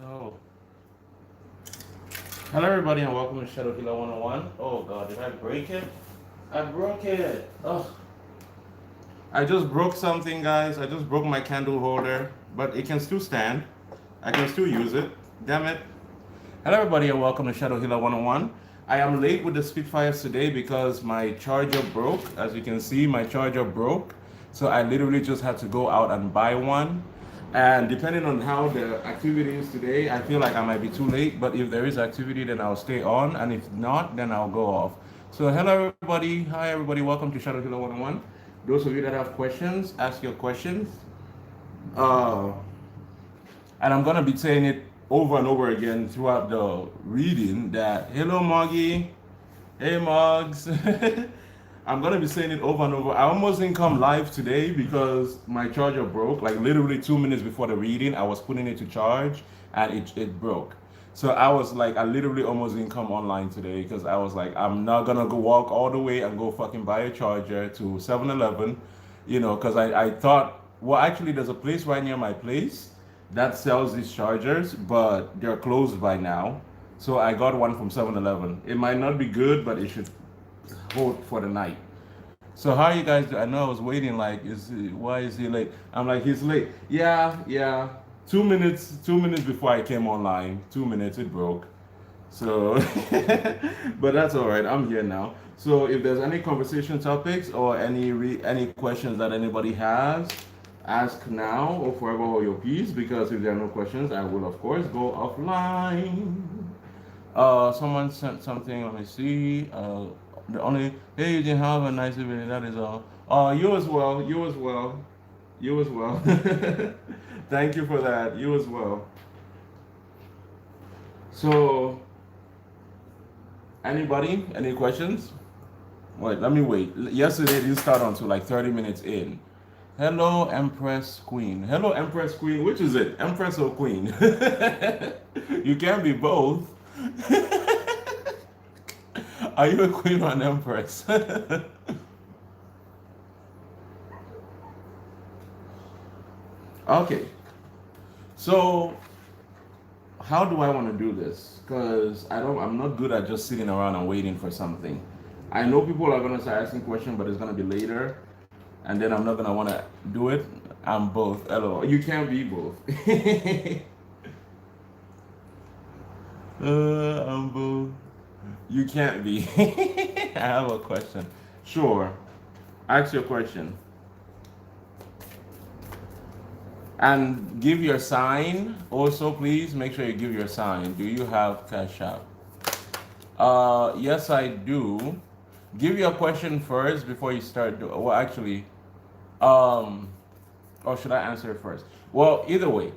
Oh. Hello, everybody, and welcome to Shadow Killer 101. Oh, God, did I break it? I broke it. Oh, I just broke something, guys. I just broke my candle holder, but it can still stand. I can still use it. Damn it. Hello, everybody, and welcome to Shadow Healer 101. I am late with the Spitfires today because my charger broke. As you can see, my charger broke. So I literally just had to go out and buy one. And depending on how the activity is today, I feel like I might be too late. But if there is activity, then I'll stay on. And if not, then I'll go off. So hello, everybody. Hi, everybody. Welcome to Shadow Healer 101. Those of you that have questions, ask your questions. Uh, and I'm gonna be saying it over and over again throughout the reading that hello Moggy, hey Moggs. I'm gonna be saying it over and over. I almost didn't come live today because my charger broke. Like literally 2 minutes before the reading, I was putting it to charge and it broke. So I was like, I literally almost didn't come online today because I was like, I'm not gonna go walk all the way and go fucking buy a charger to 7-Eleven, because I thought, well, actually, there's a place right near my place that sells these chargers, but they're closed by now. So I got one from 7-Eleven. It might not be good, but it should hold for the night. So how you guys do? I know I was waiting. Like, why is he late? I'm like, he's late. Yeah, yeah. 2 minutes before I came online. 2 minutes, it broke. So, but that's all right. I'm here now. So if there's any conversation topics or any questions that anybody has, ask now or forever hold your peace. Because if there are no questions, I will of course go offline. Someone sent something. Let me see. The only hey, you didn't have a nice evening. That is all. You as well. You as well. You as well. Thank you for that. You as well. So, anybody? Any questions? Wait, let me wait. Yesterday it didn't start until like 30 minutes in. Hello, Empress Queen. Hello, Empress Queen. Which is it? Empress or Queen? You can be both. Are you a queen or an empress? Okay. So, how do I want to do this? Because I'm not good at just sitting around and waiting for something. I know people are gonna start asking questions, but it's gonna be later, and then I'm not gonna want to do it. I'm both. Hello. You can't be both. I'm both. You can't be. I have a question. Sure. Ask your question. And give your sign. Also, please make sure you give your sign. Do you have Cash App? Yes, I do. Give your question first before you start. Well, actually, um, or should I answer it first? Well, either way,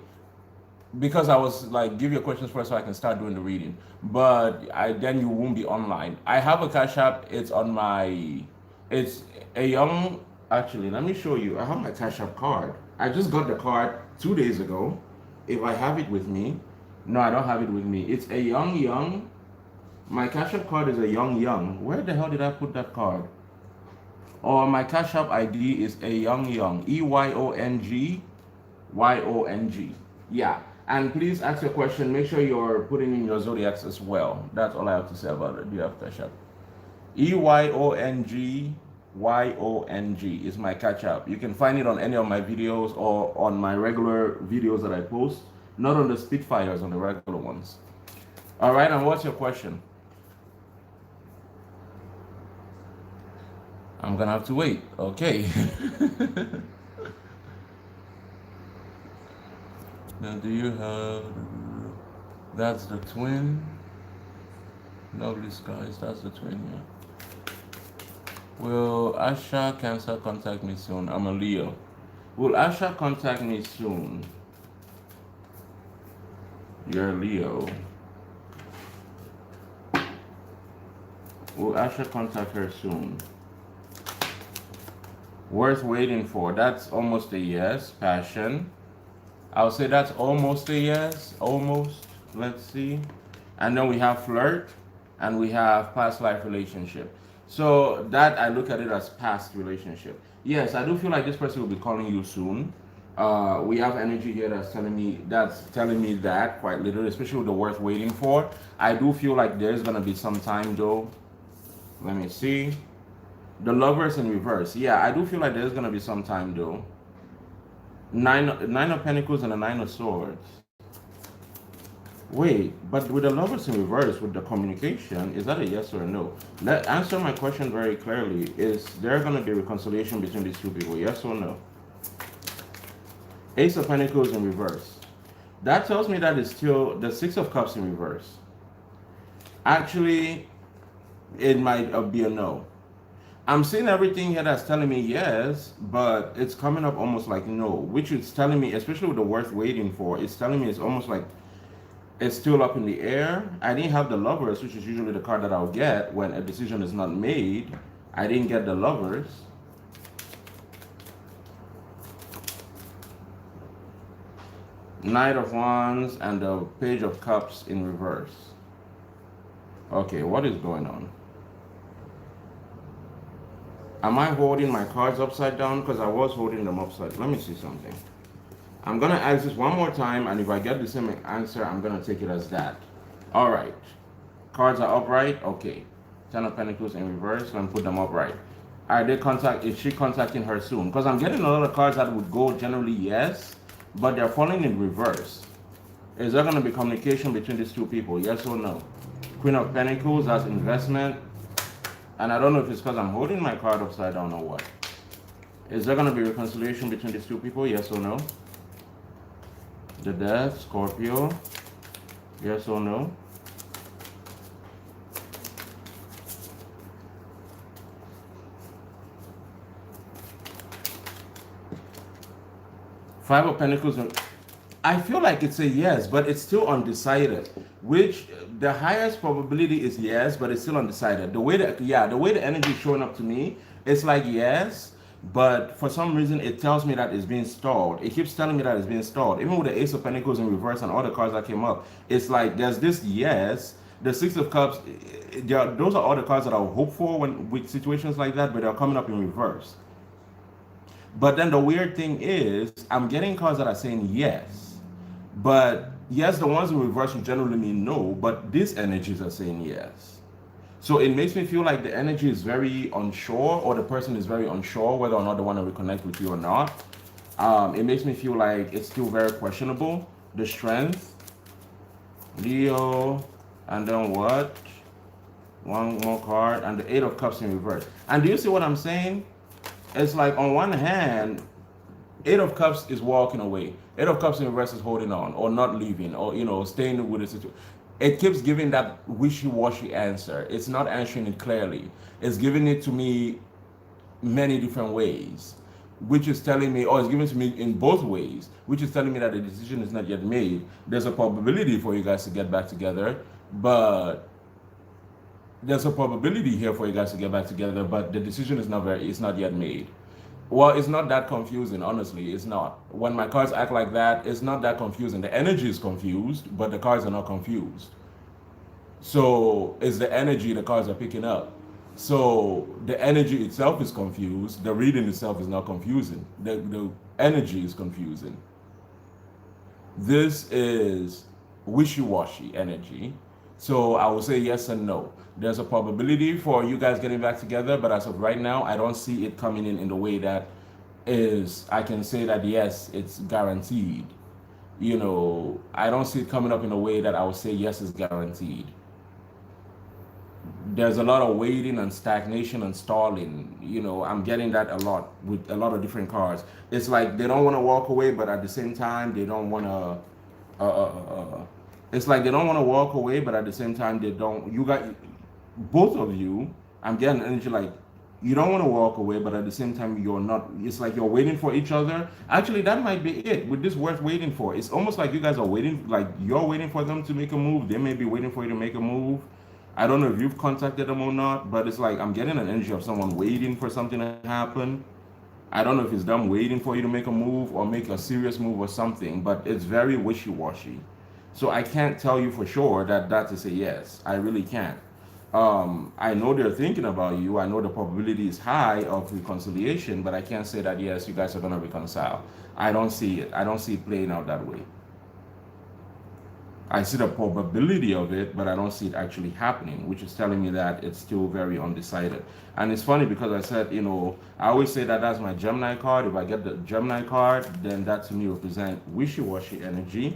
because I was like, give your questions first so I can start doing the reading. But then you won't be online. I have a Cash App. It's on my. It's a young. Actually, let me show you. I have my Cash App card. I just got the card 2 days ago. If I have it with me, no, I don't have it with me. It's a young. My Cash App card is a young. Where the hell did I put that card? Or my Cash App ID is a young. EYONG. Yeah. And please ask your question. Make sure you're putting in your zodiacs as well. That's all I have to say about it. Do you have Cash App? EYONG is my Cash App. You can find it on any of my videos or on my regular videos that I post. Not on the Spitfires, on the regular ones. All right. And what's your question? I'm gonna have to wait. Okay. Now, do you have? That's the twin. Lovely skies. That's the twin. Yeah. Will Asha Cancer contact me soon? I'm a Leo. Will Asha contact me soon? You're a Leo. Will Asha contact her soon? Worth waiting for. That's almost a yes. Passion. I'll say that's almost a yes. Almost. Let's see. And then we have flirt. And we have past life relationship. So that I look at it as past relationship. Yes, I do feel like this person will be calling you soon. We have energy here that's telling me that quite literally, especially with the worth waiting for. I do feel like there's gonna be some time though. Let me see. The lovers in reverse. Yeah, I do feel like there's gonna be some time though. Nine of Pentacles and a Nine of Swords. Wait, but with the lovers in reverse, with the communication, is that a yes or a no? Let answer my question very clearly. Is there gonna be reconciliation between these two people? Yes or no? Ace of Pentacles in reverse. That tells me that it's still the Six of Cups in reverse. Actually, it might be a no. I'm seeing everything here that's telling me yes, but it's coming up almost like no, which is telling me, especially with the worth waiting for, it's telling me it's almost like it's still up in the air. I didn't have the lovers, which is usually the card that I'll get when a decision is not made. I didn't get the lovers. Knight of Wands and the Page of Cups in reverse. Okay, what is going on? Am I holding my cards upside down? Because I was holding them upside. Let me see something. I'm going to ask this one more time, and if I get the same answer, I'm going to take it as that. All right. Cards are upright. Okay. Ten of Pentacles in reverse. Let me put them upright. Is she contacting her soon? Because I'm getting a lot of cards that would go generally yes, but they're falling in reverse. Is there going to be communication between these two people? Yes or no? Queen of Pentacles, that's investment. And I don't know if it's because I'm holding my card upside down or what. Is there going to be reconciliation between these two people? Yes or no? The Death, Scorpio. Yes or no? Five of Pentacles. I feel like it's a yes, but it's still undecided. Which the highest probability is yes, but it's still undecided. The way the energy is showing up to me, it's like yes, but for some reason it tells me that it's being stalled. It keeps telling me that it's being stalled. Even with the Ace of Pentacles in reverse and all the cards that came up, it's like there's this yes. The Six of Cups, those are all the cards that I would hope for when with situations like that, but they're coming up in reverse. But then the weird thing is, I'm getting cards that are saying yes. But yes, the ones in reverse would generally mean no, but these energies are saying yes. So it makes me feel like the energy is very unsure, or the person is very unsure whether or not they want to reconnect with you or not. It makes me feel like it's still very questionable. The Strength, Leo, and then what? One more card, and the Eight of Cups in reverse. And do you see what I'm saying? It's like on one hand, Eight of Cups is walking away. Eight of Cups in reverse is holding on or not leaving or staying with the situation. It keeps giving that wishy-washy answer. It's not answering it clearly. It's giving it to me many different ways, which is telling me, or it's giving it to me in both ways, which is telling me that the decision is not yet made. There's a probability for you guys to get back together, but there's a probability here for you guys to get back together, but the decision is not yet made. Well, it's not that confusing, honestly. It's not. When my cards act like that, it's not that confusing. The energy is confused, but the cards are not confused. So it's the energy the cards are picking up. So the energy itself is confused. The reading itself is not confusing. The energy is confusing. This is wishy-washy energy. So I will say yes and no. There's a probability for you guys getting back together, but as of right now, I don't see it coming in the way that is, I can say that yes, it's guaranteed. I don't see it coming up in a way that I would say yes, it's guaranteed. There's a lot of waiting and stagnation and stalling. I'm getting that a lot with a lot of different cards. It's like they don't want to walk away, but at the same time, they don't want to. It's like they don't want to walk away, but at the same time, they don't. You got both of you. I'm getting energy like you don't want to walk away, but at the same time, you're not. It's like you're waiting for each other. Actually, that might be it. With this worth waiting for, it's almost like you guys are waiting. Like you're waiting for them to make a move. They may be waiting for you to make a move. I don't know if you've contacted them or not, but it's like I'm getting an energy of someone waiting for something to happen. I don't know if it's them waiting for you to make a move or make a serious move or something, but it's very wishy-washy. So I can't tell you for sure that is a yes. I really can't. I know they're thinking about you. I know the probability is high of reconciliation, but I can't say that yes, you guys are going to reconcile. I don't see it. I don't see it playing out that way. I see the probability of it, but I don't see it actually happening, which is telling me that it's still very undecided. And it's funny because I said, I always say that that's my Gemini card. If I get the Gemini card, then that to me represents wishy-washy energy.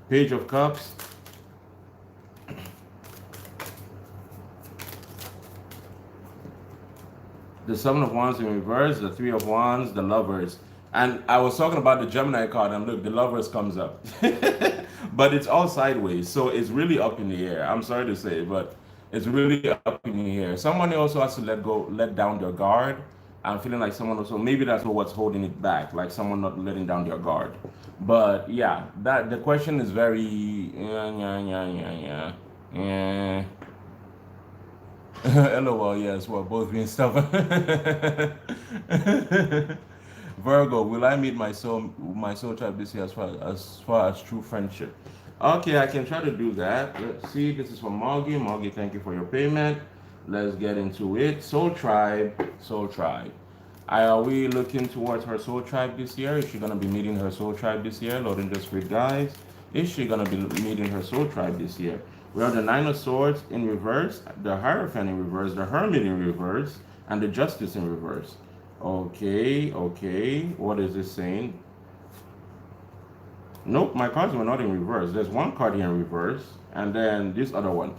Page of Cups. The Seven of Wands in reverse, the Three of Wands, the Lovers. And I was talking about the Gemini card, and look, the Lovers comes up. But it's all sideways, so it's really up in the air. I'm sorry to say, but it's really up in the air. Someone also has to let down their guard. I'm feeling like someone also, maybe that's what's holding it back, like someone not letting down their guard. But yeah, that the question is very, yeah. LOL, yes, we're both being stubborn. Virgo, will I meet my soul tribe this year as far as true friendship? Okay, I can try to do that. Let's see. This is from Moggy. Moggy, thank you for your payment. Let's get into it. Soul tribe, soul tribe. Are we looking towards her soul tribe this year? Is she gonna be meeting her soul tribe this year? Lord and the Spirit guys. Is she gonna be meeting her soul tribe this year? We have the Nine of Swords in reverse, the Hierophant in reverse, the Hermit in reverse, and the Justice in reverse. Okay, okay. What is this saying? Nope, my cards were not in reverse. There's one card here in reverse, and then this other one.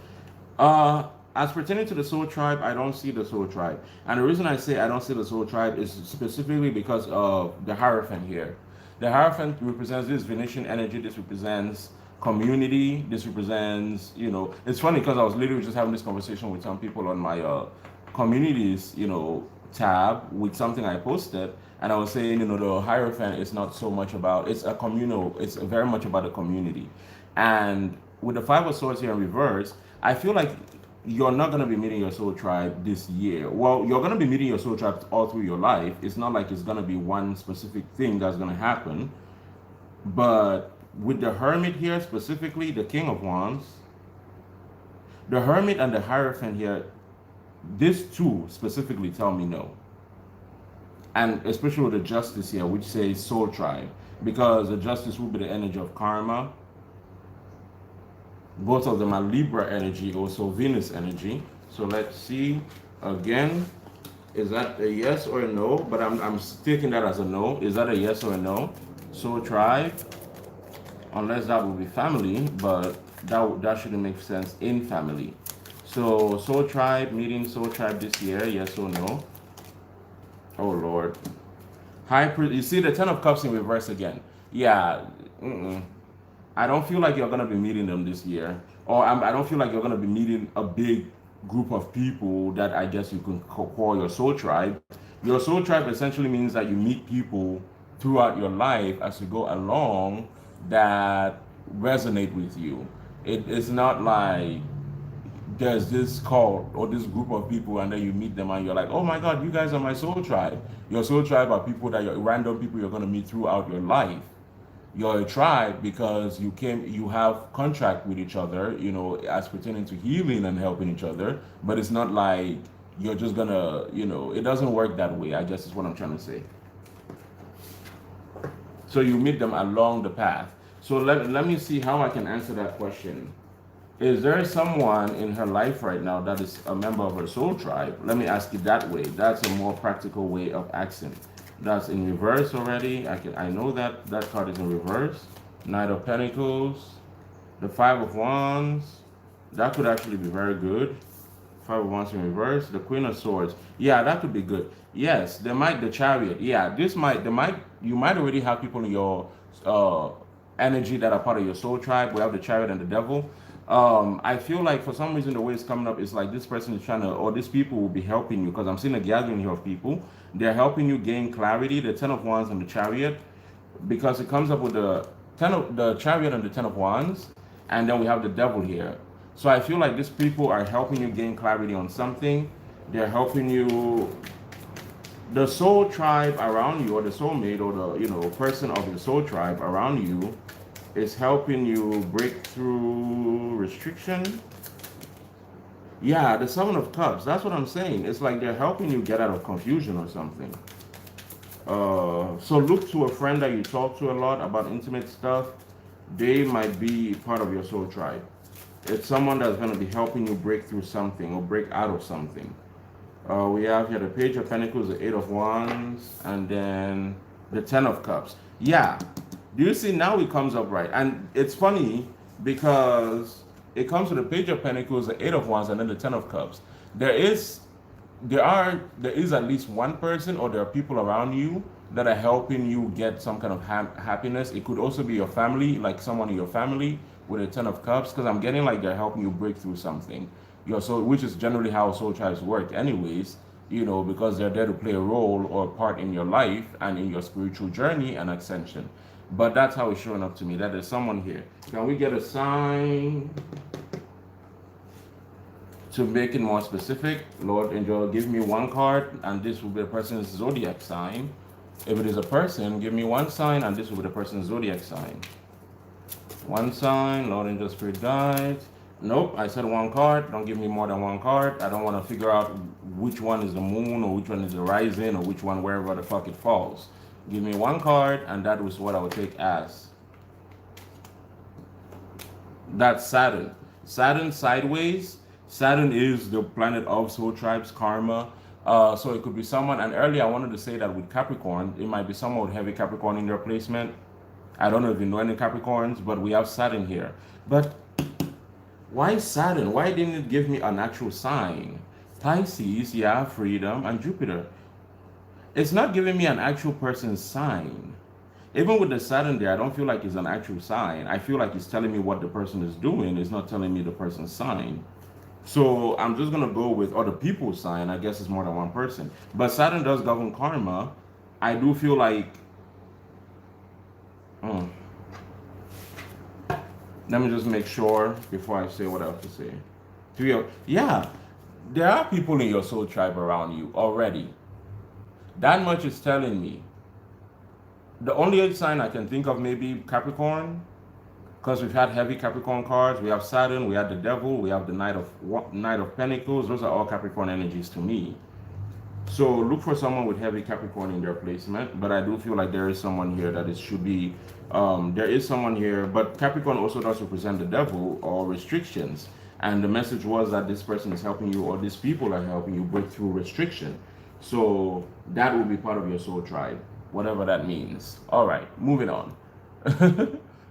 As pertaining to the soul tribe, I don't see the soul tribe. And the reason I say I don't see the soul tribe is specifically because of the Hierophant here. The Hierophant represents this Venetian energy. This represents community. This represents, it's funny because I was literally just having this conversation with some people on my communities, tab with something I posted, and I was saying, the Hierophant is not so much about, it's a communal, it's very much about a community. And with the Five of Swords here in reverse, I feel like you're not going to be meeting your soul tribe this year. Well, you're going to be meeting your soul tribe all through your life. It's not like it's going to be one specific thing that's going to happen. But with the Hermit here, specifically the King of Wands, the Hermit and the Hierophant here, these two specifically tell me no. And especially with the Justice here, which says soul tribe, because the Justice will be the energy of karma. Both of them are Libra energy, also Venus energy. So let's see again. Is that a yes or a no? But I'm taking that as a no. Is that a yes or a no? Soul tribe, unless that will be family, but that shouldn't make sense in family. So soul tribe, meeting soul tribe this year, yes or no? Oh Lord. You see the Ten of Cups in reverse again. Yeah. I don't feel like you're going to be meeting them this year. Or I don't feel like you're going to be meeting a big group of people that I guess you can call your soul tribe. Your soul tribe essentially means that you meet people throughout your life as you go along that resonate with you. It's not like there's this cult or this group of people and then you meet them and you're like, oh my God, you guys are my soul tribe. Your soul tribe are people random people you're going to meet throughout your life. You're a tribe because you have contract with each other, as pertaining to healing and helping each other. But it's not like you're just gonna, it doesn't work that way, I guess is what I'm trying to say. So you meet them along the path. So let me see how I can answer that question. Is there someone in her life right now that is a member of her soul tribe? Let me ask it that way. That's a more practical way of asking. That's in reverse already. I know that card is in reverse. Knight of Pentacles, the Five of Wands. That could actually be very good. Five of Wands in reverse. The Queen of Swords. Yeah, that could be good. Yes, the Chariot. Yeah, you might already have people in your energy that are part of your soul tribe. We have the Chariot and the Devil. I feel like for some reason the way it's coming up is like this person is trying to, or these people will be helping you, because I'm seeing a gathering here of people. They're helping you gain clarity, the Ten of Wands and the Chariot, because it comes up with the Chariot and the Ten of Wands, and then we have the Devil here. So I feel like these people are helping you gain clarity on something. They're helping you, the soul tribe around you, or the soulmate, or the person of the soul tribe around you is helping you break through restriction. Yeah, the Seven of Cups, that's what I'm saying. It's like they're helping you get out of confusion or something. So look to a friend that you talk to a lot about intimate stuff. They might be part of your soul tribe. It's someone that's going to be helping you break through something or break out of something. We have here the Page of Pentacles, the Eight of Wands, and then the Ten of Cups. Yeah. Do you see now it comes up right? And it's funny because it comes to the Page of Pentacles, the Eight of Wands, and then the Ten of Cups. There is at least one person, or there are people around you that are helping you get some kind of happiness. It could also be your family, like someone in your family with a Ten of Cups, because I'm getting like they're helping you break through something. Your soul, which is generally how soul tribes work, anyways. Because they're there to play a role or a part in your life and in your spiritual journey and ascension. But that's how it's showing up to me. That there's someone here. Can we get a sign to make it more specific? Lord Angel, give me one card, and this will be a person's zodiac sign. If it is a person, give me one sign, and this will be the person's zodiac sign. One sign, Lord Angel Spirit Guides. Nope, I said one card. Don't give me more than one card. I don't want to figure out which one is the moon or which one is the rising or which one wherever the fuck it falls. Give me one card, and that was what I would take as. That's Saturn. Saturn sideways. Saturn is the planet of soul tribes, karma. So it could be someone, and earlier I wanted to say that with Capricorn, it might be someone with heavy Capricorn in their placement. I don't know if you know any Capricorns, but we have Saturn here. But why Saturn? Why didn't it give me an actual sign? Pisces, yeah, freedom, and Jupiter. It's not giving me an actual person's sign. Even with the Saturn there, I don't feel like it's an actual sign. I feel like it's telling me what the person is doing. It's not telling me the person's sign. So I'm just going to go with other people's sign. I guess it's more than one person. But Saturn does govern karma. I do feel like... Let me just make sure before I say what I have to say. Yeah, there are people in your soul tribe around you already. That much is telling me. The only other sign I can think of maybe Capricorn, because we've had heavy Capricorn cards. We have Saturn, we have the Devil, we have the Knight of Pentacles. Those are all Capricorn energies to me. So look for someone with heavy Capricorn in their placement, but I do feel like there is someone here that it should be, there is someone here, but Capricorn also does represent the devil or restrictions. And the message was that this person is helping you, or these people are helping you break through restriction. So that will be part of your soul tribe, whatever that means. All right, moving on.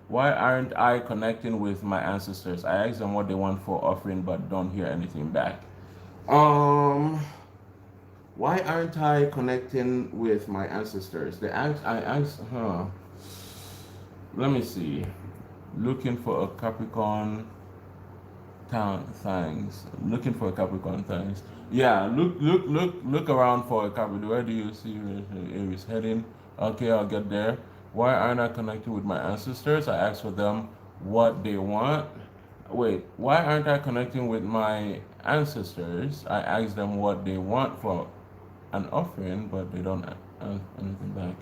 Why aren't I connecting with my ancestors? I asked them what they want for offering, but don't hear anything back. Why aren't I connecting with my ancestors? Let me see. Looking for a Capricorn thanks. Looking for a Capricorn thanks. Yeah, look around for a Capricorn. Where do you see Aries heading? Okay, I'll get there. Why aren't I connecting with my ancestors? I asked for them what they want. Wait, why aren't I connecting with my ancestors? I asked them what they want for an offering, but they don't ask anything back.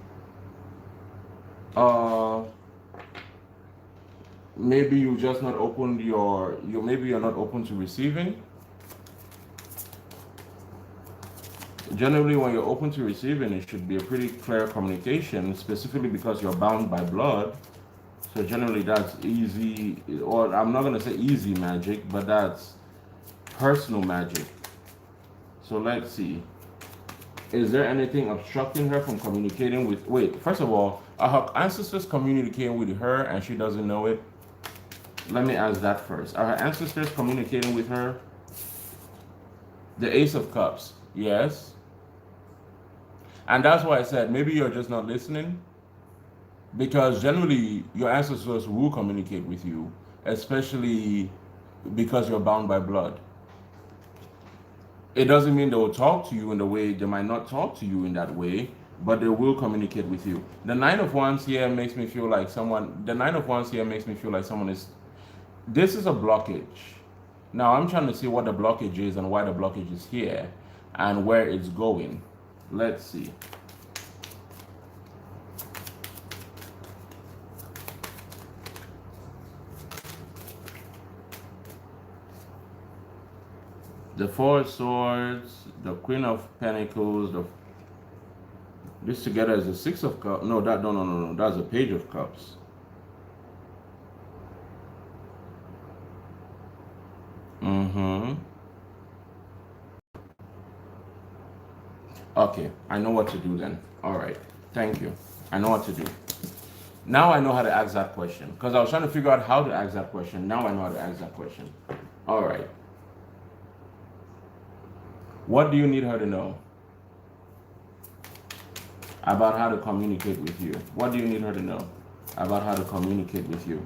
Maybe you just not opened maybe you're not open to receiving. Generally, when you're open to receiving, it should be a pretty clear communication, specifically because you're bound by blood. So generally that's easy, or I'm not gonna say easy magic, but that's personal magic. So let's see. Is there anything obstructing her from communicating with... Wait, first of all, are her ancestors communicating with her and she doesn't know it? Let me ask that first. Are her ancestors communicating with her? The Ace of Cups. Yes. And that's why I said maybe you're just not listening. Because generally, your ancestors will communicate with you, especially because you're bound by blood. It doesn't mean they will talk to you in the way, they might not talk to you in that way, but they will communicate with you. The Nine of Wands here makes me feel like someone is, this is a blockage. Now I'm trying to see what the blockage is and why the blockage is here and where it's going. Let's see. The Four of Swords, the Queen of Pentacles, This together is a Six of Cups. No, that no. That's a Page of Cups. Mm-hmm. Okay, I know what to do then. All right. Thank you. I know what to do. Now I know how to ask that question. Because I was trying to figure out how to ask that question. Now I know how to ask that question. All right. What do you need her to know about how to communicate with you? What do you need her to know about how to communicate with you?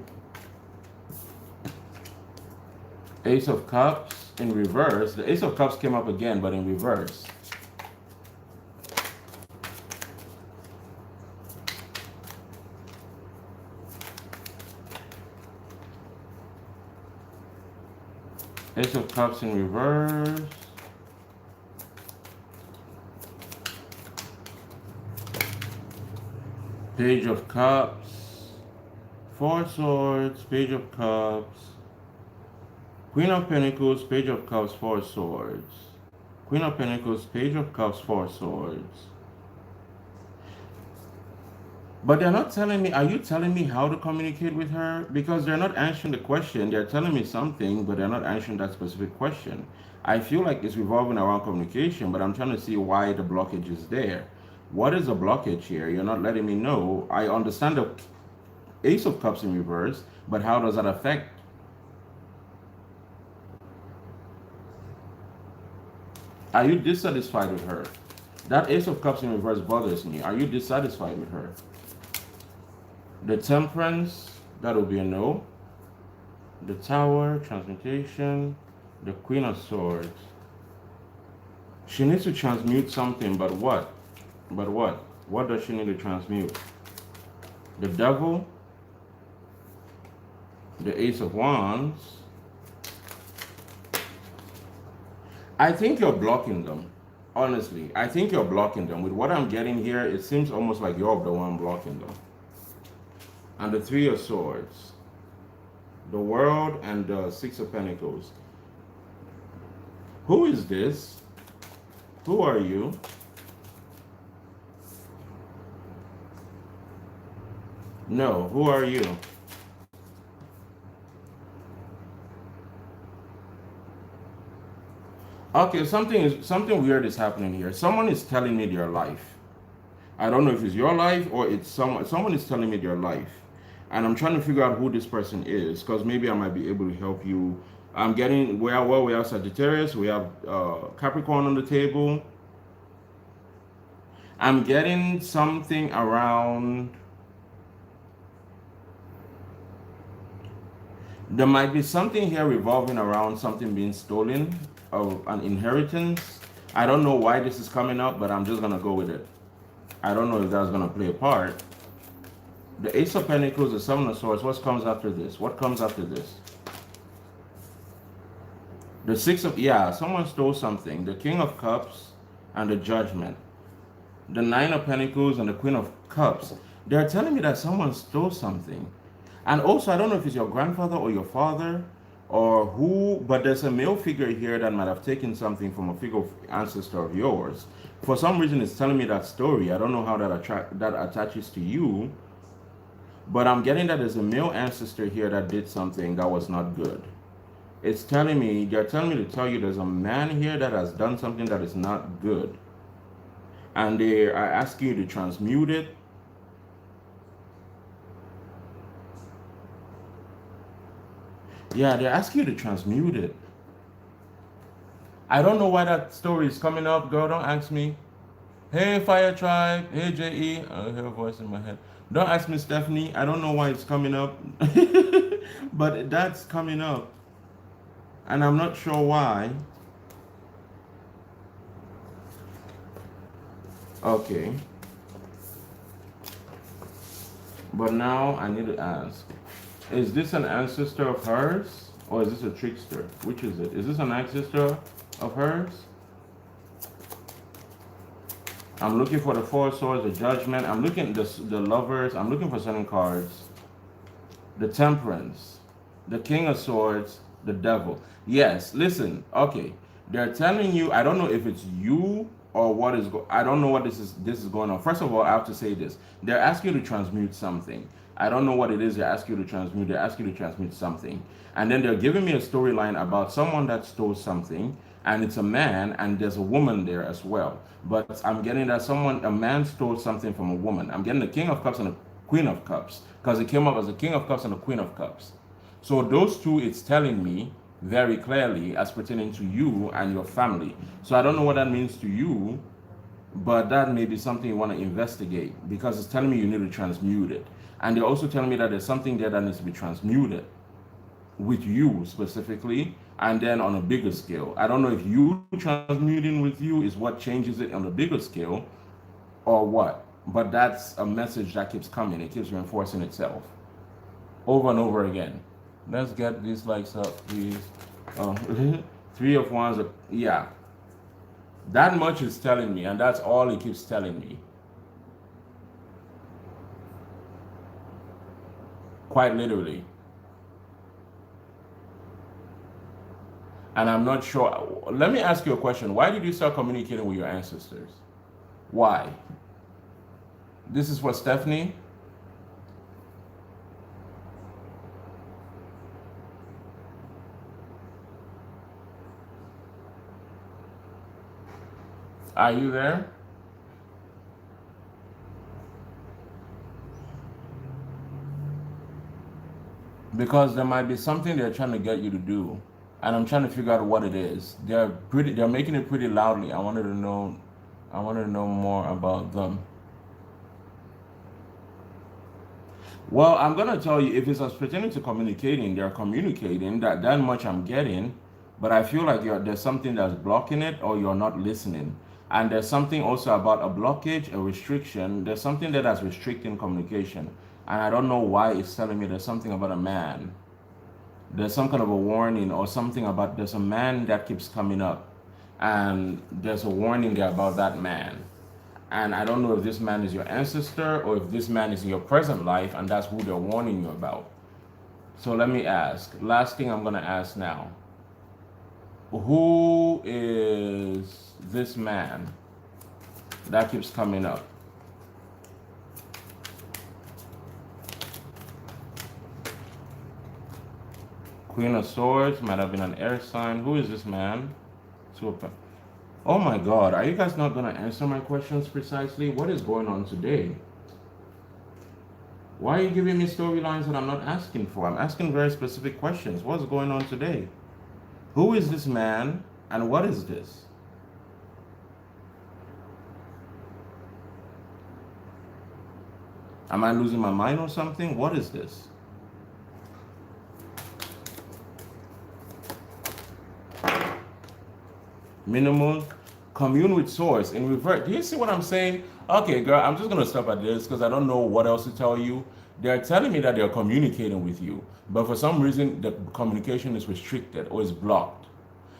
Ace of Cups in reverse. The Ace of Cups came up again, but in reverse. Ace of Cups in reverse. Page of Cups. Four Swords. Page of Cups. Queen of Pentacles. Page of Cups. Four Swords. Queen of Pentacles. Page of Cups. Four Swords. But they're not telling me, are you telling me how to communicate with her? Because they're not answering the question. They're telling me something, but they're not answering that specific question. I feel like it's revolving around communication, but I'm trying to see why the blockage is there. What is the blockage here? You're not letting me know. I understand the Ace of Cups in reverse, but how does that affect? Are you dissatisfied with her? That Ace of Cups in reverse bothers me. Are you dissatisfied with her? The Temperance, that will be a no. The Tower, transmutation. The Queen of Swords. She needs to transmute something, but what? But what? What does she need to transmute? The Devil. The Ace of Wands. I think you're blocking them. Honestly, I think you're blocking them. With what I'm getting here, it seems almost like you're the one blocking them. And the Three of Swords. The World and the Six of Pentacles. Who is this? Who are you? No, who are you? Okay, something weird is happening here. Someone is telling me their life. I don't know if it's your life or it's someone is telling me their life. And I'm trying to figure out who this person is, because maybe I might be able to help you. I'm getting we have Sagittarius, we have Capricorn on the table. I'm getting something around. There might be something here revolving around something being stolen, of an inheritance. I don't know why this is coming up, but I'm just gonna go with it. I don't know if that's gonna play a part. The Ace of Pentacles, the Seven of Swords. What comes after this? What comes after this? The Six of, yeah, someone stole something. The King of Cups and the Judgment. The Nine of Pentacles and the Queen of Cups. They're telling me that someone stole something. And also, I don't know if it's your grandfather or your father or who, but there's a male figure here that might have taken something from a figure of ancestor of yours. For some reason, it's telling me that story. I don't know how that attaches to you, but I'm getting that there's a male ancestor here that did something that was not good. It's telling me, they're telling me to tell you there's a man here that has done something that is not good. And they are asking you to transmute it. Yeah, they're asking you to transmute it. I don't know why that story is coming up, girl. Don't ask me. Hey, Fire Tribe. Hey, J.E. I hear a voice in my head. Don't ask me, Stephanie. I don't know why it's coming up. But that's coming up. And I'm not sure why. Okay. But now I need to ask. Is this an ancestor of hers? Or is this a trickster? Which is it? Is this an ancestor of hers? I'm looking for the Four of Swords, the Judgment. I'm looking at the Lovers. I'm looking for certain cards. The Temperance. The King of Swords. The Devil. Yes, listen. Okay. They're telling you, I don't know if it's you or what is I don't know what this is going on. First of all, I have to say this. They're asking you to transmute something. I don't know what it is they're asking you to transmute. They're asking you to transmute something. And then they're giving me a storyline about someone that stole something, and it's a man, and there's a woman there as well. But I'm getting that a man stole something from a woman. I'm getting the King of Cups and the Queen of Cups, because it came up as a King of Cups and a Queen of Cups. So those two, it's telling me very clearly as pertaining to you and your family. So I don't know what that means to you, but that may be something you want to investigate, because it's telling me you need to transmute it. And they're also telling me that there's something there that needs to be transmuted with you specifically, and then on a bigger scale. I don't know if you transmuting with you is what changes it on a bigger scale or what, but that's a message that keeps coming. It keeps reinforcing itself over and over again. Let's get these likes up, please. 3 of Wands, yeah. That much is telling me, and that's all it keeps telling me. Quite literally. And I'm not sure. Let me ask you a question. Why did you start communicating with your ancestors? Why? This is for Stephanie. Are you there? Because there might be something they're trying to get you to do, and I'm trying to figure out what it is. They're making it pretty loudly. I wanted to know more about them. Well, I'm gonna tell you, if it's as pertaining to communicating, they're communicating. That much I'm getting, but I feel like there's something that's blocking it, or you're not listening. And there's something also about a blockage, a restriction. There's something that's restricting communication, and I don't know why it's telling me there's something about a man. There's some kind of a warning or something about there's a man that keeps coming up, and there's a warning there about that man. And I don't know if this man is your ancestor or if this man is in your present life, and that's who they're warning you about. So let me ask. Last thing I'm going to ask now. Who is this man that keeps coming up? Queen of Swords might have been an air sign. Who is this man? Super. Oh my God, are you guys not going to answer my questions precisely? What is going on today? Why are you giving me storylines that I'm not asking for? I'm asking very specific questions. What's going on today? Who is this man and what is this? Am I losing my mind or something? What is this? Minimal. Commune with source in revert. Do you see what I'm saying? Okay, girl, I'm just gonna stop at this because I don't know what else to tell you. They're telling me that they're communicating with you, but for some reason the communication is restricted or is blocked.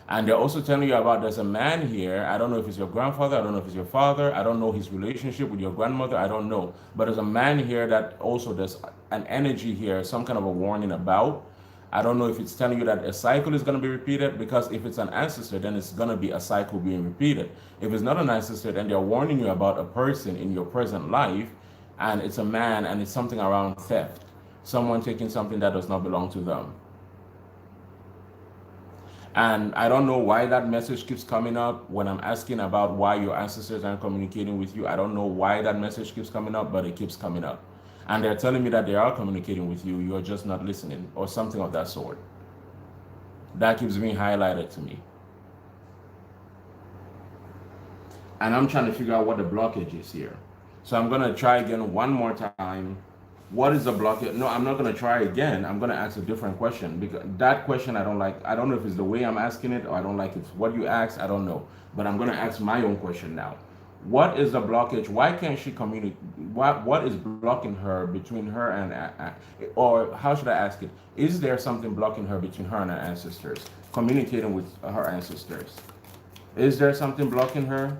And they're also telling you about there's a man here. I don't know if it's your grandfather, I don't know if it's your father, I don't know his relationship with your grandmother, I don't know. But there's a man here that also there's an energy here, some kind of a warning about. I don't know if it's telling you that a cycle is going to be repeated, because if it's an ancestor, then it's going to be a cycle being repeated. If it's not an ancestor, then they're warning you about a person in your present life, and it's a man, and it's something around theft. Someone taking something that does not belong to them. And I don't know why that message keeps coming up when I'm asking about why your ancestors aren't communicating with you. I don't know why that message keeps coming up, but it keeps coming up. And they're telling me that they are communicating with you, you're just not listening, or something of that sort. That keeps being highlighted to me. And I'm trying to figure out what the blockage is here. So I'm going to try again one more time. What is the blockage? No, I'm not going to try again. I'm going to ask a different question, because that question I don't like. I don't know if it's the way I'm asking it, or I don't like it's what you asked. I don't know. But I'm going to ask my own question now. What is the blockage? Why can't she communicate? What is blocking her between her and, or how should I ask it? Is there something blocking her between her and her ancestors? Communicating with her ancestors. Is there something blocking her?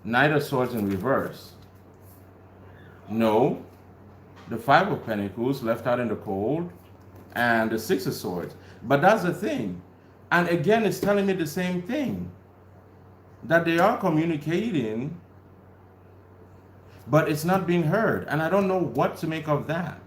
Knight of Swords in reverse. No. The Five of Pentacles left out in the cold. And the Six of Swords. But that's the thing. And again, it's telling me the same thing. that they are communicating, but it's not being heard. And I don't know what to make of that.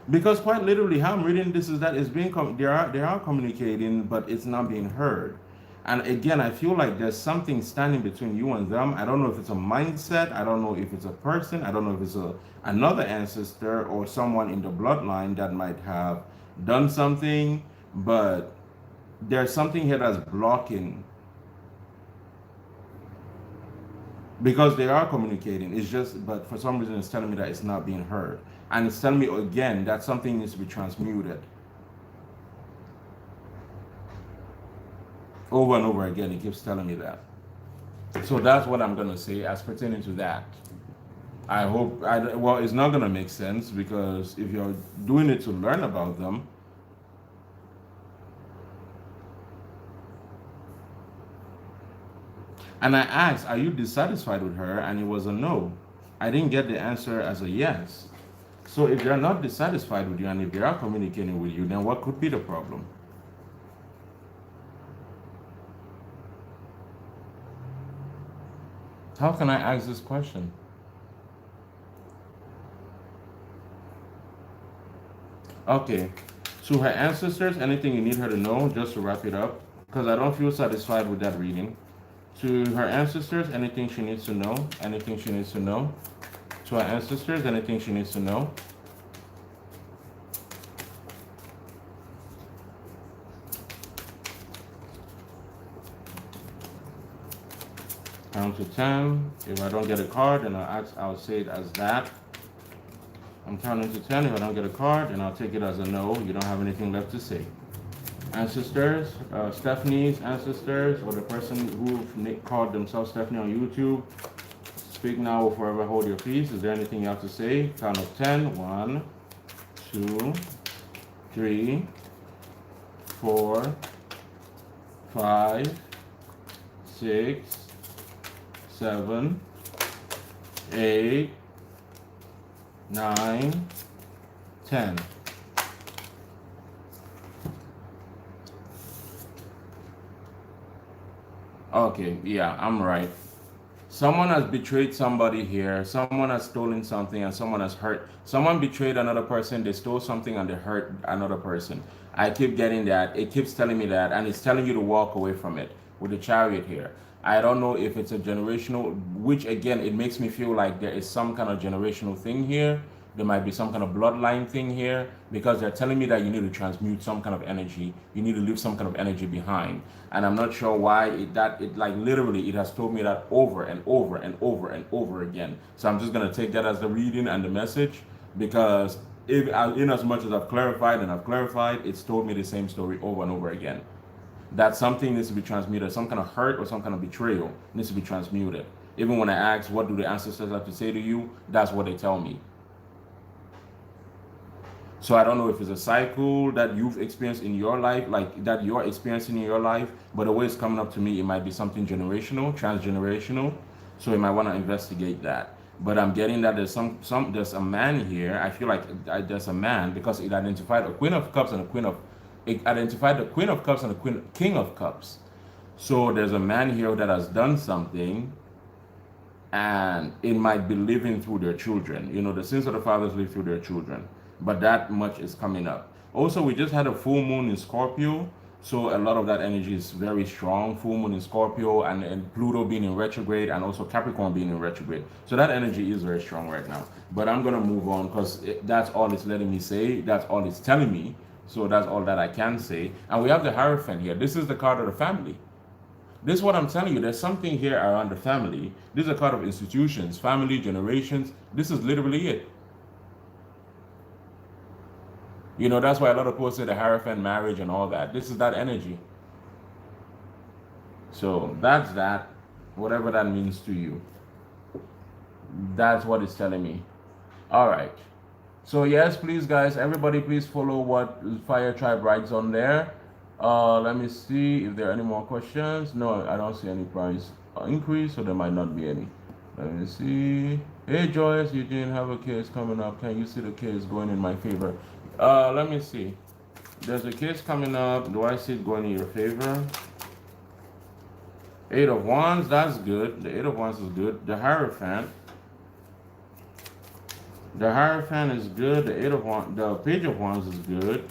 Because quite literally, how I'm reading this is that it's being they are communicating, but it's not being heard. And again, I feel like there's something standing between you and them. I don't know if it's a mindset. I don't know if it's a person. I don't know if it's another ancestor or someone in the bloodline that might have done something. But there's something here that's blocking, because they are communicating. It's just, but for some reason, it's telling me that it's not being heard. And it's telling me again that something needs to be transmuted. Over and over again, it keeps telling me that. So that's what I'm going to say as pertaining to that. I hope, well, it's not going to make sense, because if you're doing it to learn about them, and I asked, are you dissatisfied with her? And it was a no. I didn't get the answer as a yes. So if they're not dissatisfied with you, and if they are communicating with you, then what could be the problem? How can I ask this question? Okay. To her ancestors, anything you need her to know, just to wrap it up, because I don't feel satisfied with that reading. To her ancestors, anything she needs to know, anything she needs to know. To her ancestors, anything she needs to know. Count to 10. If I don't get a card, then I'll say it as that. I'm counting to 10. If I don't get a card, then I'll take it as a no. You don't have anything left to say. Ancestors, Stephanie's ancestors, or the person who called themselves Stephanie on YouTube, speak now or forever hold your peace. Is there anything you have to say? Count of 10. 1, 2, 3, 4, 5, 6, 7, 8, 9, 10. Okay, yeah, I'm right. Someone has betrayed somebody here. Someone has stolen something, and someone has hurt. Someone betrayed another person. They stole something and they hurt another person. I keep getting that. It keeps telling me that, and it's telling you to walk away from it with the Chariot here. I don't know if it's a generational, which again, it makes me feel like there is some kind of generational thing here. There might be some kind of bloodline thing here, because they're telling me that you need to transmute some kind of energy. You need to leave some kind of energy behind. And I'm not sure why it like literally it has told me that over and over and over and over again. So I'm just gonna take that as the reading and the message, because if in as much as I've clarified, it's told me the same story over and over again. That something needs to be transmuted, some kind of hurt or some kind of betrayal needs to be transmuted. Even when I ask, what do the ancestors have to say to you? That's what they tell me. So I don't know if it's a cycle that you've experienced in your life, like that you're experiencing in your life, but the way it's coming up to me, it might be something generational, transgenerational. So you might want to investigate that. But I'm getting that there's there's a man here. I feel like there's a man, because it identified a Queen of Cups and a Queen of, it identified the Queen of Cups and the King of Cups. So there's a man here that has done something, and it might be living through their children. You know, the sins of the fathers live through their children. But that much is coming up. Also, we just had a full moon in Scorpio, so a lot of that energy is very strong. Full moon in Scorpio, and Pluto being in retrograde, and also Capricorn being in retrograde. So that energy is very strong right now. But I'm gonna move on, because that's all it's letting me say. That's all it's telling me. So that's all that I can say. And we have the Hierophant here. This is the card of the family. This is what I'm telling you. There's something here around the family. This is a card of institutions, family, generations. This is literally it. You know, that's why a lot of people say the Hierophant, marriage, and all that. This is that energy. So that's that. Whatever that means to you. That's what it's telling me. All right. So yes, please, guys, everybody, please follow what Fire Tribe writes on there. Let me see if there are any more questions. No, I don't see any price increase, so there might not be any. Let me see. Hey, Joyce, you didn't have a case coming up. Can you see the case going in my favor? Let me see. There's a case coming up. Do I see it going in your favor? Eight of Wands, that's good. The Eight of Wands is good. The Hierophant. The Hierophant is good. The Eight of Wands, the Page of Wands is good.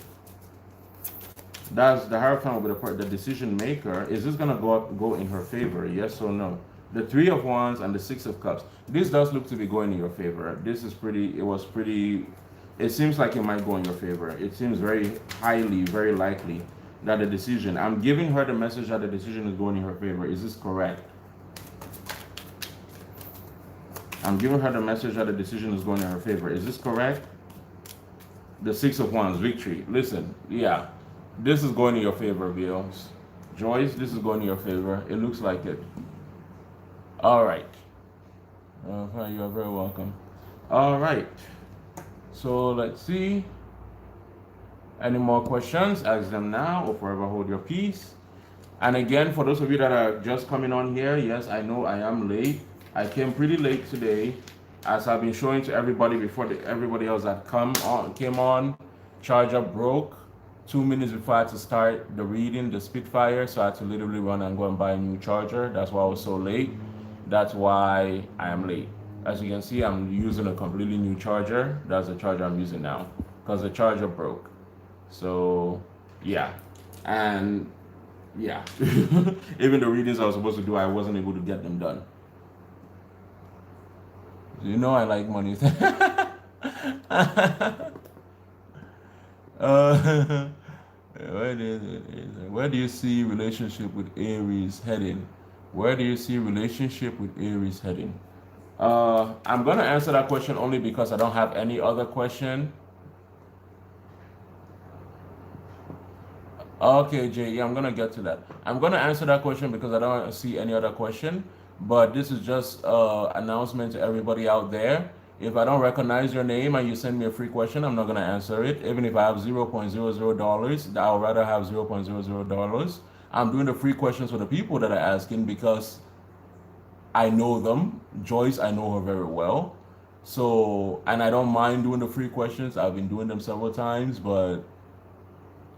That's the Hierophant will be the decision maker. Is this gonna go in her favor? Yes or no? The Three of Wands and the Six of Cups. This does look to be going in your favor. This is pretty. It seems like it might go in your favor. It seems very likely that the decision. I'm giving her the message that the decision is going in her favor. Is this correct? I'm giving her the message that the decision is going in her favor. Is this correct? The Six of Wands, victory. Listen, yeah. This is going in your favor, Bills. Joyce, this is going in your favor. It looks like it. All right. You are very welcome. All right. So let's see. Any more questions? Ask them now or forever hold your peace. And again, for those of you that are just coming on here, yes, I know I am late. I came pretty late today, as I've been showing to everybody before everybody else that came on. Charger broke 2 minutes before I had to start the reading, the Spitfire, so I had to literally run and go and buy a new charger. That's why I was so late. That's why I am late. As you can see, I'm using a completely new charger. That's the charger I'm using now because the charger broke. So yeah, and yeah, even the readings I was supposed to do, I wasn't able to get them done. You know I like money. Where do you see relationship with Aries heading? Where do you see relationship with Aries heading? I'm gonna answer that question only because I don't have any other question. Okay, Jay, yeah, I'm gonna get to that. I'm gonna answer that question because I don't see any other question. But this is just announcement to everybody out there. If I don't recognize your name and you send me a free question, I'm not gonna answer it. Even if I have $0.00, I'll rather have $0.00. I'm doing the free questions for the people that are asking because I know them. Joyce, I know her very well. So, and I don't mind doing the free questions. I've been doing them several times, but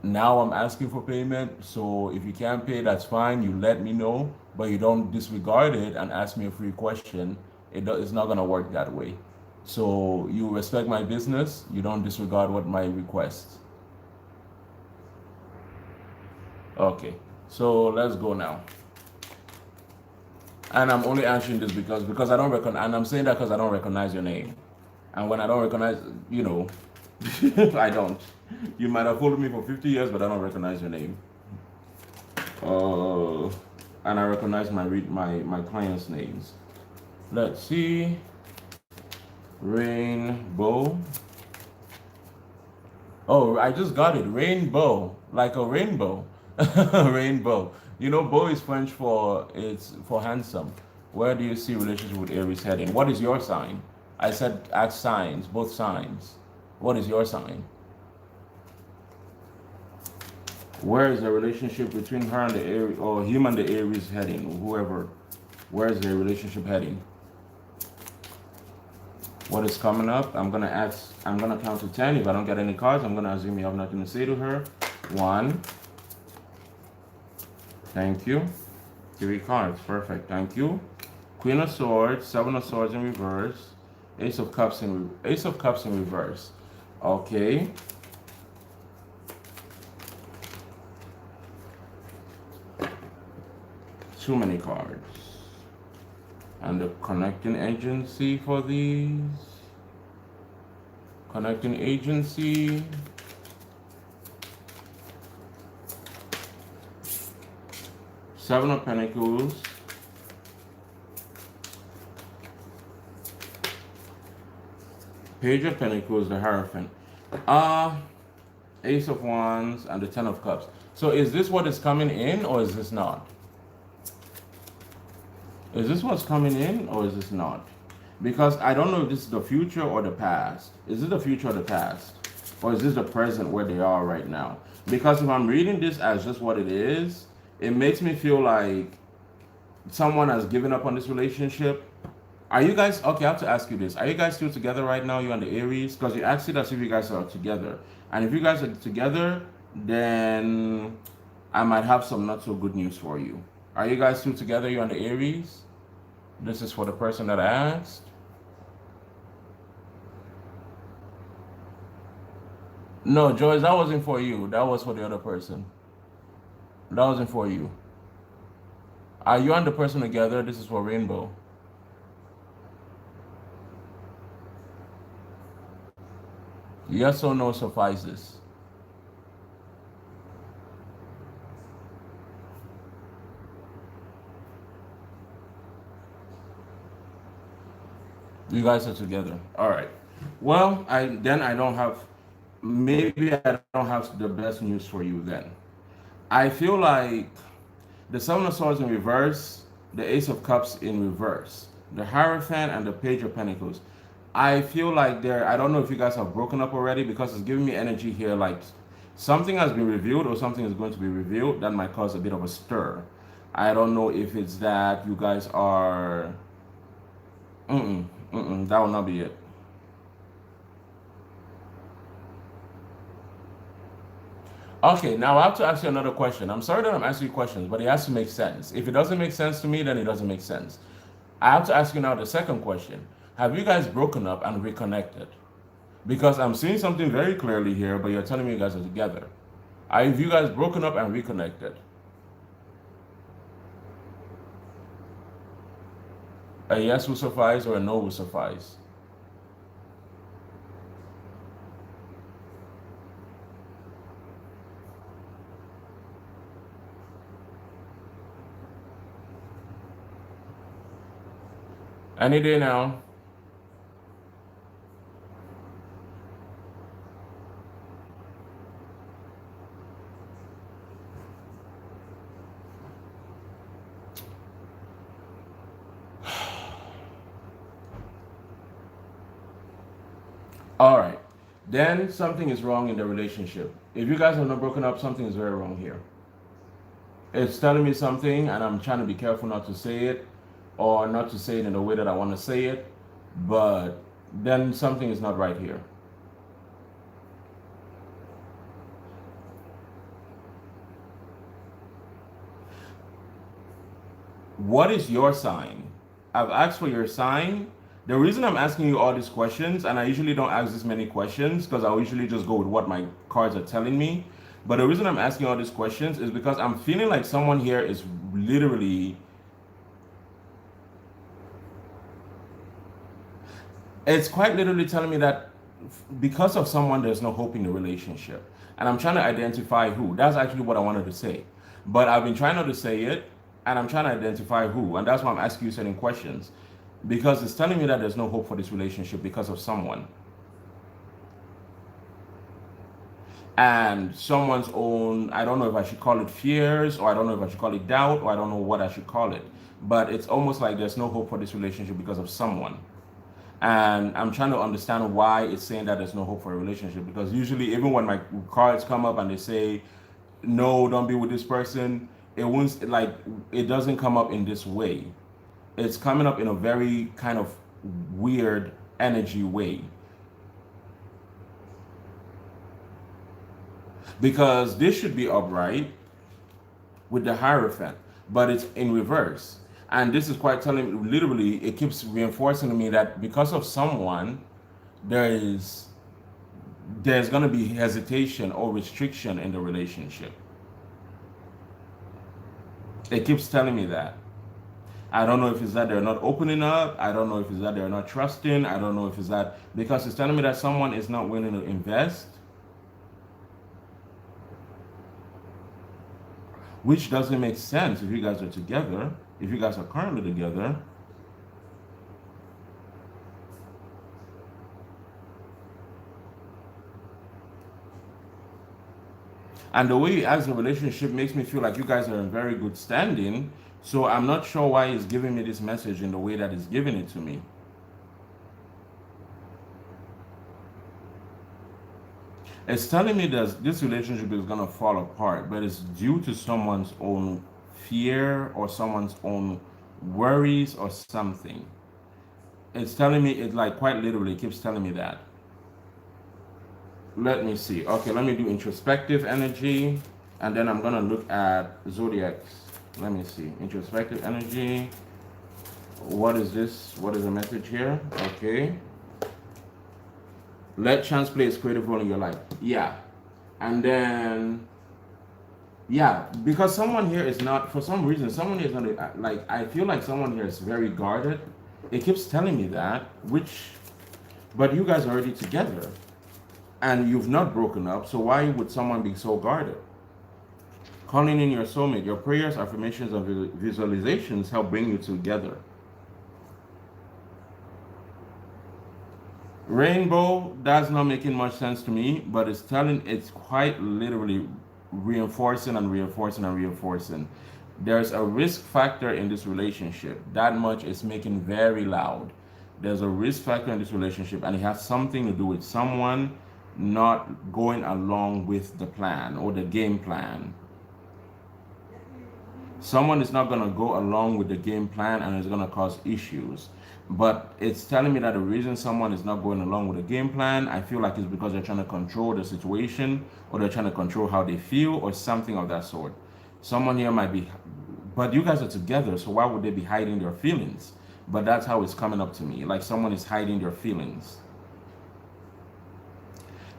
now I'm asking for payment. So if you can't pay, that's fine. You let me know, but you don't disregard it and ask me a free question. It's not gonna work that way. So you respect my business. You don't disregard what my request. Okay, so let's go now. And I'm only answering this because I don't recognize, and I'm saying that because I don't recognize your name. And when I don't recognize, you know, I don't. You might have followed me for 50 years, but I don't recognize your name. And I recognize my clients' names. Let's see. Rainbow. Oh, I just got it. Rainbow, like a rainbow. Rainbow. You know, bow is French for handsome. Where do you see relationship with Aries heading? What is your sign? I said ask signs, both signs. What is your sign? Where is the relationship between her and the Aries, or him and the Aries heading? Whoever. Where is the relationship heading? What is coming up? I'm gonna count to 10. If I don't get any cards, I'm gonna assume you have nothing to say to her. 1. Thank you. 3 cards. Perfect. Thank you. Queen of Swords, 7 of Swords in reverse, Ace of Cups in reverse. Okay. Too many cards. And the connecting agency for these. Connecting agency. Seven of Pentacles. Page of Pentacles, the Hierophant. Ace of Wands and the Ten of Cups. So is this what is coming in or is this not? Is this what's coming in or is this not? Because I don't know if this is the future or the past. Is it the future or the past? Or is this the present where they are right now? Because if I'm reading this as just what it is, it makes me feel like someone has given up on this relationship Are you guys okay? I have to ask you this. Are you guys still together right now? You and the Aries? Because you asked it as if you guys are together. And if you guys are together, then I might have some not so good news for you. Are you guys still together? You and the Aries? This is for the person that I asked. No, Joyce, that wasn't for you. That was for the other person. That wasn't for you. Are you and the person together? This is for Rainbow. Yes or no suffices. You guys are together. All right. Well, I don't have, maybe I don't have the best news for you then. I feel like the Seven of Swords in reverse, the Ace of Cups in reverse, the Hierophant and the Page of Pentacles. I feel like I don't know if you guys have broken up already, because it's giving me energy here like something has been revealed or something is going to be revealed that might cause a bit of a stir. I don't know if it's that you guys are, that will not be it. Okay, now I have to ask you another question. I'm sorry that I'm asking you questions, but it has to make sense. If it doesn't make sense to me, then it doesn't make sense. I have to ask you now the second question. Have you guys broken up and reconnected? Because I'm seeing something very clearly here, but you're telling me you guys are together. Have you guys broken up and reconnected? A yes will suffice or a no will suffice? Any day now. All right. Then something is wrong in the relationship. If you guys have not broken up, something is very wrong here. It's telling me something, and I'm trying to be careful not to say it or not to say it in the way that I want to say it, but then something is not right here. What is your sign? I've asked for your sign. The reason I'm asking you all these questions, and I usually don't ask this many questions because I usually just go with what my cards are telling me. But the reason I'm asking all these questions is because I'm feeling like someone here is literally, it's quite literally telling me that because of someone, there's no hope in the relationship. And I'm trying to identify who. That's actually what I wanted to say. But I've been trying not to say it, and I'm trying to identify who. And that's why I'm asking you certain questions. Because it's telling me that there's no hope for this relationship because of someone. And someone's own, I don't know if I should call it fears, or I don't know if I should call it doubt, or I don't know what I should call it. But it's almost like there's no hope for this relationship because of someone. And I'm trying to understand why it's saying that there's no hope for a relationship, because usually even when my cards come up and they say no, don't be with this person, it won't, like, it doesn't come up in this way. It's coming up in a very kind of weird energy way, because this should be upright with the Hierophant, but it's in reverse. And this is quite telling, literally, it keeps reinforcing to me that because of someone, there's going to be hesitation or restriction in the relationship. It keeps telling me that. I don't know if it's that they're not opening up. I don't know if it's that they're not trusting. I don't know if it's that, because it's telling me that someone is not willing to invest, which doesn't make sense if you guys are together, if you guys are currently together. And the way you ask the relationship makes me feel like you guys are in very good standing. So I'm not sure why he's giving me this message in the way that he's giving it to me. It's telling me that this relationship is going to fall apart, but it's due to someone's own fear or someone's own worries or something. It's telling me, it like quite literally keeps telling me that. Let me see. Okay, let me do introspective energy, and then I'm gonna look at zodiacs. Let me see. Introspective energy. What is this? What is the message here? Okay. Let chance play its creative role in your life. Yeah. And then, yeah, because someone here is not, for some reason, someone here is not, like, I feel like someone here is very guarded. It keeps telling me that, but you guys are already together. And you've not broken up, so why would someone be so guarded? Calling in your soulmate. Your prayers, affirmations, and visualizations help bring you together. Rainbow, that's not making much sense to me, but it's quite literally reinforcing and reinforcing and reinforcing. There's a risk factor in this relationship. That much is making very loud. There's a risk factor in this relationship, and it has something to do with someone not going along with the plan or the game plan. Someone is not going to go along with the game plan, and it's going to cause issues. But it's telling me that the reason someone is not going along with the game plan, I feel like it's because they're trying to control the situation, or they're trying to control how they feel, or something of that sort. Someone here might be, but you guys are together, so why would they be hiding their feelings? But that's how it's coming up to me, like someone is hiding their feelings.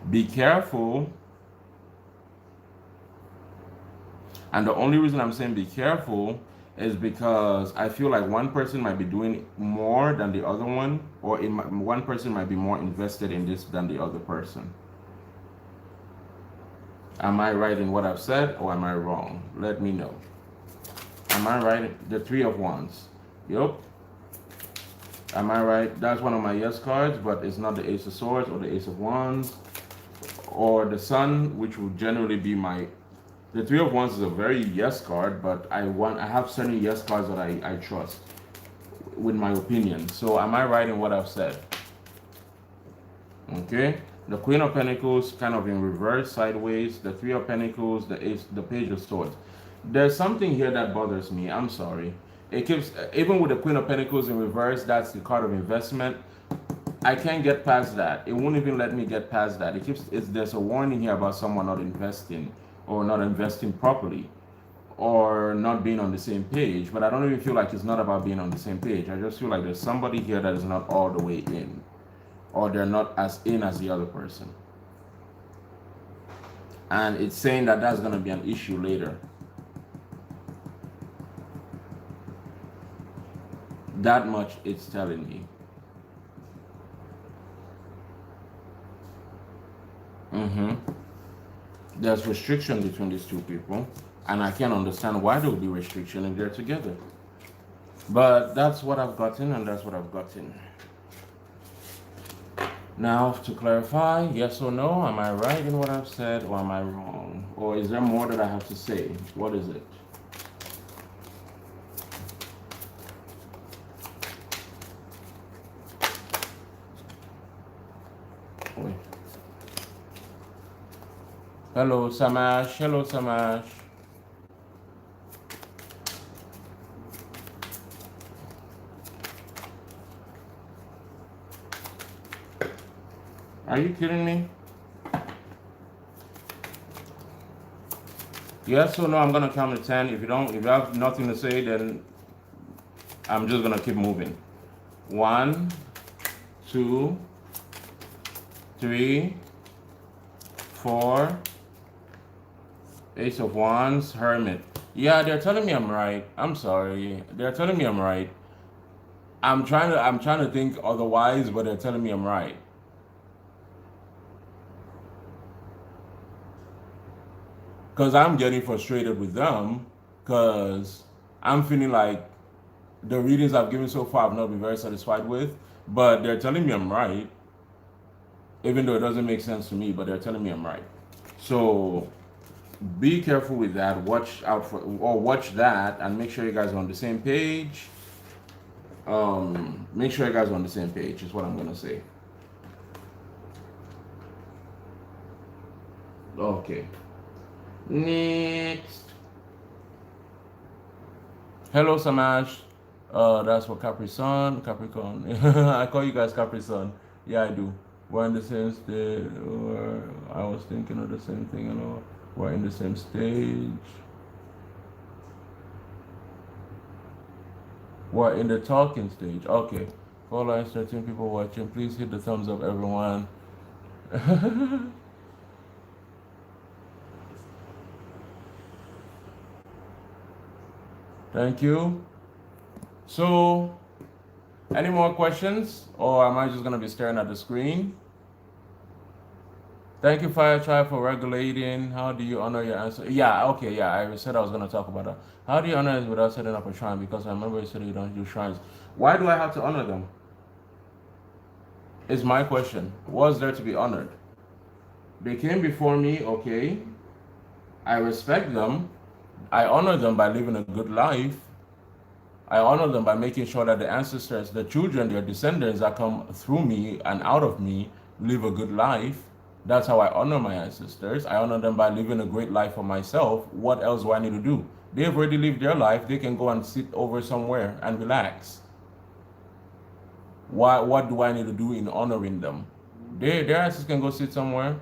Be careful. And the only reason I'm saying be careful is because I feel like one person might be doing more than the other one, or one person might be more invested in this than the other person. Am I right in what I've said, or am I wrong? Let me know. Am I right? The Three of Wands. Yup. Am I right? That's one of my yes cards, but it's not the Ace of Swords or the Ace of Wands or the Sun, which would generally be my... The Three of Wands is a very yes card, but I have certain yes cards that I trust with my opinion. So am I right in what I've said? Okay. The Queen of Pentacles kind of in reverse, sideways. The Three of Pentacles, the Ace, the Page of Swords. There's something here that bothers me. I'm sorry. It keeps, even with the Queen of Pentacles in reverse, that's the card of investment. I can't get past that. It won't even let me get past that. There's a warning here about someone not investing, or not investing properly, or not being on the same page. But I don't even feel like it's not about being on the same page. I just feel like there's somebody here that is not all the way in, or they're not as in as the other person. And it's saying that that's going to be an issue later. That much it's telling me. There's restriction between these two people, and I can't understand why there would be restriction if they're together. But that's what I've gotten, and that's what I've gotten. Now, to clarify, yes or no, am I right in what I've said, or am I wrong? Or is there more that I have to say? What is it? Wait. Hello, Samash. Hello, Samash. Are you kidding me? Yes or no, I'm gonna count to 10. If you have nothing to say, then I'm just gonna keep moving. 1, 2, 3, 4. Ace of Wands, Hermit. Yeah, they're telling me I'm right. I'm sorry. They're telling me I'm right. I'm trying to think otherwise, but they're telling me I'm right. Because I'm getting frustrated with them, because I'm feeling like the readings I've given so far I've not been very satisfied with, but they're telling me I'm right, even though it doesn't make sense to me, but they're telling me I'm right. So be careful with that. Watch out for, or watch that, and make sure you guys are on the same page. Make sure you guys are on the same page is what I'm gonna say. Okay. Next. Hello, Samash. That's for Capri Sun, Capricorn. I call you guys Capri Sun. Yeah, I do. We're in the same stage. I was thinking of the same thing, you know. We're in the same stage. We're in the talking stage. Okay. 4 lines, 13 people watching. Please hit the thumbs up, everyone. Thank you. So, any more questions? Or am I just going to be staring at the screen? Thank you, Fire Tribe, for regulating. How do you honor your answer? Yeah, okay, yeah. I said I was going to talk about that. How do you honor it without setting up a shrine? Because I remember you said you don't do shrines. Why do I have to honor them? Is my question. What's there to be honored? They came before me, okay. I respect them. I honor them by living a good life. I honor them by making sure that the ancestors, the children, their descendants that come through me and out of me live a good life. That's how I honor my ancestors. I honor them by living a great life for myself. What else do I need to do? They've already lived their life. They can go and sit over somewhere and relax. What do I need to do in honoring them? Their ancestors can go sit somewhere.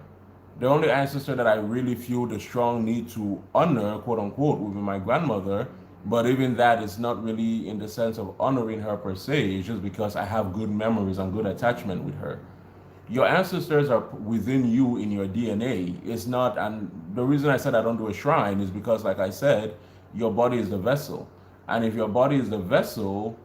The only ancestor that I really feel the strong need to honor, quote unquote, would be my grandmother. But even that is not really in the sense of honoring her per se. It's just because I have good memories and good attachment with her. Your ancestors are within you in your DNA. It's not, and the reason I said I don't do a shrine is because, like I said, your body is the vessel. And if your body is the vessel,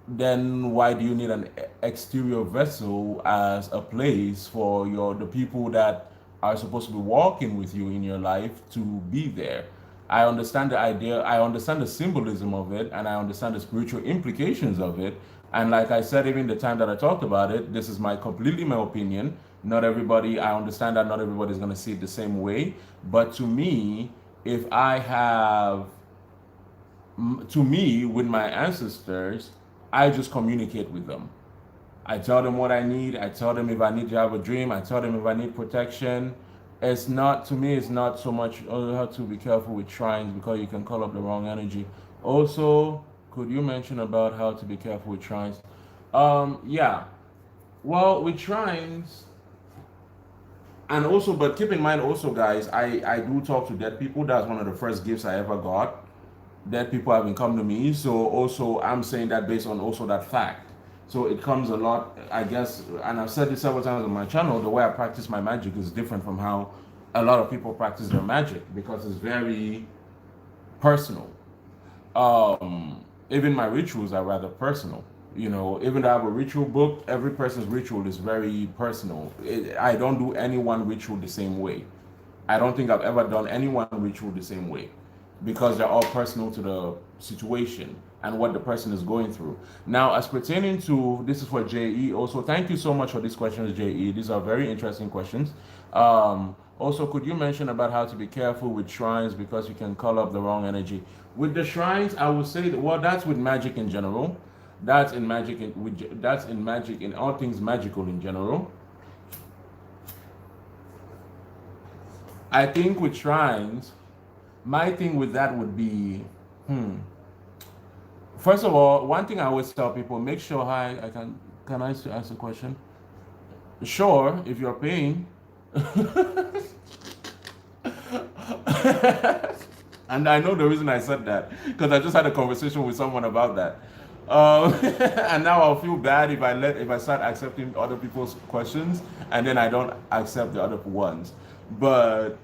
then why do you need an exterior vessel as a place for the people that are supposed to be walking with you in your life to be there? I understand the idea, I understand the symbolism of it, and I understand the spiritual implications of it. And like I said, even the time that I talked about it, this is completely my opinion. Not everybody, I understand that not everybody's going to see it the same way. But to me, if I have, to me, with my ancestors, I just communicate with them. I tell them what I need. I tell them if I need to have a dream. I tell them if I need protection. It's not, to me, it's not so much, oh, you have to be careful with shrines because you can call up the wrong energy. Also, could you mention about how to be careful with shrines? Yeah. Well, with shrines, and also, but keep in mind also, guys, I do talk to dead people. That's one of the first gifts I ever got. Dead people have been coming to me. So also, I'm saying that based on also that fact. So it comes a lot, I guess, and I've said this several times on my channel, the way I practice my magic is different from how a lot of people practice their magic because it's very personal. Even my rituals are rather personal. You know, even though I have a ritual book, every person's ritual is very personal. I don't do any one ritual the same way. I don't think I've ever done any one ritual the same way because they're all personal to the situation and what the person is going through. Now, as pertaining to, this is for JE also, thank you so much for these questions, JE. These are very interesting questions. Also, could you mention about how to be careful with shrines because you can call up the wrong energy? With the shrines, I would say that, well, that's with magic in general. That's in magic, that's in magic, in all things magical in general. I think with shrines, my thing with that would be, first of all, one thing I always tell people, make sure, hi, can I ask a question? Sure, if you're paying. And I know the reason I said that, because I just had a conversation with someone about that. And now I'll feel bad if I start accepting other people's questions and then I don't accept the other ones. But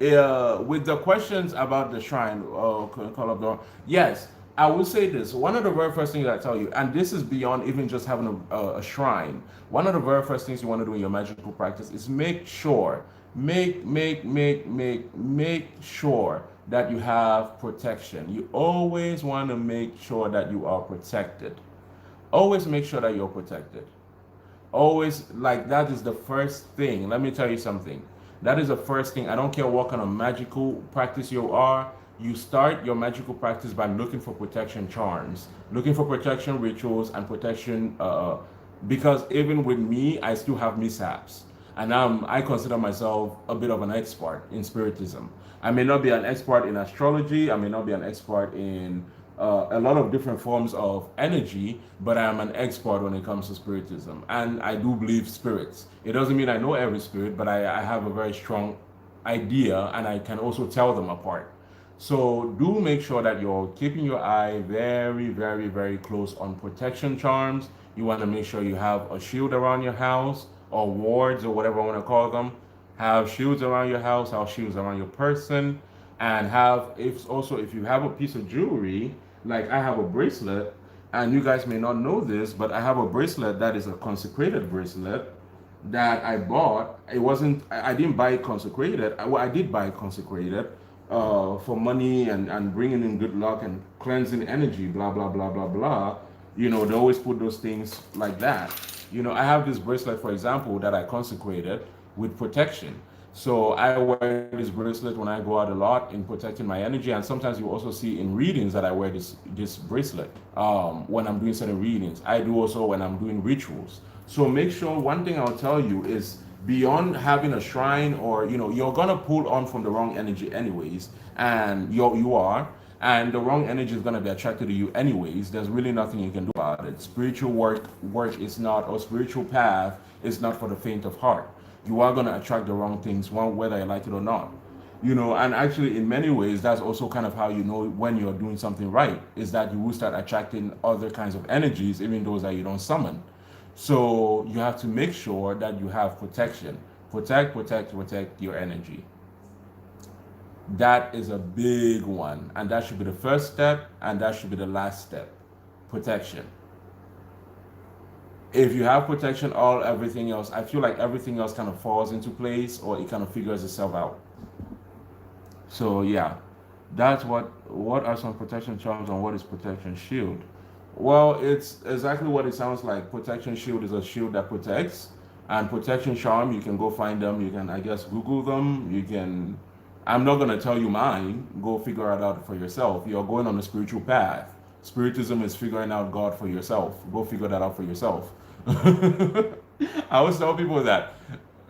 with the questions about the shrine, call up the, yes, I will say this. One of the very first things I tell you, and this is beyond even just having a shrine. One of the very first things you want to do in your magical practice is make sure, make sure that you have protection. You always want to make sure that you are protected. Always make sure that you're protected. Always, like, that is the first thing. Let me tell you something. That is the first thing. I don't care what kind of magical practice you are. You start your magical practice by looking for protection charms, looking for protection rituals and protection, because even with me, I still have mishaps. And I consider myself a bit of an expert in spiritism. I may not be an expert in astrology. I may not be an expert in a lot of different forms of energy, but I am an expert when it comes to spiritism. And I do believe spirits. It doesn't mean I know every spirit, but I have a very strong idea and I can also tell them apart. So do make sure that you're keeping your eye very, very, very close on protection charms. You want to make sure you have a shield around your house or wards or whatever I want to call them. Have shields around your house, have shields around your person, and have if you have a piece of jewelry, like I have a bracelet, and you guys may not know this, but I have a bracelet that is a consecrated bracelet that I bought. It wasn't, I didn't buy it consecrated. Well, I did buy it consecrated for money and bringing in good luck and cleansing energy, blah, blah, blah, blah, blah. They always put those things like that. I have this bracelet, for example, that I consecrated with protection. So I wear this bracelet when I go out a lot in protecting my energy, and sometimes you also see in readings that I wear this bracelet when I'm doing certain readings. I do also when I'm doing rituals. So make sure, one thing I'll tell you is, beyond having a shrine, or you're gonna pull on from the wrong energy anyways, and you are, and the wrong energy is gonna be attracted to you anyways. There's really nothing you can do about it. Spiritual work is not, or spiritual path is not for the faint of heart. You are gonna attract the wrong things, whether you like it or not. And actually, in many ways, that's also kind of how you know when you're doing something right, is that you will start attracting other kinds of energies, even those that you don't summon. So you have to make sure that you have protection. Protect your energy. That is a big one, and that should be the first step, and that should be the last step. Protection. If you have protection, everything else, I feel like everything else kind of falls into place, or it kind of figures itself out. So yeah, that's what are some protection charms, and what is protection shield? Well, it's exactly what it sounds like. Protection shield is a shield that protects, and protection charm, you can go find them. You can, I guess, Google them. You can. I'm not gonna tell you mine. Go figure it out for yourself. You're going on a spiritual path. Spiritism is figuring out God for yourself. Go figure that out for yourself. I always tell people that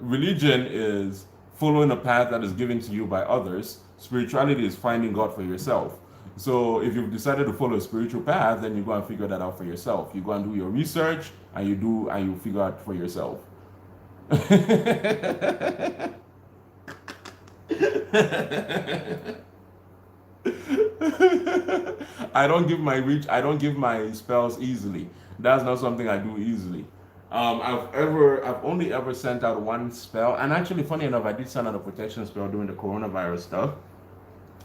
religion is following a path that is given to you by others. Spirituality is finding God for yourself. So if you've decided to follow a spiritual path, then you go and figure that out for yourself. You go and do your research, and you figure out for yourself. I don't give my spells easily. That's not something I do easily. I've only ever sent out one spell, and actually, funny enough, I did send out a protection spell during the coronavirus stuff.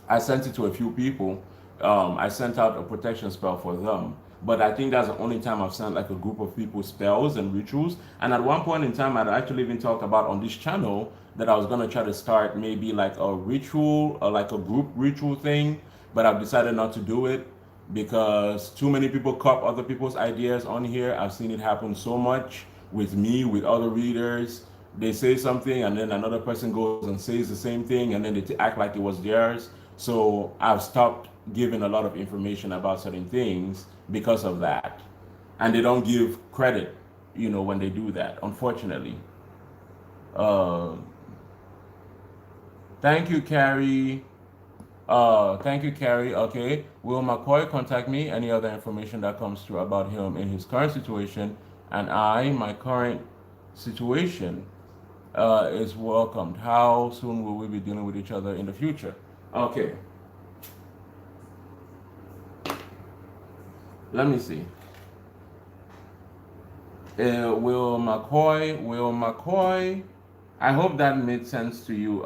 I sent it to a few people. I sent out a protection spell for them, but I think that's the only time I've sent like a group of people spells and rituals. And at one point in time, I'd actually even talked about on this channel that I was gonna try to start maybe like a ritual, or like a group ritual thing, but I've decided not to do it because too many people copy other people's ideas on here. I've seen it happen so much with me, with other readers. They say something, and then another person goes and says the same thing, and then they act like it was theirs. So I've stopped giving a lot of information about certain things because of that. And they don't give credit, when they do that, unfortunately. Uh, thank you, Carrie. Thank you, Carrie. Okay. Will McCoy contact me? Any other information that comes through about him in his current situation, and my current situation, is welcomed. How soon will we be dealing with each other in the future? Okay. Let me see. Will McCoy. I hope that made sense to you,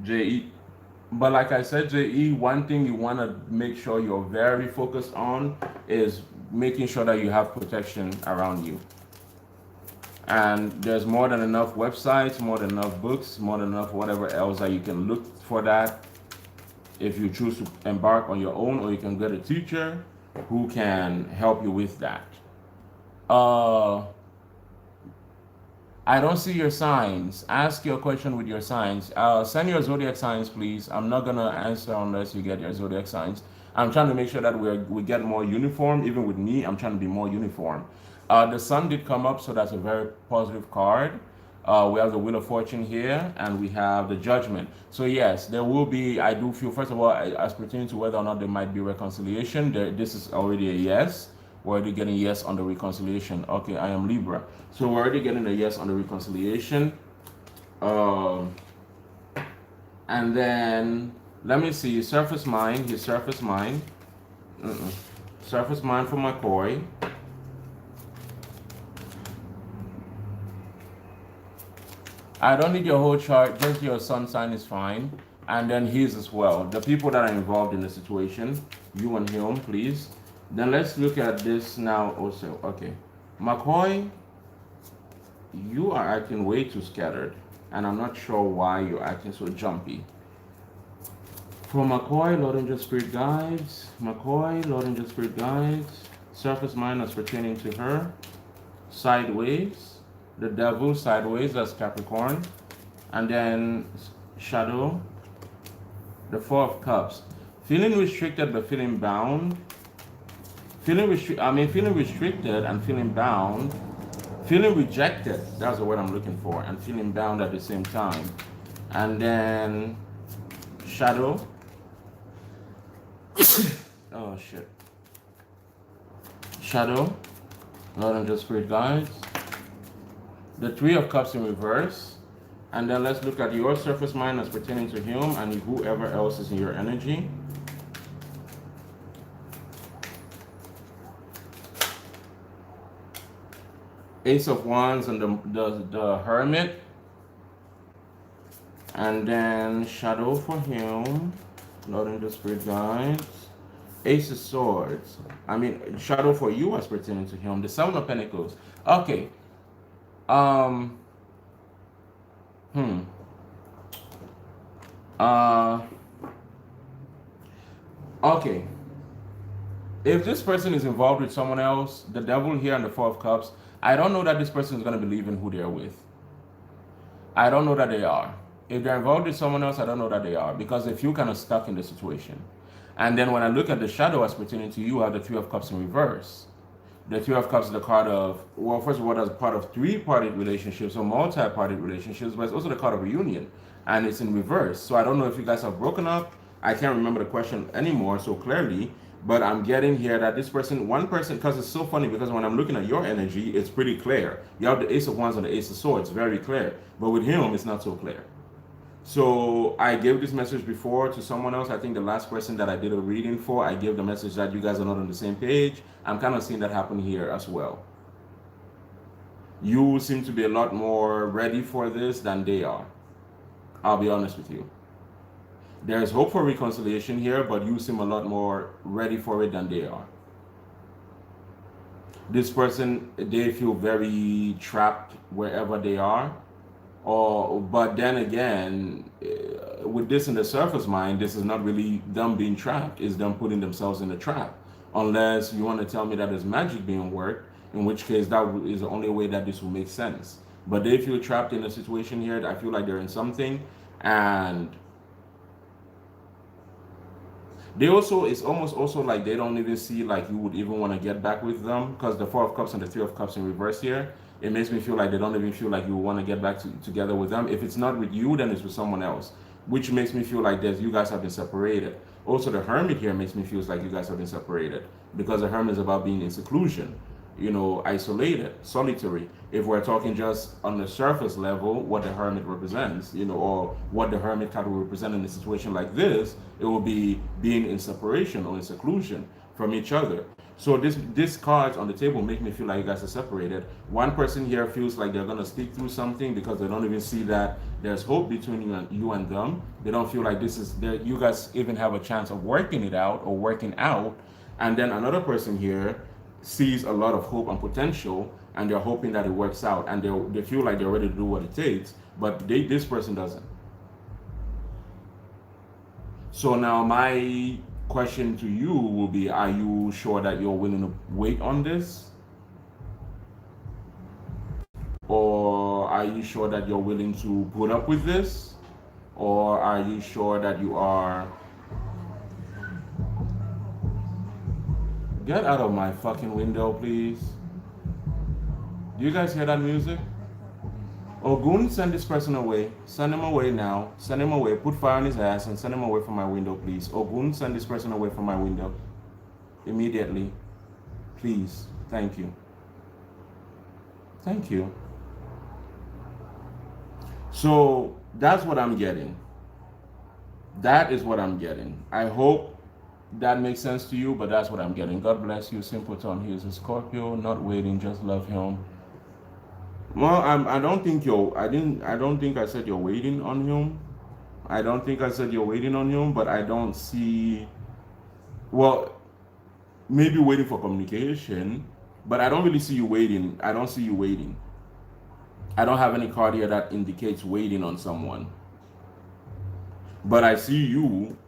JE. But like I said, JE, one thing you want to make sure you're very focused on is making sure that you have protection around you. And there's more than enough websites, more than enough books, more than enough whatever else that you can look for that if you choose to embark on your own, or you can get a teacher who can help you with that. I don't see your signs. Ask your question with your signs. Send your zodiac signs, please. I'm not gonna answer unless you get your zodiac signs. I'm trying to make sure that we get more uniform. Even with me, I'm trying to be more uniform. The sun did come up, so that's a very positive card. We have the Wheel of Fortune here, and we have the Judgment. So yes, there will be, I do feel, first of all, as pertaining to whether or not there might be reconciliation, this is already a yes. We're already getting yes on the reconciliation. Okay, I am Libra. So we're already getting a yes on the reconciliation. And then, let me see, surface mind, his surface mind. Surface mind for McCoy. I don't need your whole chart, just your sun sign is fine. And then his as well. The people that are involved in the situation, you and him, please. Then let's look at this now also. Okay. McCoy, you are acting way too scattered. And I'm not sure why you're acting so jumpy. For McCoy, Lord Angel Spirit Guides. McCoy, Lord Angel Spirit Guides. Surface mind as pertaining to her. Sideways. The devil sideways, that's Capricorn. And then shadow, the Four of Cups. Feeling restricted but feeling bound. Feeling restricted and feeling bound. Feeling rejected, that's the word I'm looking for. And feeling bound at the same time. And then shadow. Oh shit. Shadow, Lord Angel Spirit Guides. The Three of Cups in reverse. And then let's look at your surface mind as pertaining to him and whoever else is in your energy. Ace of Wands and the Hermit. And then shadow for him. Lord Angel Spirit Guides. Ace of Swords. Shadow for you as pertaining to him. The Seven of Pentacles. Okay. Okay. If this person is involved with someone else, the devil here and the Four of Cups, I don't know that this person is going to believe in who they're with. I don't know that they are. If they're involved with someone else, I don't know that they are, because they feel kind of stuck in the situation. And then when I look at the shadow as pertaining to you, I have the Three of Cups in reverse. The Three of Cups is the card of, well, first of all, that's part of three-party relationships or multi-party relationships, but it's also the card of reunion, and it's in reverse. So I don't know if you guys have broken up. I can't remember the question anymore so clearly, but I'm getting here that this person, one person, because it's so funny, because when I'm looking at your energy, it's pretty clear. You have the Ace of Wands and the Ace of Swords, very clear. But with him, it's not so clear. So I gave this message before to someone else. I think the last person that I did a reading for, I gave the message that you guys are not on the same page. I'm kind of seeing that happen here as well. You seem to be a lot more ready for this than they are. I'll be honest with you. There's hope for reconciliation here, but you seem a lot more ready for it than they are. This person, they feel very trapped wherever they are. But then again, with this in the surface mind, this is not really them being trapped. It's them putting themselves in a trap. Unless you want to tell me that there's magic being worked, in which case that is the only way that this will make sense. But they feel trapped in a situation here. I feel like they're in something, and they also, it's almost also like they don't even see like you would even want to get back with them, because the Four of Cups and the Three of Cups in reverse here, it makes me feel like they don't even feel like you want to get back together with them. If it's not with you, then it's with someone else, which makes me feel like you guys have been separated. Also, the Hermit here makes me feel like you guys have been separated, because the Hermit is about being in seclusion, isolated, solitary. If we're talking just on the surface level, what the Hermit represents, or what the Hermit card will represent in a situation like this, it will be being in separation or in seclusion from each other. So this cards on the table make me feel like you guys are separated. One person here feels like they're gonna stick through something because they don't even see that there's hope between you and them. They don't feel like you guys even have a chance of working it out or working out. And then another person here sees a lot of hope and potential, and they're hoping that it works out, and they feel like they're ready to do what it takes, but this person doesn't. So now my question to you will be, are you sure that you're willing to wait on this? Or are you sure that you're willing to put up with this? Or are you sure that you are... Get out of my fucking window, please. Do you guys hear that music? Ogun, send this person away. Send him away now. Send him away. Put fire on his ass and send him away from my window, please. Ogun, send this person away from my window. Immediately. Please. Thank you. Thank you. So that's what I'm getting. That is what I'm getting. I hope that makes sense to you, but that's what I'm getting. God bless you, Simpleton. He is a Scorpio, not waiting, just love him. Well, I don't think I don't think I said you're waiting on him. I don't think I said you're waiting on him, but I don't see, well, maybe waiting for communication, but I don't really see you waiting. I don't see you waiting. I don't have any card here that indicates waiting on someone. But I see you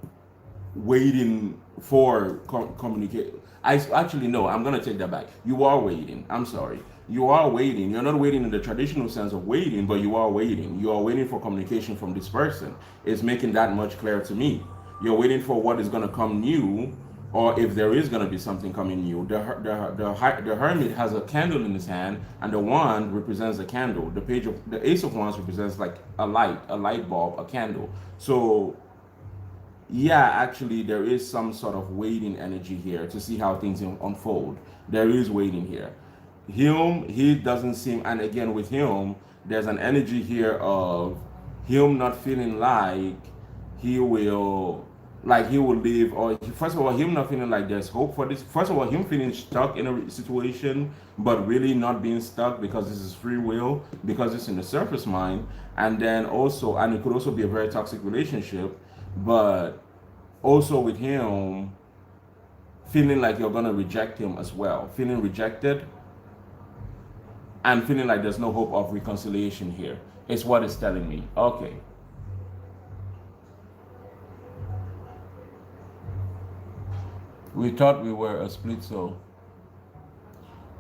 waiting for communicate. I actually no. I'm gonna take that back. You are waiting. I'm sorry. You are waiting. You're not waiting in the traditional sense of waiting, but you are waiting. You are waiting for communication from this person. It's making that much clearer to me. You're waiting for what is gonna come new, or if there is gonna be something coming new. The hermit has a candle in his hand, and the wand represents a candle. The ace of wands represents like a light bulb, a candle. So yeah, actually, there is some sort of waiting energy here to see how things unfold. There is waiting here. He doesn't seem, and again with him, there's an energy here of him not feeling like he will, he will live, or first of all, him not feeling like there's hope for this. First of all, him feeling stuck in a situation, but really not being stuck because this is free will, because it's in the surface mind, and then also, and it could also be a very toxic relationship, but also with him feeling like you're gonna reject him as well, feeling rejected, and feeling like there's no hope of reconciliation here. It's what it's telling me. Okay. We thought we were a split soul.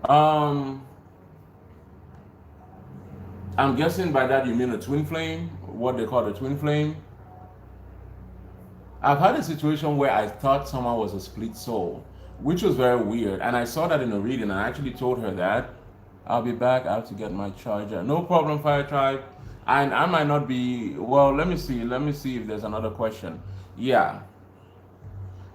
I'm guessing by that you mean a twin flame, what they call a twin flame. I've had a situation where I thought someone was a split soul, which was very weird. And I saw that in a reading, and I actually told her that. I'll be back. I have to get my charger. No problem, Fire Tribe. And I might not be, well, let me see. Let me see if there's another question. Yeah.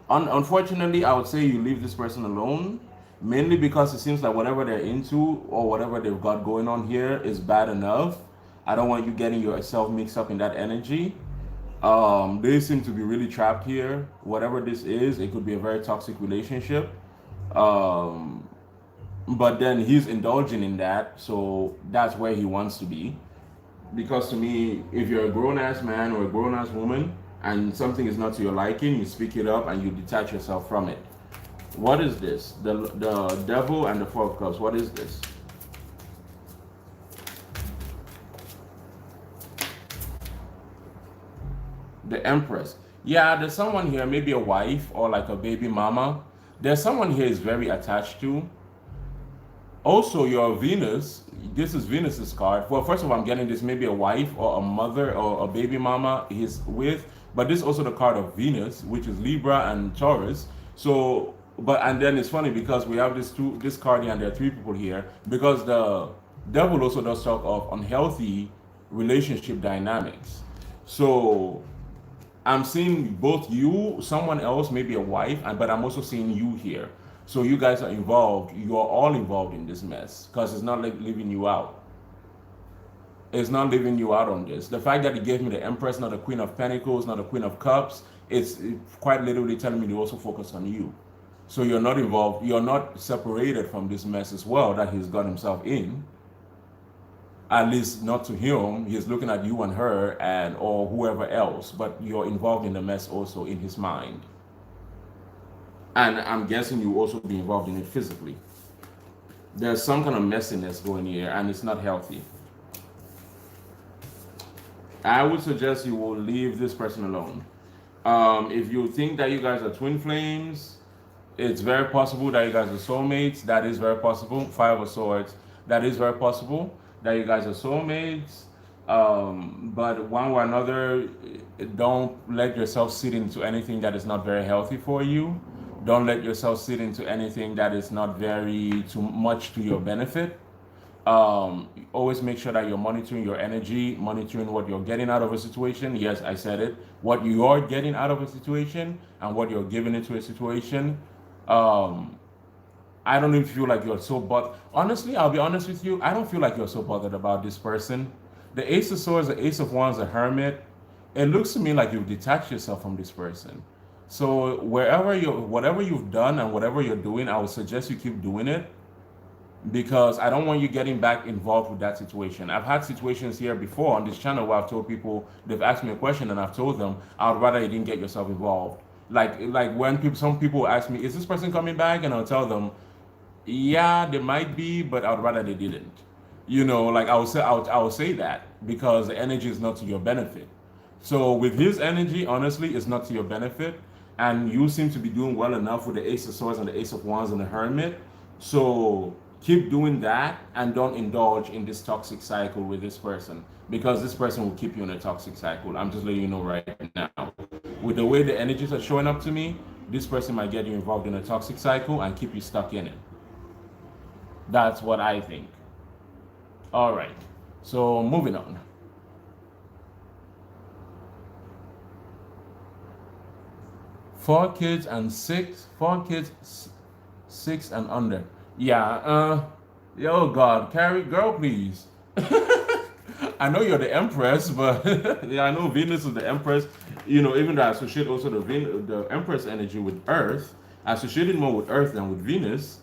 Unfortunately, I would say you leave this person alone, mainly because it seems like whatever they're into or whatever they've got going on here is bad enough. I don't want you getting yourself mixed up in that energy. They seem to be really trapped here. Whatever this is, it could be a very toxic relationship. But then he's indulging in that, so that's where he wants to be. Because to me, if you're a grown-ass man or a grown-ass woman and something is not to your liking, you speak it up and you detach yourself from it. What is this? The devil and the Four of Cups. What is this? The Empress. Yeah, there's someone here, maybe a wife or like a baby mama. There's someone here is very attached to. Also, your Venus, this is Venus's card. Well, first of all, I'm getting this maybe a wife or a mother or a baby mama he's with. But this is also the card of Venus, which is Libra and Taurus. So, and then it's funny because we have this card here and there are three people here. Because the devil also does talk of unhealthy relationship dynamics. So I'm seeing both you, someone else, maybe a wife, but I'm also seeing you here. So you guys are involved. You are all involved in this mess because it's not like leaving you out. It's not leaving you out on this. The fact that he gave me the Empress, not the Queen of Pentacles, not the Queen of Cups, it's quite literally telling me to also focus on you. So you're not involved. You're not separated from this mess as well that he's got himself in. At least not to him. He's looking at you and her and or whoever else, but you're involved in the mess also in his mind. And I'm guessing you also be involved in it physically. There's some kind of messiness going here, and it's not healthy. I would suggest you will leave this person alone. If you think that you guys are twin flames, it's very possible that you guys are soulmates. That is very possible. Five of Swords. That is very possible that you guys are soulmates. But one way or another, don't let yourself sit into anything that is not very healthy for you. Don't let yourself sit into anything that is not very too much to your benefit. Always make sure that you're monitoring your energy, monitoring what you're getting out of a situation. Yes, I said it. What you are getting out of a situation and what you're giving into a situation. Um, I don't even feel like you're so bothered. Honestly, I'll be honest with you. I don't feel like you're so bothered about this person. The Ace of Swords, the Ace of Wands, the Hermit. It looks to me like you've detached yourself from this person. So whatever you've done and whatever you're doing, I would suggest you keep doing it because I don't want you getting back involved with that situation. I've had situations here before on this channel where I've told people they've asked me a question and I've told them I would rather you didn't get yourself involved. Like when some people ask me, is this person coming back? And I'll tell them, yeah, they might be, but I would rather they didn't. Like I would say that because the energy is not to your benefit. So with his energy, honestly, it's not to your benefit, and you seem to be doing well enough with the Ace of Swords and the Ace of Wands and the Hermit. So keep doing that and don't indulge in this toxic cycle with this person because this person will keep you in a toxic cycle. I'm just letting you know right now. With the way the energies are showing up to me, this person might get you involved in a toxic cycle and keep you stuck in it. That's what I think. All right. So moving on. Four kids, 6 and under. Yeah, oh God, Carrie, girl, please. I know you're the Empress, but yeah, I know Venus is the Empress. Even though I associate also the Empress energy with Earth, I associate it more with Earth than with Venus.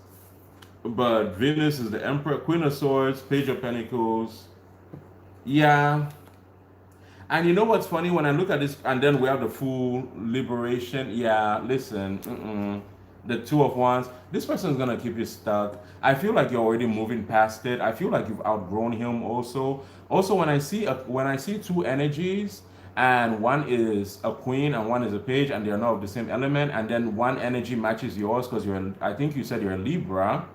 But Venus is the Emperor, Queen of Swords, Page of Pentacles. Yeah. And you know what's funny? When I look at this, and then we have the full liberation. Yeah, listen. The Two of Wands. This person is going to keep you stuck. I feel like you're already moving past it. I feel like you've outgrown him also. Also, when I see two energies, and one is a queen and one is a page, and they're not of the same element, and then one energy matches yours because I think you said you're a Libra.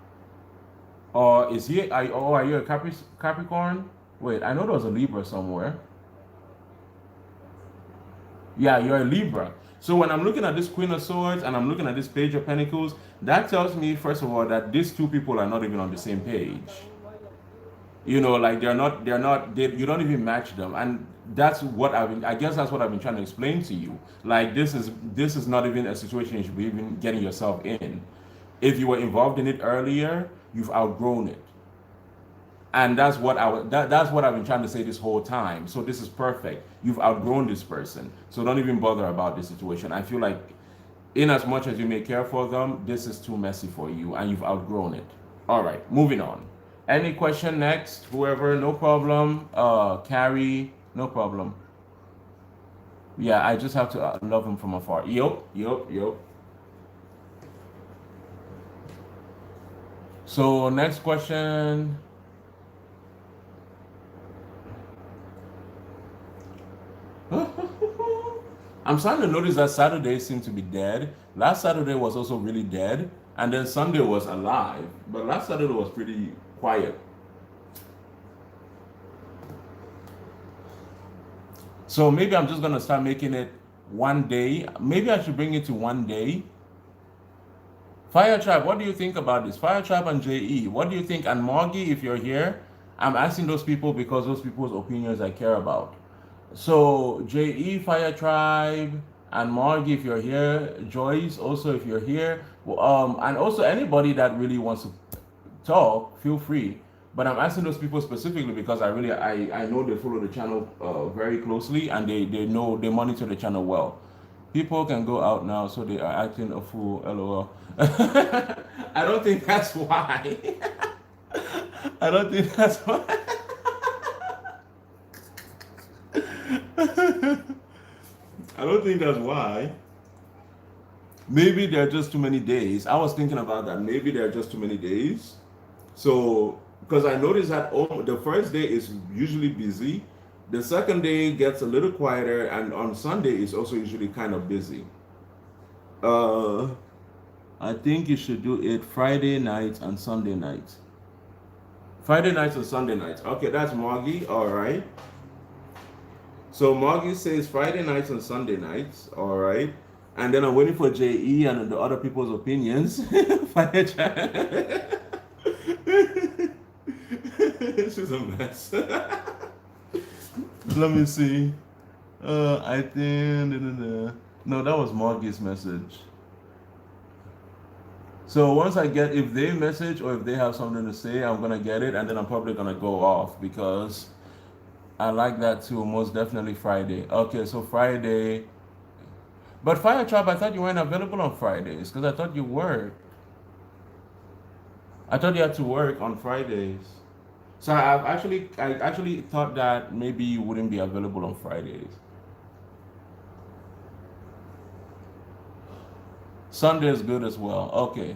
Or are you a Capricorn? Wait, I know there was a Libra somewhere. Yeah, you're a Libra. So when I'm looking at this Queen of Swords and I'm looking at this Page of Pentacles, that tells me, first of all, that these two people are not even on the same page. Like you don't even match them. And I guess that's what I've been trying to explain to you. Like this is not even a situation you should be even getting yourself in. If you were involved in it earlier, you've outgrown it. And that's what I've been trying to say this whole time. So this is perfect. You've outgrown this person. So don't even bother about this situation. I feel like in as much as you may care for them, this is too messy for you and you've outgrown it. All right, moving on. Any question next? Whoever, no problem. Carrie, no problem. Yeah, I just have to love him from afar. Yup. So next question. I'm starting to notice that Saturday seemed to be dead. Last Saturday was also really dead, and then Sunday was alive. But last Saturday was pretty quiet. So maybe I'm just gonna start making it one day. Maybe I should bring it to one day. Fire Tribe, what do you think about this? Fire Tribe and JE, what do you think? And Morgie, if you're here, I'm asking those people because those people's opinions I care about. So JE, Fire Tribe, and Morgie, if you're here, Joyce, also if you're here, and also anybody that really wants to talk, feel free. But I'm asking those people specifically because I know they follow the channel very closely and they monitor the channel well. People can go out now, so they are acting a fool. LOL. I don't think that's why. I don't think that's why. I don't think that's why. Maybe there are just too many days. I was thinking about that. Maybe there are just too many days. So, because I noticed that the first day is usually busy. The second day gets a little quieter, and on Sunday is also usually kind of busy. I think you should do it Friday nights and Sunday nights. Friday nights and Sunday nights. Okay, that's Morgie. All right. So Morgie says Friday nights and Sunday nights. All right. And then I'm waiting for JE and the other people's opinions. She's a mess. Let me see. I think no, that was Margie's message. So once I get if they message or if they have something to say, I'm gonna get it and then I'm probably gonna go off because I like that too. Most definitely Friday. Okay, so Friday. But Fire Trap, I thought you weren't available on Fridays because I thought you worked. I thought you had to work on Fridays. So I actually thought that maybe you wouldn't be available on Fridays. Sunday is good as well. Okay.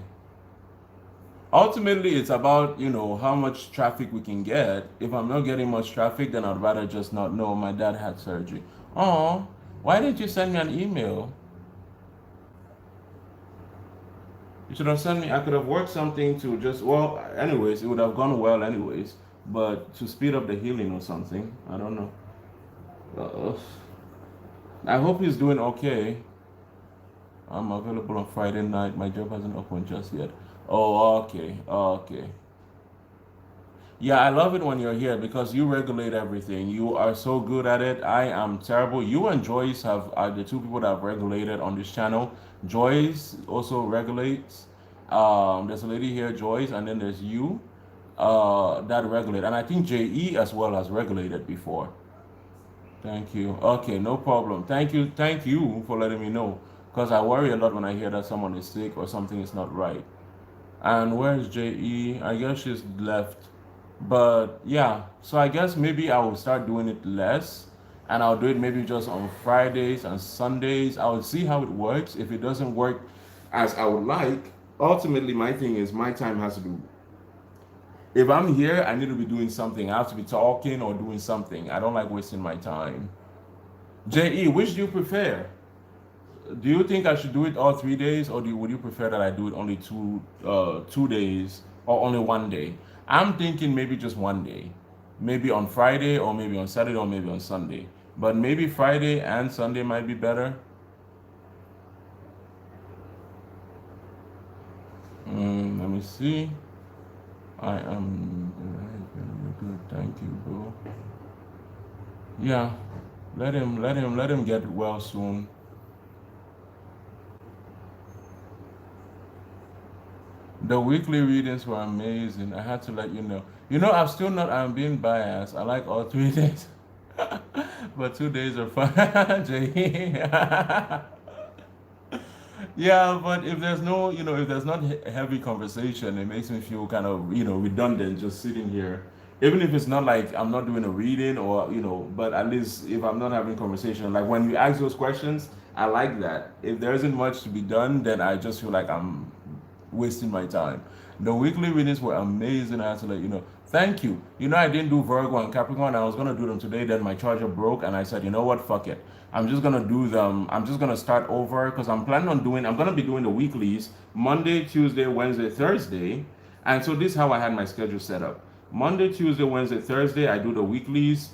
Ultimately, it's about how much traffic we can get. If I'm not getting much traffic, then I'd rather just not know my dad had surgery. Oh, why didn't you send me an email? You should have sent me. I could have worked something to just anyways, it would have gone well anyways. But to speed up the healing or something, I don't know. Uh, I hope he's doing okay. I'm available on Friday night. My job hasn't opened just yet. Oh, okay, okay. Yeah, I love it when you're here because you regulate everything. You are so good at it. I am terrible. You and Joyce are the two people that have regulated on this channel. Joyce also regulates. There's a lady here, Joyce, and then there's you that regulate. And I think JE as well has regulated before. Thank you. Okay, no problem. Thank you for letting me know. Because I worry a lot when I hear that someone is sick or something is not right. And where's JE? I guess she's left. But yeah, so I guess maybe I will start doing it less and I'll do it maybe just on Fridays and Sundays. I will see how it works. If it doesn't work as I would like, ultimately my thing is my time has to be. If I'm here, I need to be doing something. I have to be talking or doing something. I don't like wasting my time. JE, which do you prefer? Do you think I should do it all 3 days, or would you prefer that I do it only 2 days or only one day? I'm thinking maybe just one day, maybe on Friday or maybe on Saturday or maybe on Sunday. But maybe Friday and Sunday might be better. Let me see. I am good. Thank you, bro. Yeah, let him get well soon. The weekly readings were amazing. I had to let you know. I'm still not. I'm being biased. I like all 3 days, but 2 days are fun. Jay. Yeah, but if there's no, if there's not heavy conversation, it makes me feel kind of, redundant just sitting here. Even if it's not like I'm not doing a reading or, but at least if I'm not having conversation, like when you ask those questions, I like that. If there isn't much to be done, then I just feel like I'm wasting my time. The weekly readings were amazing. I had to let you know. Thank you. I didn't do Virgo and Capricorn. I was gonna do them today. Then my charger broke, and I said, you know what? Fuck it. I'm just gonna do them. I'm just gonna start over because I'm planning on doing. I'm gonna be doing the weeklies Monday, Tuesday, Wednesday, Thursday, and so this is how I had my schedule set up. Monday, Tuesday, Wednesday, Thursday, I do the weeklies.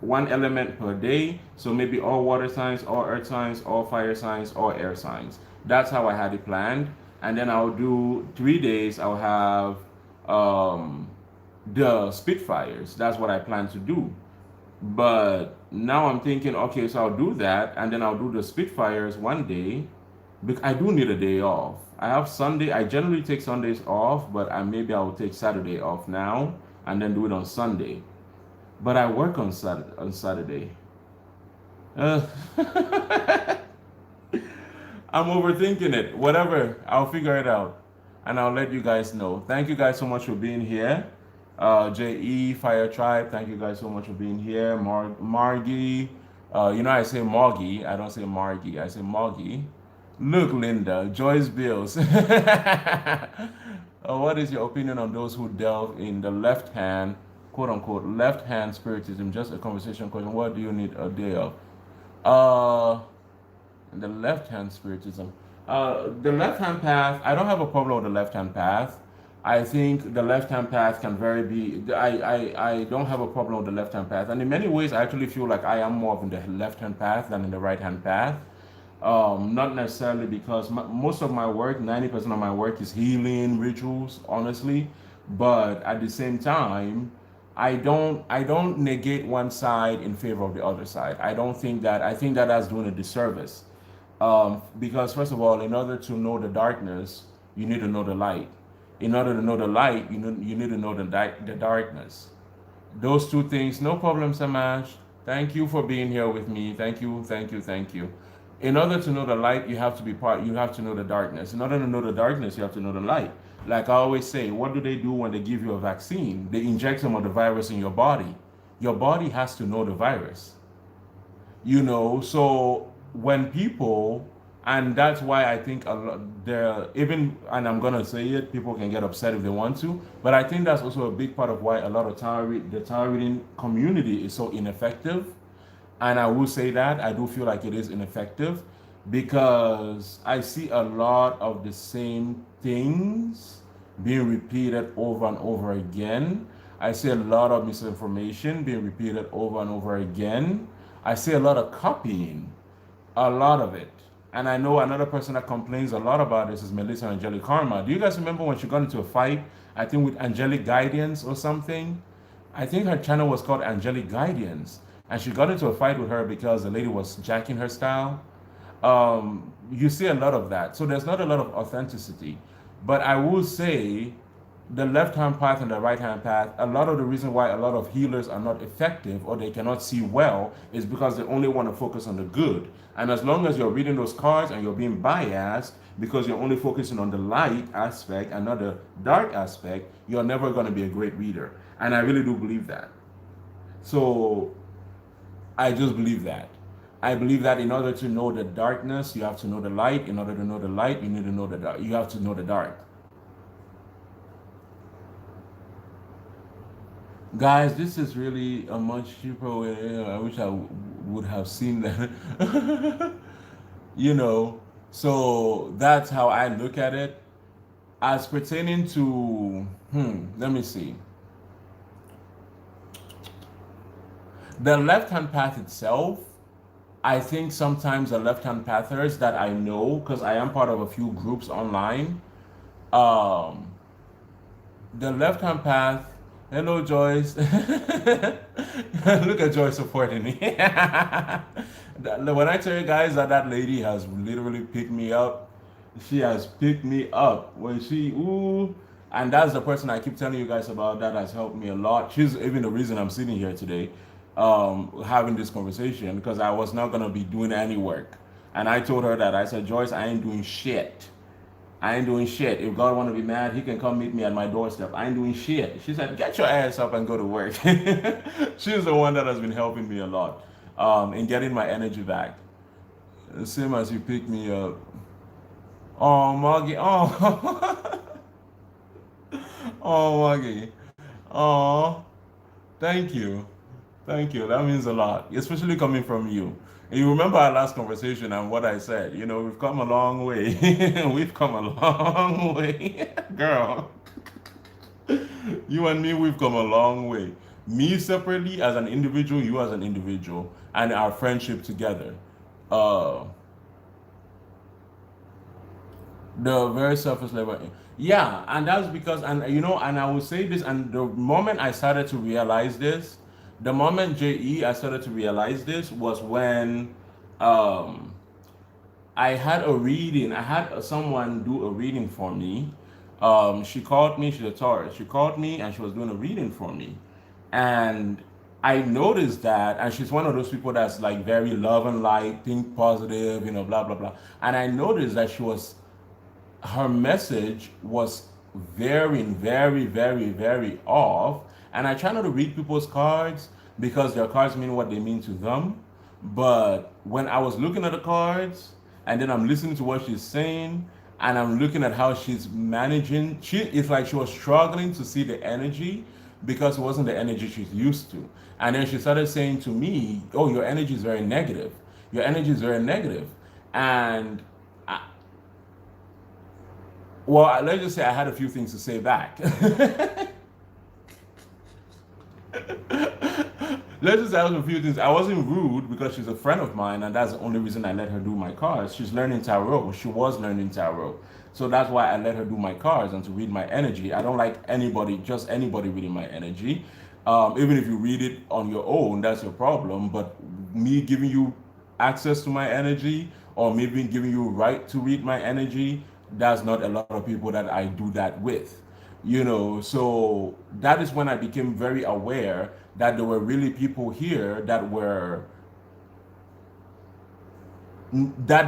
One element per day. So maybe all water signs, all earth signs, all fire signs, all air signs. That's how I had it planned. And then I'll do 3 days. I'll have the Spitfires. That's what I plan to do. But now I'm thinking, okay, so I'll do that, and then I'll do the Spitfires one day. Because I do need a day off. I have Sunday. I generally take Sundays off, but maybe I'll take Saturday off now, and then do it on Sunday. But I work on Saturday. Uh, I'm overthinking it. Whatever. I'll figure it out. And I'll let you guys know. Thank you guys so much for being here. JE, Fire Tribe, thank you guys so much for being here. Margie. I say Margie. I don't say Margie. I say Margie. Look, Linda. Joyce Bills. What is your opinion on those who delve in the left hand, quote unquote, left hand spiritism? Just a conversation question. What do you need a day of? The left hand spiritism. The left hand path, I don't have a problem with the left hand path. I think the left hand path can I don't have a problem with the left hand path. And in many ways, I actually feel like I am more of in the left hand path than in the right hand path. Not necessarily because most of my work, 90% of my work is healing rituals, honestly. But at the same time, I don't negate one side in favor of the other side. I think that that's doing a disservice. Because first of all, in order to know the darkness, you need to know the light. In order to know the light, you need to know the darkness. Those two things, no problem, Samash. Thank you for being here with me. Thank you, thank you, thank you. In order to know the light, you have to know the darkness. In order to know the darkness, you have to know the light. Like I always say, what do they do when they give you a vaccine? They inject some of the virus in your body. Your body has to know the virus. So when people, and that's why I think a lot there, even, and I'm gonna say it, people can get upset if they want to, but I think that's also a big part of why a lot of the tarot reading community is so ineffective. And I will say that I do feel like it is ineffective because I see a lot of the same things being repeated over and over again. I see a lot of misinformation being repeated over and over again. I see a lot of copying, a lot of it. And I know another person that complains a lot about this is Melissa Angelic Karma. Do you guys remember when she got into a fight, I think with Angelic Guidance or something? I think her channel was called Angelic Guidance. And she got into a fight with her because the lady was jacking her style. You see a lot of that. So there's not a lot of authenticity. But I will say the left hand path and the right hand path, a lot of the reason why a lot of healers are not effective or they cannot see well is because they only want to focus on the good. And as long as you're reading those cards and you're being biased because you're only focusing on the light aspect and not the dark aspect, you're never going to be a great reader. And I really do believe that. So I just believe that. I believe that in order to know the darkness, you have to know the light. In order to know the light, you need to know the dark. You have to know the dark. Guys, this is really a much cheaper way. I wish I would have seen that. you know, so that's how I look at it. As pertaining to, let me see. The left hand path itself, I think sometimes the left hand pathers that I know, because I am part of a few groups online, um, the left hand path, hello Joyce. Look at Joyce supporting me. When I tell you guys that that lady has literally picked me up, she has picked me up when ooh, and that's the person I keep telling you guys about that has helped me a lot. She's even the reason I'm sitting here today, having this conversation because I was not gonna be doing any work. And I told her that I said, Joyce, I ain't doing shit. I ain't doing shit. If God want to be mad, he can come meet me at my doorstep. I ain't doing shit. She said, get your ass up and go to work. She's the one that has been helping me a lot in getting my energy back. Same as you pick me up. Oh, Maggie. Oh, oh, Maggie. Oh, thank you. Thank you. That means a lot, especially coming from you. You remember our last conversation and what I said. We've come a long way. We've come a long way. Girl, you and me, we've come a long way. Me separately as an individual, you as an individual, and our friendship together. Uh, the very surface level. Yeah, and that's because, and I will say this, and the moment I started to realize this, the moment I started to realize this was when um, I had a reading. I had someone do a reading for me. She called me. She's a Taurus. She called me and she was doing a reading for me, and I noticed that. And she's one of those people that's like very love and light, think positive, blah blah blah. And I noticed that her message was very, very, very, very off. And I try not to read people's cards because their cards mean what they mean to them. But when I was looking at the cards and then I'm listening to what she's saying and I'm looking at how she's managing, it's like she was struggling to see the energy because it wasn't the energy she's used to. And then she started saying to me, oh, your energy is very negative. Your energy is very negative. And well, let's just say I had a few things to say back. Let's just say I had a few things. I wasn't rude because she's a friend of mine, and that's the only reason I let her do my cards. She's learning tarot. She was learning tarot. So that's why I let her do my cards and to read my energy. I don't like anybody, just anybody reading my energy. Even if you read it on your own, that's your problem. But me giving you access to my energy, or maybe giving you right to read my energy, that's not a lot of people that I do that with. So that is when I became very aware that there were really people here that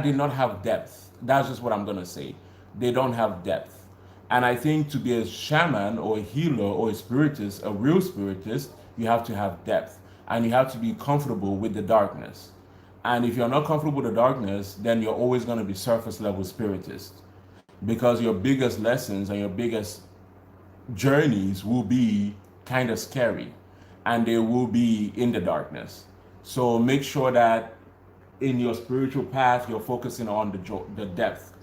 did not have depth. That's just what I'm gonna say. They don't have depth. And I think to be a shaman or a healer or a spiritist, a real spiritist, you have to have depth. And you have to be comfortable with the darkness. And if you're not comfortable with the darkness, then you're always gonna be surface level spiritist. Because your biggest lessons and your biggest journeys will be kind of scary, and they will be in the darkness. So make sure that in your spiritual path you're focusing on the depth,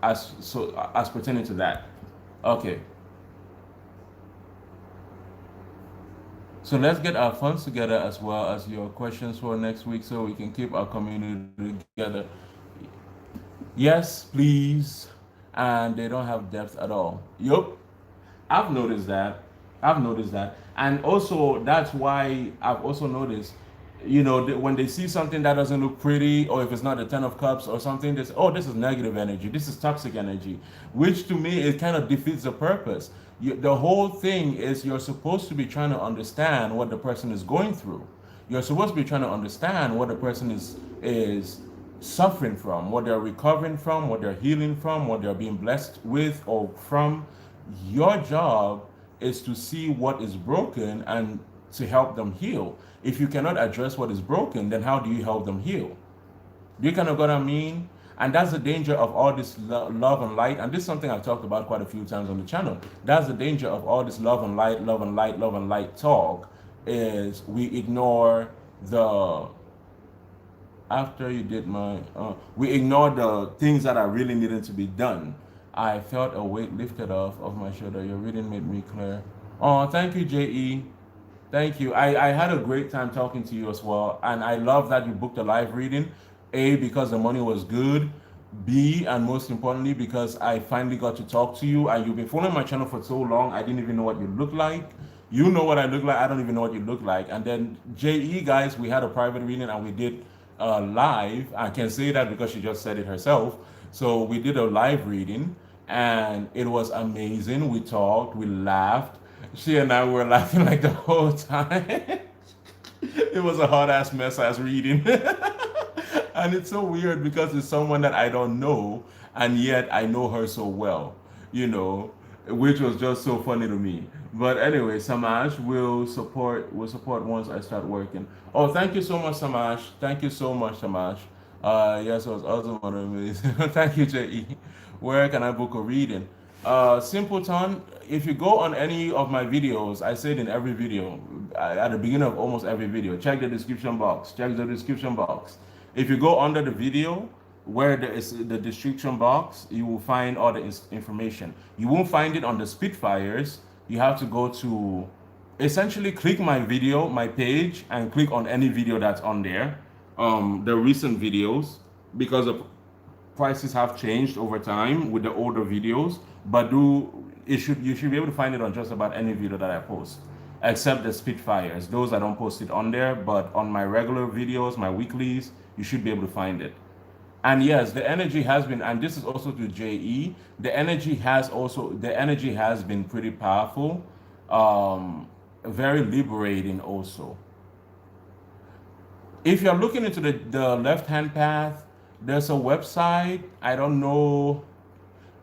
as pertaining to that. Okay, so let's get our funds together as well as your questions for next week so we can keep our community together. Yes, please. And they don't have depth at all. Yup. I've noticed that. I've noticed that. And also, that's why I've also noticed, when they see something that doesn't look pretty, or if it's not a 10 of cups or something, they say, oh, this is negative energy. This is toxic energy, which to me, it kind of defeats the purpose. The whole thing is you're supposed to be trying to understand what the person is going through. You're supposed to be trying to understand what the person is suffering from, what they're recovering from, what they're healing from, what they're being blessed with or from. Your job is to see what is broken and to help them heal. If you cannot address what is broken, then how do you help them heal? Do you kind of get what I mean? And that's the danger of all this love and light. And this is something I've talked about quite a few times on the channel. That's the danger of all this love and light, love and light, love and light talk, is we ignore the after you did we ignore the things that are really needed to be done. I felt a weight lifted off of my shoulder. Your reading made me clear. Oh, thank you, JE. Thank you. I had a great time talking to you as well. And I love that you booked a live reading. A, because the money was good. B, and most importantly, because I finally got to talk to you. And you've been following my channel for so long, I didn't even know what you look like. You know what I look like. I don't even know what you look like. And then JE, guys, we had a private reading and we did live. I can say that because she just said it herself. So we did a live reading and it was amazing. We talked, we laughed. She and I were laughing like the whole time. It was a hot ass mess ass reading. And it's so weird because it's someone that I don't know and yet I know her so well, which was just so funny to me. But anyway, Samash will support once I start working. Oh, thank you so much, Samash. Thank you so much, Samash. Yes, it was awesome and amazing. Thank you, JE. Where can I book a reading? Simpleton, if you go on any of my videos, I say it in every video, at the beginning of almost every video, check the description box. Check the description box. If you go under the video, where there is the description box, you will find all the information. You won't find it on the Spitfires. You have to go to, essentially click my video, my page, and click on any video that's on there. The recent videos, because the prices have changed over time with the older videos, but you should be able to find it on just about any video that I post, except the Spitfires. Those I don't post it on there, but on my regular videos, my weeklies, you should be able to find it. And yes, the energy has been, and this is also to JE, the energy has been pretty powerful, very liberating also. If you're looking into the left-hand path, there's a website. I don't know.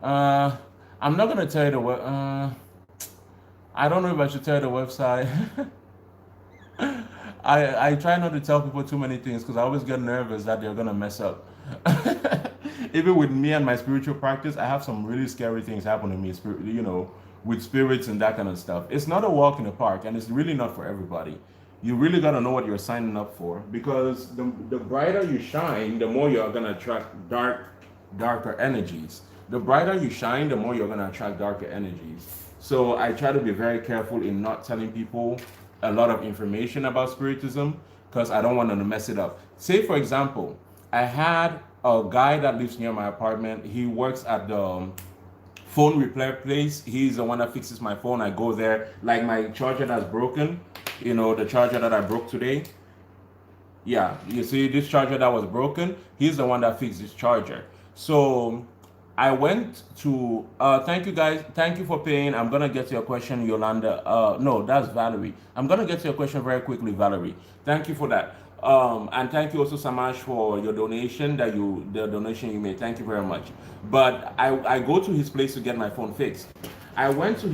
I'm not gonna tell you I don't know if I should tell you the website. I try not to tell people too many things because I always get nervous that they're gonna mess up. Even with me and my spiritual practice, I have some really scary things happen to me, with spirits and that kind of stuff. It's not a walk in the park, and it's really not for everybody. You really gotta know what you're signing up for, because the brighter you shine, the more you're gonna attract darker energies. The brighter you shine, the more you're gonna attract darker energies. So I try to be very careful in not telling people a lot of information about spiritism because I don't want them to mess it up. Say for example, I had a guy that lives near my apartment. He works at the phone repair place. He's the one that fixes my phone. I go there, like my charger that's broken. The charger that I broke today. Yeah, you see this charger that was broken, he's the one that fixed this charger. So I went to thank you guys, thank you for paying. I'm gonna get to your question, Yolanda. No, that's Valerie. I'm gonna get to your question very quickly, Valerie. Thank you for that. And thank you also, Samash, for your donation the donation you made. Thank you very much. But I go to his place to get my phone fixed. I went to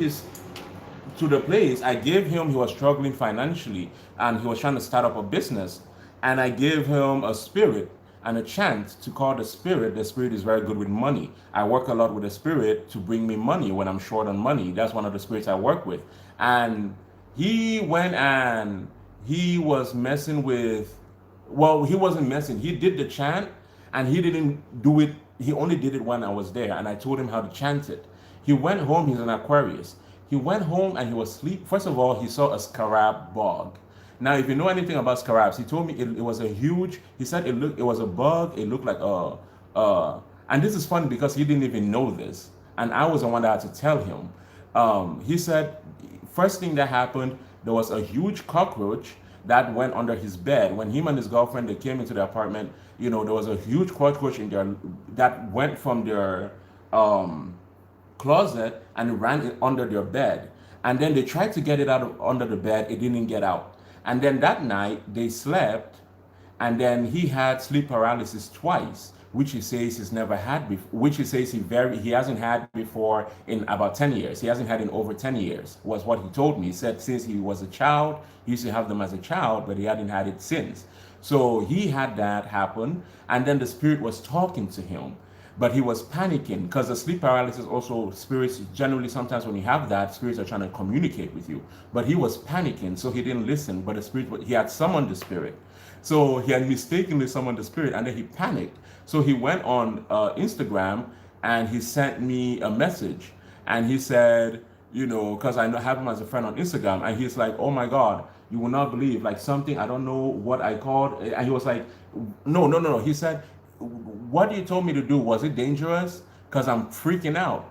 the place. I gave him, he was struggling financially and he was trying to start up a business. And I gave him a spirit and a chant to call the spirit. The spirit is very good with money. I work a lot with the spirit to bring me money when I'm short on money. That's one of the spirits I work with. And he went and he was messing with, well, he wasn't messing. He did the chant and he didn't do it. He only did it when I was there and I told him how to chant it. He went home, he's an Aquarius. He went home and he was asleep. First of all, he saw a scarab bug. Now, if you know anything about scarabs, he told me it was a huge, he said it was a bug, it looked like and this is funny because he didn't even know this. And I was the one that had to tell him. He said, first thing that happened, there was a huge cockroach that went under his bed. When him and his girlfriend, they came into the apartment, there was a huge cockroach in there that went from their closet and ran it under their bed. And then they tried to get it out of under the bed, it didn't get out. And then that night they slept, and then he had sleep paralysis twice, which he says he's never had before, which he says he hasn't had before in about 10 years. He hasn't had in over 10 years, was what he told me. He said since he was a child, he used to have them as a child, but he hadn't had it since. So he had that happen, and then the spirit was talking to him. But he was panicking because the sleep paralysis also, spirits generally, sometimes when you have that, spirits are trying to communicate with you. But he was panicking, so he didn't listen. But the spirit, he had summoned the spirit. So he had mistakenly summoned the spirit, and then he panicked. So he went on Instagram and he sent me a message. And he said, because I have him as a friend on Instagram, and he's like, oh my God, you will not believe, like something, I don't know what I called. And he was like, no. He said, what you told me to do, was it dangerous? Because I'm freaking out.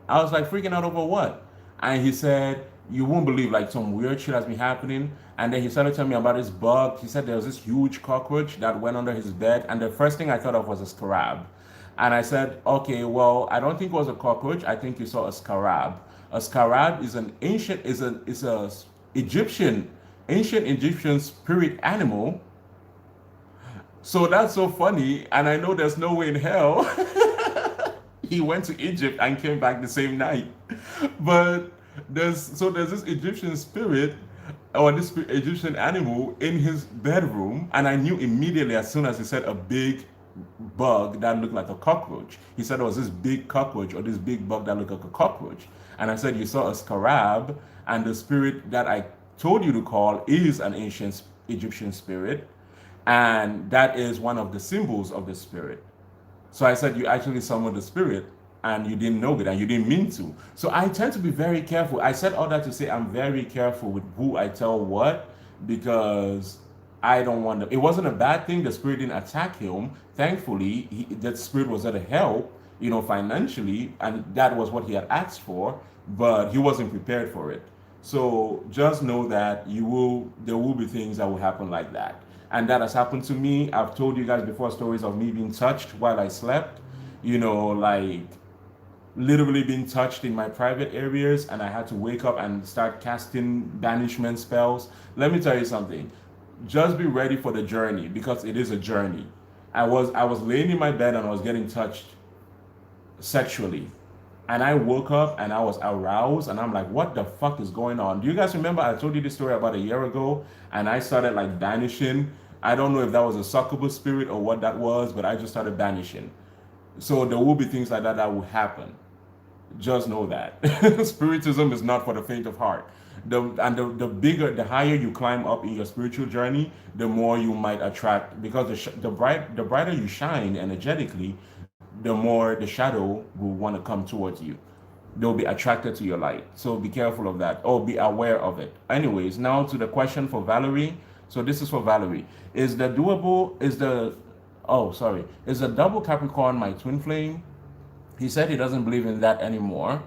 I was like, freaking out over what? And he said, you won't believe, like some weird shit has been happening. And then he started telling me about this bug. He said there was this huge cockroach that went under his bed. And the first thing I thought of was a scarab. And I said, okay, well, I don't think it was a cockroach. I think you saw a scarab. A scarab is an ancient, is a ancient Egyptian spirit animal. So that's so funny, and I know there's no way in hell he went to Egypt and came back the same night. But there's this Egyptian spirit or this Egyptian animal in his bedroom, and I knew immediately as soon as he said a big bug that looked like a cockroach. He said it was this big cockroach or this big bug that looked like a cockroach. And I said, you saw a scarab, and the spirit that I told you to call is an ancient Egyptian spirit. And that is one of the symbols of the spirit. So I said, you actually summoned the spirit and you didn't know it and you didn't mean to. So I tend to be very careful. I said all that to say I'm very careful with who I tell what, because I don't want to. It wasn't a bad thing. The spirit didn't attack him. Thankfully, that spirit was there to help, financially, and that was what he had asked for, but he wasn't prepared for it. So just know that there will be things that will happen like that. And that has happened to me. I've told you guys before stories of me being touched while I slept, like literally being touched in my private areas, and I had to wake up and start casting banishment spells. Let me tell you something. Just be ready for the journey, because it is a journey. I was laying in my bed and I was getting touched sexually. And I woke up and I was aroused and I'm like, what the fuck is going on? Do you guys remember I told you this story about a year ago and I started like banishing? I don't know if that was a succubus spirit or what that was, but I just started banishing. So there will be things like that that will happen. Just know that. Spiritism is not for the faint of heart. The higher you climb up in your spiritual journey, the more you might attract, because the brighter you shine energetically, the more the shadow will want to come towards you. They'll be attracted to your light. So be careful of that, or be aware of it. Anyways, now to the question for Valerie. So this is for Valerie. Is the double Capricorn my twin flame? He said he doesn't believe in that anymore.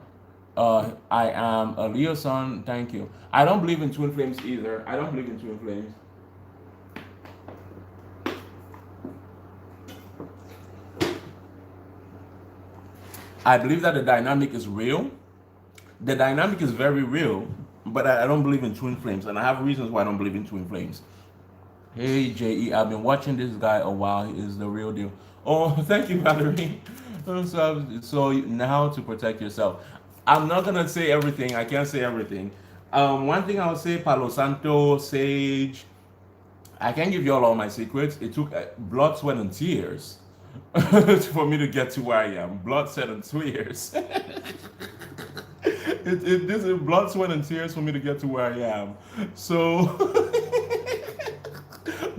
I am a Leo sun. Thank you. I don't believe in twin flames either. I don't believe in twin flames. I believe that the dynamic is real. The dynamic is very real, but I don't believe in twin flames, and I have reasons why I don't believe in twin flames. Hey JE, I've been watching this guy a while. He is the real deal. Oh, thank you, Valerie. So now to protect yourself, I'm not gonna say everything. I can't say everything. One thing I'll say: Palo Santo, sage. I can't give you all my secrets. It took blood, sweat, and tears for me to get to where I am. Blood, sweat, and tears. This is blood, sweat, and tears for me to get to where I am. So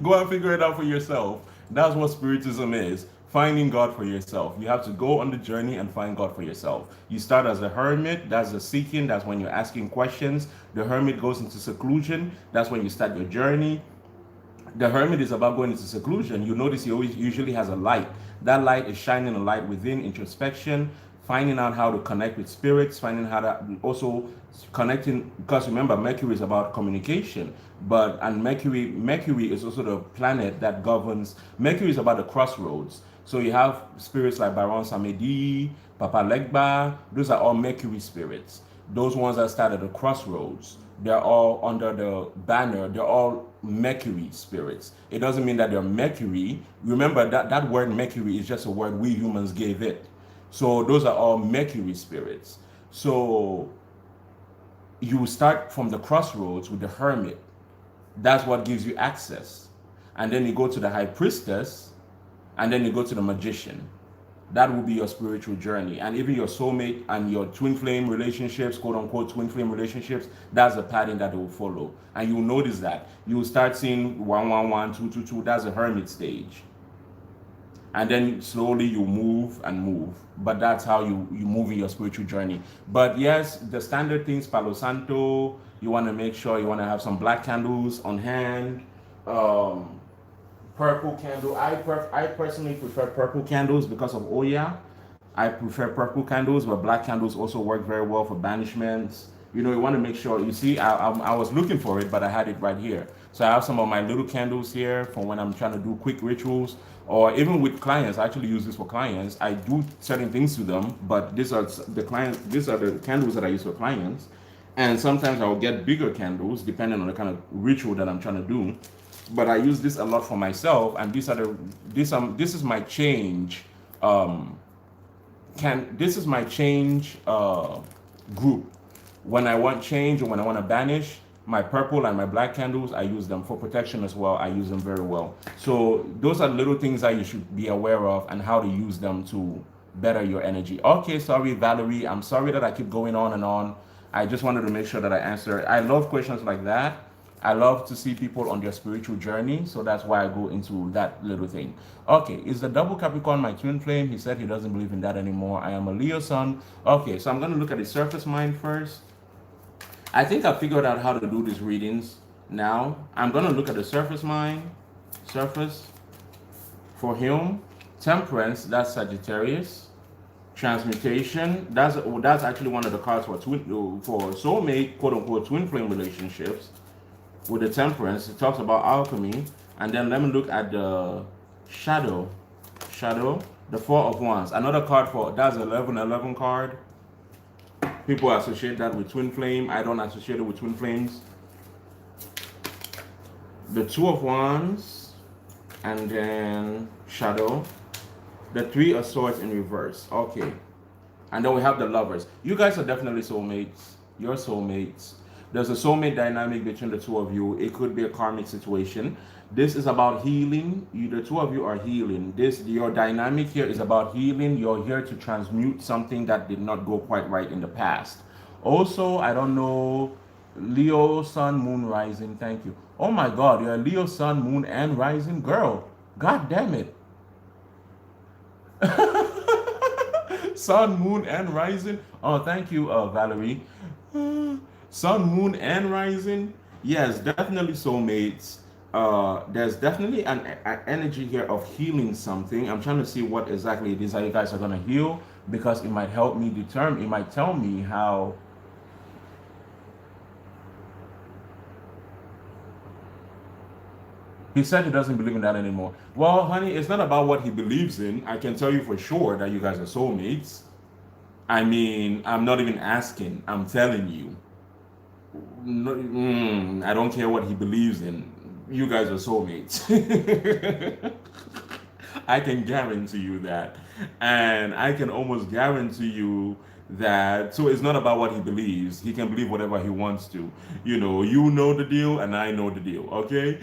go and figure it out for yourself. That's what Spiritism is. Finding God for yourself. You have to go on the journey and find God for yourself. You start as a hermit, that's the seeking, that's when you're asking questions. The hermit goes into seclusion, that's when you start your journey. The hermit is about going into seclusion. You notice he always usually has a light. That light is shining a light within introspection, finding out how to connect with spirits, finding how to also connecting, because remember Mercury is about communication, but and Mercury is also the planet that governs. Mercury is about the crossroads. So you have spirits like Baron Samedi, Papa Legba, those are all Mercury spirits. Those ones that start at the crossroads, they're all under the banner, they're all Mercury spirits. It doesn't mean that they're Mercury. Remember that word Mercury is just a word we humans gave it. So those are all Mercury spirits. So you start from the crossroads with the hermit. That's what gives you access. And then you go to the high priestess, and then you go to the magician. That will be your spiritual journey. And even your soulmate and your twin flame relationships, quote unquote twin flame relationships, that's the pattern that they will follow. And you'll notice that. You'll start seeing 111, 222, that's the hermit stage. And then slowly you move and move. But that's how you move in your spiritual journey. But yes, the standard things, Palo Santo, you want to make sure you want to have some black candles on hand. Purple candle. I personally prefer purple candles because of Oya. I prefer purple candles, but black candles also work very well for banishments. You want to make sure. You see, I was looking for it, but I had it right here. So I have some of my little candles here for when I'm trying to do quick rituals, or even with clients. I actually use this for clients. I do certain things to them, but these are the clients. These are the candles that I use for clients. And sometimes I'll get bigger candles depending on the kind of ritual that I'm trying to do. But I use this a lot for myself, and this is my change. This is my change group. When I want change or when I want to banish, my purple and my black candles, I use them for protection as well. I use them very well. So those are little things that you should be aware of and how to use them to better your energy. Okay, sorry, Valerie. I'm sorry that I keep going on and on. I just wanted to make sure that I answer. I love questions like that. I love to see people on their spiritual journey, so that's why I go into that little thing. Okay, is the double Capricorn my twin flame? He said he doesn't believe in that anymore. I am a Leo sun. Okay, so I'm going to look at the surface mind first. I think I figured out how to do these readings now. I'm going to look at the surface mind. Surface for him. Temperance, that's Sagittarius. Transmutation, that's actually one of the cards for soulmate, quote unquote, twin flame relationships. With the temperance, it talks about alchemy. And then let me look at the shadow, the Four of Wands, another card for that's 1111 card. People associate that with twin flame. I don't associate it with twin flames. The Two of Wands, and then shadow, the Three of Swords in reverse. Okay, and then we have the Lovers. You guys are definitely soulmates. You're soulmates. There's a soulmate dynamic between the two of you. It could be a karmic situation. This is about healing. The two of you are healing. Your dynamic here is about healing. You're here to transmute something that did not go quite right in the past. Also, I don't know, Leo, Sun, Moon, Rising. Thank you. Oh my God, you're a Leo, Sun, Moon, and Rising girl. God damn it. Sun, Moon, and Rising. Oh, thank you, Valerie. Sun, Moon, and Rising. Yes, definitely soulmates. there's definitely an energy here of healing something. I'm trying to see what exactly it is that you guys are gonna heal, because it might help me determine. It might tell me how. He said he doesn't believe in that anymore. Well, honey, it's not about what he believes in. I can tell you for sure that you guys are soulmates. I mean, I'm not even asking. I'm telling you. No, I don't care what he believes in. You guys are soulmates. I can guarantee you that. And I can almost guarantee you that. So it's not about what he believes. He can believe whatever he wants to. You know the deal, and I know the deal, okay?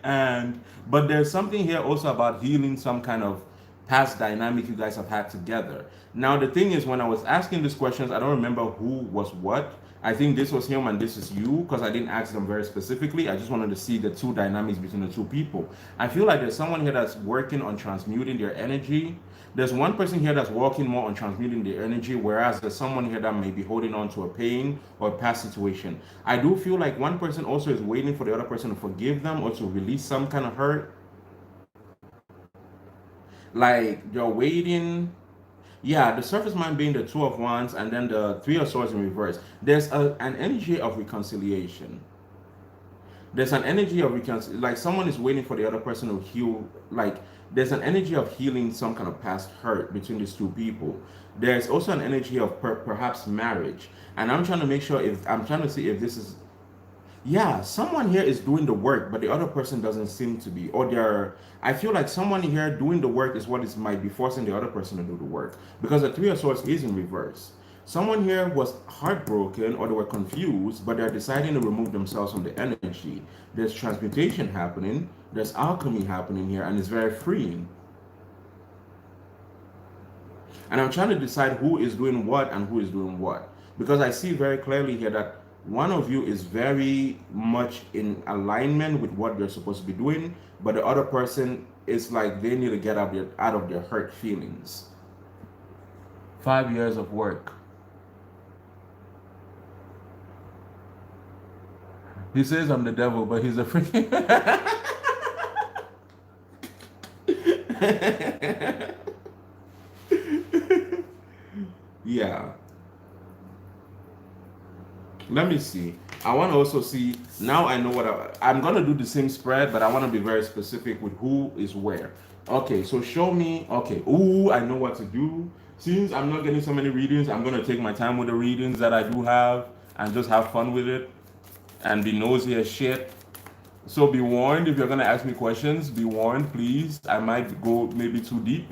And but there's something here also about healing some kind of past dynamic you guys have had together. Now the thing is, when I was asking these questions, I don't remember who was what. I think this was him and this is you, because I didn't ask them very specifically. I just wanted to see the two dynamics between the two people. I feel like there's someone here that's working on transmuting their energy. There's one person here that's working more on transmuting their energy, whereas there's someone here that may be holding on to a pain or a past situation. I do feel like one person also is waiting for the other person to forgive them or to release some kind of hurt. Like they're waiting. Yeah, the surface mind being the Two of Wands, and then the Three of Swords in reverse. There's an energy of reconciliation. There's an energy of reconciliation. Like someone is waiting for the other person to heal. Like there's an energy of healing some kind of past hurt between these two people. There's also an energy of perhaps marriage. And I'm trying to make sure, if I'm trying to see if this is, yeah, someone here is doing the work, but the other person doesn't seem to be. Or they're, I feel like someone here doing the work is what is might be forcing the other person to do the work. Because the Three of Swords is in reverse. Someone here was heartbroken or they were confused, but they're deciding to remove themselves from the energy. There's transmutation happening, there's alchemy happening here, and it's very freeing. And I'm trying to decide who is doing what and who is doing what. Because I see very clearly here that one of you is very much in alignment with what you're supposed to be doing, but the other person is like they need to get out of their hurt feelings. 5 years of work. He says I'm the devil, but he's a freaking. Yeah. Let me see. I want to also see. Now I know what I'm going to do the same spread, but I want to be very specific with who is where. Okay, so show me. Okay. Ooh, I know what to do. Since I'm not getting so many readings, I'm going to take my time with the readings that I do have and just have fun with it and be nosy as shit. So be warned, if you're gonna ask me questions, be warned, please. I might go maybe too deep.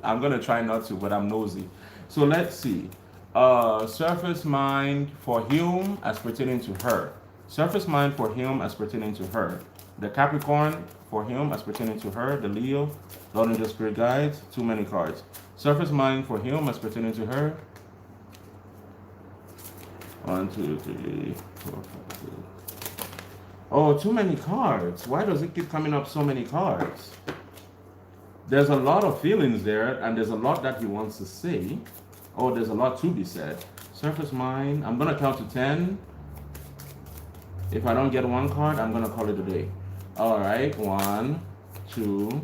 I'm gonna try not to, but I'm nosy. So let's see. Surface mind for him as pertaining to her. Surface mind for him as pertaining to her. The Capricorn for him as pertaining to her. The Leo, Lord and the Spirit guides. Too many cards. Surface mind for him as pertaining to her. 1, 2, 3, 4, 5, 6. Oh, too many cards. Why does it keep coming up so many cards? There's a lot of feelings there, and there's a lot that he wants to say. Oh, there's a lot to be said. Surface mind. I'm going to count to 10. If I don't get one card, I'm going to call it a day. All right. 1, 2,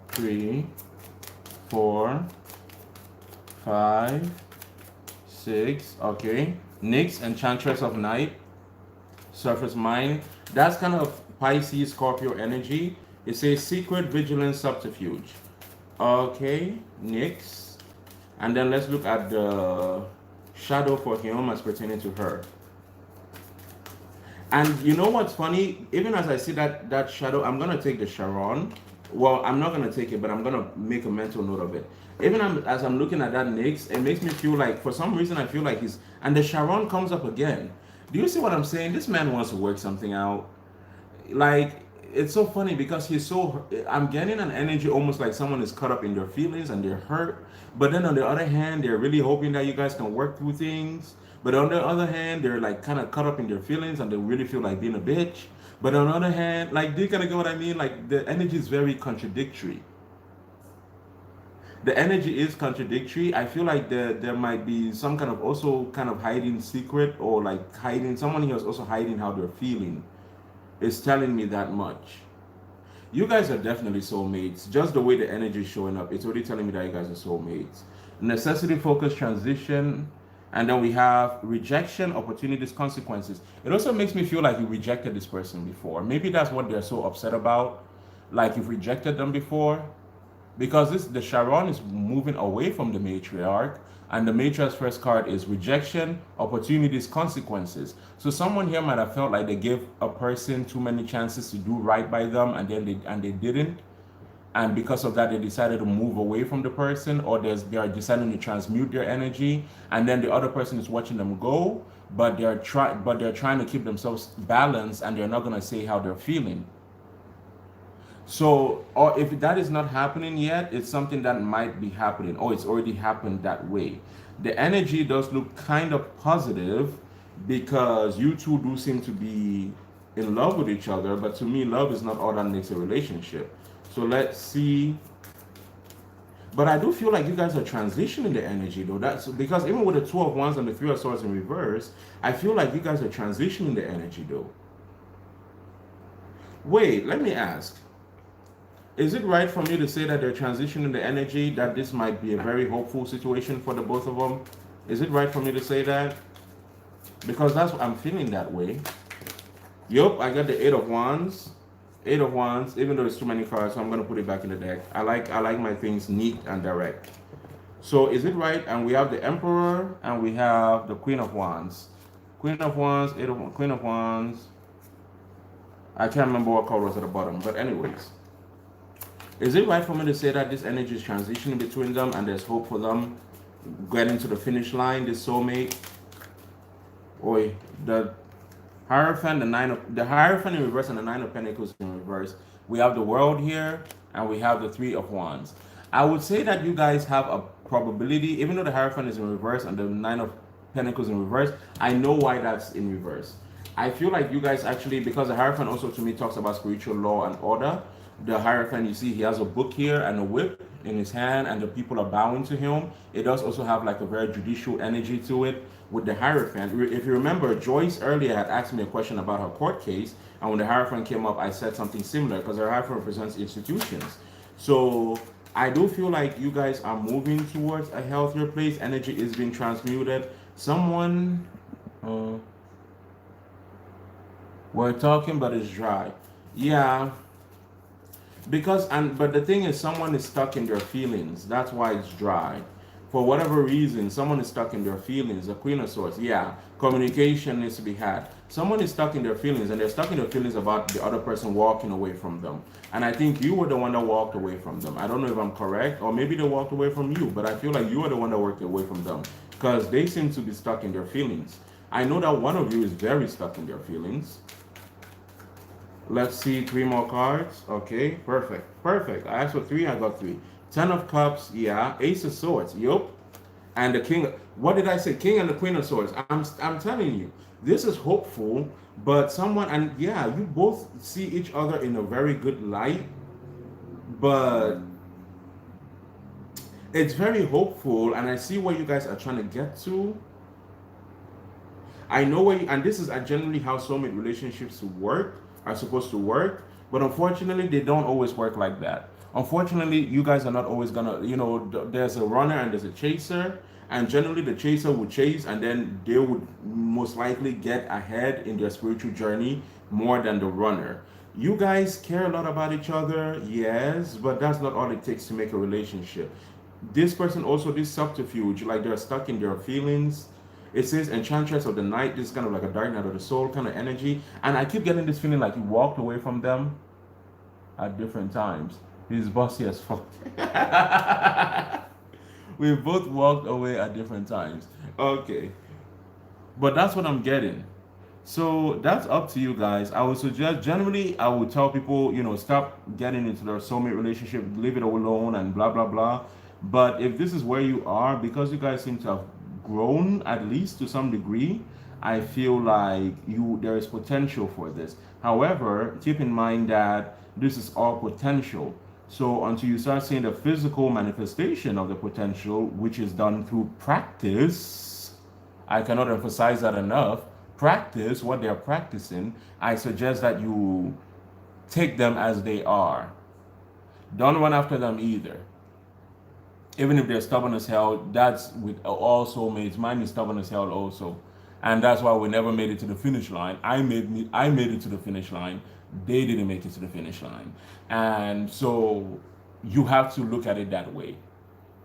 3, 4, 5, 6. Okay. Nyx, Enchantress of Night. Surface mind. That's kind of Pisces, Scorpio energy. It says secret, vigilance, subterfuge. Okay, Nyx. And then let's look at the shadow for him as pertaining to her. And you know what's funny? Even as I see that shadow, I'm going to take the Charon. Well, I'm not going to take it, but I'm going to make a mental note of it. Even as I'm looking at that Nyx, it makes me feel like, for some reason, I feel like he's... And the Charon comes up again. Do you see what I'm saying? This man wants to work something out. Like, it's so funny because he's so... I'm getting an energy almost like someone is caught up in their feelings and they're hurt. But then on the other hand, they're really hoping that you guys can work through things. But on the other hand, they're like kind of caught up in their feelings and they really feel like being a bitch. But on the other hand, like, do you kind of get what I mean? Like, the energy is very contradictory. The energy is contradictory. I feel like there might be some kind of also kind of hiding secret, or like hiding, someone here is also hiding how they're feeling. is telling me that much. You guys are definitely soulmates. Just the way the energy is showing up, it's already telling me that you guys are soulmates. Necessity, focus, transition, and then we have rejection, opportunities, consequences. It also makes me feel like you rejected this person before. Maybe that's what they're so upset about. Like you've rejected them before. Because the Sharon is moving away from the matriarch, and the matriarch's first card is rejection, opportunities, consequences. So someone here might have felt like they gave a person too many chances to do right by them, and then they didn't, and because of that they decided to move away from the person, or they are deciding to transmute their energy, and then the other person is watching them go, but they're trying to keep themselves balanced, and they're not going to say how they're feeling. So, or if that is not happening yet, it's something that might be happening. Oh, it's already happened that way. The energy does look kind of positive because you two do seem to be in love with each other, but to me, love is not all that makes a relationship. So let's see. But I do feel like you guys are transitioning the energy though. That's because even with the Two of Wands and the Three of Swords in reverse, I feel like you guys are transitioning the energy though. Wait, let me ask. Is it right for me to say that they're transitioning the energy, that this might be a very hopeful situation for the both of them? Is it right for me to say that? Because that's what I'm feeling that way. Yup, I got the Eight of Wands. Eight of Wands, even though it's too many cards, so I'm gonna put it back in the deck. I like my things neat and direct. So is it right? And we have the Emperor and we have the Queen of Wands. Queen of Wands, Queen of Wands. I can't remember what card was at the bottom, but anyways. Is it right for me to say that this energy is transitioning between them and there's hope for them getting to the finish line, this soulmate? Oi, the Hierophant, the Hierophant in reverse and the Nine of Pentacles in reverse. We have the World here and we have the Three of Wands. I would say that you guys have a probability, even though the Hierophant is in reverse and the Nine of Pentacles in reverse, I know why that's in reverse. I feel like you guys actually, because the Hierophant also to me talks about spiritual law and order. The Hierophant, you see, he has a book here and a whip in his hand, and the people are bowing to him. It does also have like a very judicial energy to it with the Hierophant. If you remember, Joyce earlier had asked me a question about her court case, and when the Hierophant came up, I said something similar because the Hierophant represents institutions. So I do feel like you guys are moving towards a healthier place. Energy is being transmuted. Someone, we're talking, but it's dry. Yeah. But the thing is, someone is stuck in their feelings. That's why it's dry. For whatever reason, someone is stuck in their feelings. The Queen of Swords, yeah, communication needs to be had. Someone is stuck in their feelings, and they're stuck in their feelings about the other person walking away from them. And I think you were the one that walked away from them. I don't know if I'm correct, or maybe they walked away from you, but I feel like you were the one that walked away from them because they seem to be stuck in their feelings. I know that one of you is very stuck in their feelings. Let's see, 3 more cards. Okay, perfect. Perfect. I asked for 3, I got 3. 10 of Cups, yeah. Ace of Swords, yup. And the King, what did I say? King and the Queen of Swords. I'm telling you, this is hopeful, but someone, and yeah, you both see each other in a very good light, but it's very hopeful, and I see where you guys are trying to get to. I know where, and this is generally how soulmate relationships are supposed to work, but unfortunately they don't always work like that. Unfortunately, you guys are not always gonna, there's a runner and there's a chaser, and generally the chaser would chase and then they would most likely get ahead in their spiritual journey more than the runner. You guys care a lot about each other, yes, but that's not all it takes to make a relationship. This person also, this subterfuge, like they're stuck in their feelings. It says Enchantress of the Night. This is kind of like a dark night of the soul kind of energy. And I keep getting this feeling like you walked away from them at different times. He's bossy as fuck. We both walked away at different times. Okay. But that's what I'm getting. So that's up to you guys. I would suggest, generally, I would tell people, stop getting into their soulmate relationship, leave it alone and blah, blah, blah. But if this is where you are, because you guys seem to have grown at least to some degree, I feel like there is potential for this. However, keep in mind that this is all potential. So until you start seeing the physical manifestation of the potential, which is done through practice, I cannot emphasize that enough. practice what they're practicing, I suggest that you take them as they are. Don't run after them either. Even if they're stubborn as hell, that's with all soulmates. Mine is stubborn as hell also, and that's why we never made it to the finish line. I made it to the finish line. They didn't make it to the finish line, and so you have to look at it that way.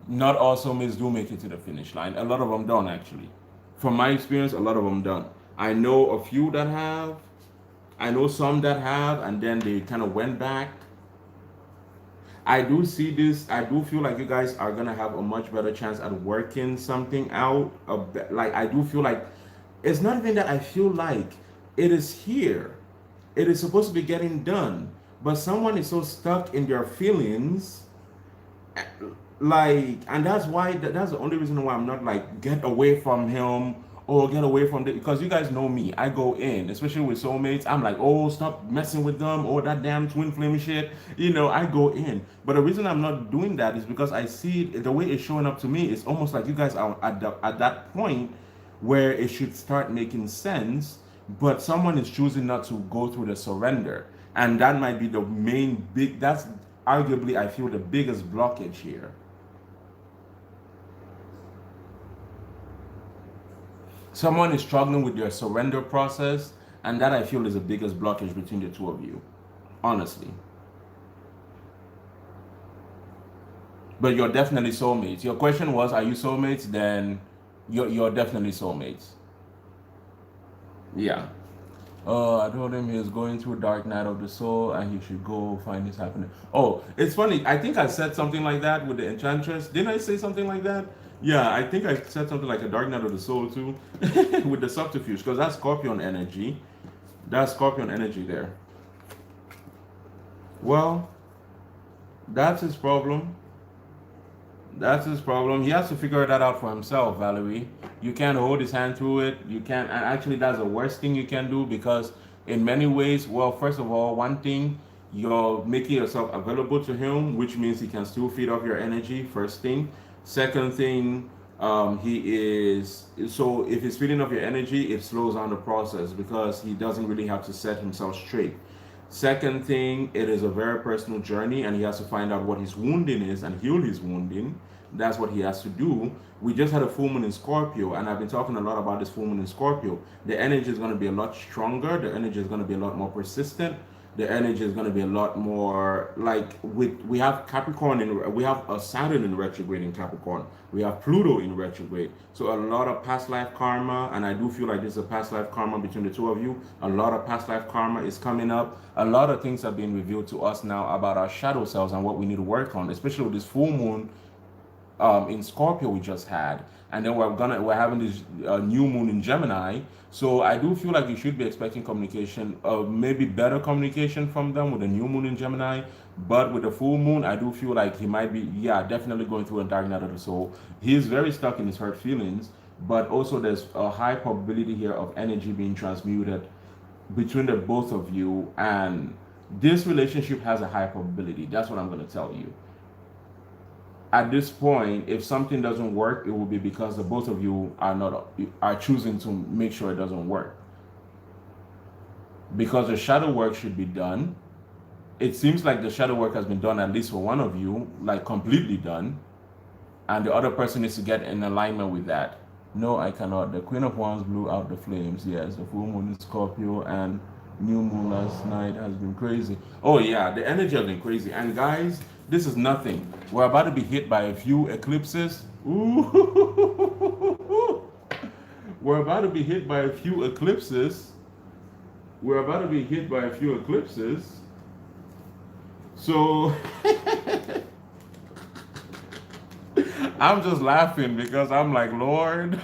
Not all soulmates do make it to the finish line. A lot of them don't actually. From my experience, a lot of them don't. I know a few that have. I know some that have, and then they kind of went back. I do see this. I do feel like you guys are gonna have a much better chance at working something out. Like I do feel like it's not even that I feel like it is here. It is supposed to be getting done, but someone is so stuck in their feelings, like, and that's why that's the only reason why I'm not like get away from him or get away from the, because you guys know me, I go in, especially with soulmates. I'm like, oh, stop messing with them, or that damn twin flame shit, I go in. But the reason I'm not doing that is because I see the way it's showing up to me. It's almost like you guys are at that point where it should start making sense, but someone is choosing not to go through the surrender, and that might be the main big, that's arguably I feel the biggest blockage here. Someone is struggling with their surrender process, and that I feel is the biggest blockage between the two of you, honestly. But you're definitely soulmates. Your question was, are you soulmates? Then you're definitely soulmates. Yeah. I told him he was going through dark night of the soul and he should go find his happiness. Oh, it's funny. I think I said something like that with the enchantress. Didn't I say something like that? Yeah, I think I said something like a dark night of the soul too, with the subterfuge, because that's Scorpion energy. That's Scorpion energy there. Well, that's his problem. That's his problem. He has to figure that out for himself, Valerie. You can't hold his hand through it. You can't, and actually, that's the worst thing you can do, because, in many ways, well, first of all, one thing, you're making yourself available to him, which means he can still feed off your energy, first thing. Second thing, so if he's feeding off your energy, it slows down the process because he doesn't really have to set himself straight. Second thing, it is a very personal journey and he has to find out what his wounding is and heal his wounding. That's what he has to do. We just had a full moon in Scorpio, and I've been talking a lot about this full moon in Scorpio. The energy is going to be a lot stronger. The energy is going to be a lot more persistent. The energy is going to be a lot more like, we have Capricorn in, we have a Saturn in retrograde in Capricorn. We have Pluto in retrograde. So a lot of past life karma, and I do feel like there's a past life karma between the two of you. A lot of past life karma is coming up. A lot of things are being revealed to us now about our shadow selves and what we need to work on, especially with this full moon in Scorpio we just had, and then we're having this new moon in Gemini. So I do feel like you should be expecting communication, maybe better communication from them with the new moon in Gemini. But with the full moon, I do feel like he might be, yeah, definitely going through a dark night of the soul. He is very stuck in his hurt feelings, but also there's a high probability here of energy being transmuted between the both of you, and this relationship has a high probability. That's what I'm going to tell you. At this point, if something doesn't work, it will be because the both of you are choosing to make sure it doesn't work. Because the shadow work should be done. It seems like the shadow work has been done, at least for one of you, like completely done, and the other person needs to get in alignment with that. No, I cannot. The Queen of Wands blew out the flames. Yes, the full moon in Scorpio and new moon last night has been crazy. Oh yeah, the energy has been crazy. And guys, this is nothing. We're about to be hit by a few eclipses. Ooh. We're about to be hit by a few eclipses. We're about to be hit by a few eclipses. So I'm just laughing because I'm like, Lord,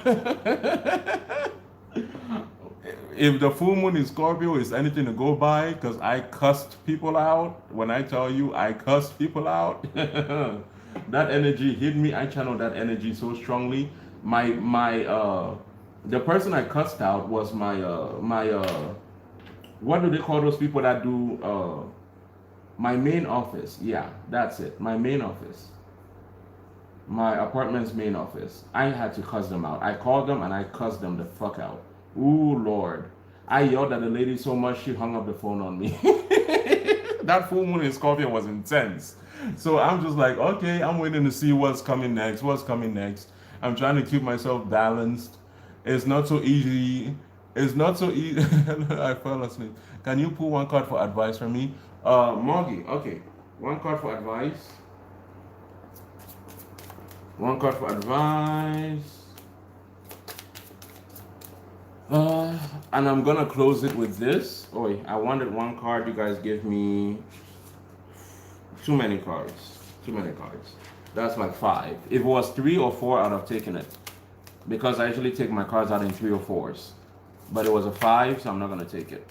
if the full moon in Scorpio is anything to go by, because I cussed people out. When I tell you I cussed people out, that energy hit me. I channeled that energy so strongly. The person I cussed out was my what do they call those people that do my main office? Yeah, that's it. My main office. My apartment's main office. I had to cuss them out. I called them and I cussed them the fuck out. Ooh, Lord. I yelled at the lady so much she hung up the phone on me. That full moon in Scorpio was intense. So I'm just like, okay, I'm waiting to see what's coming next. What's coming next? I'm trying to keep myself balanced. It's not so easy. It's not so easy. I fell asleep. Can you pull one card for advice for me? Moggy, okay. One card for advice. One card for advice. And I'm gonna close it with this. Oh wait, I wanted one card. You guys give me too many cards. Too many cards. That's like 5. If it was 3 or 4, I'd have taken it. Because I usually take my cards out in 3 or 4s. But it was a 5, so I'm not gonna take it.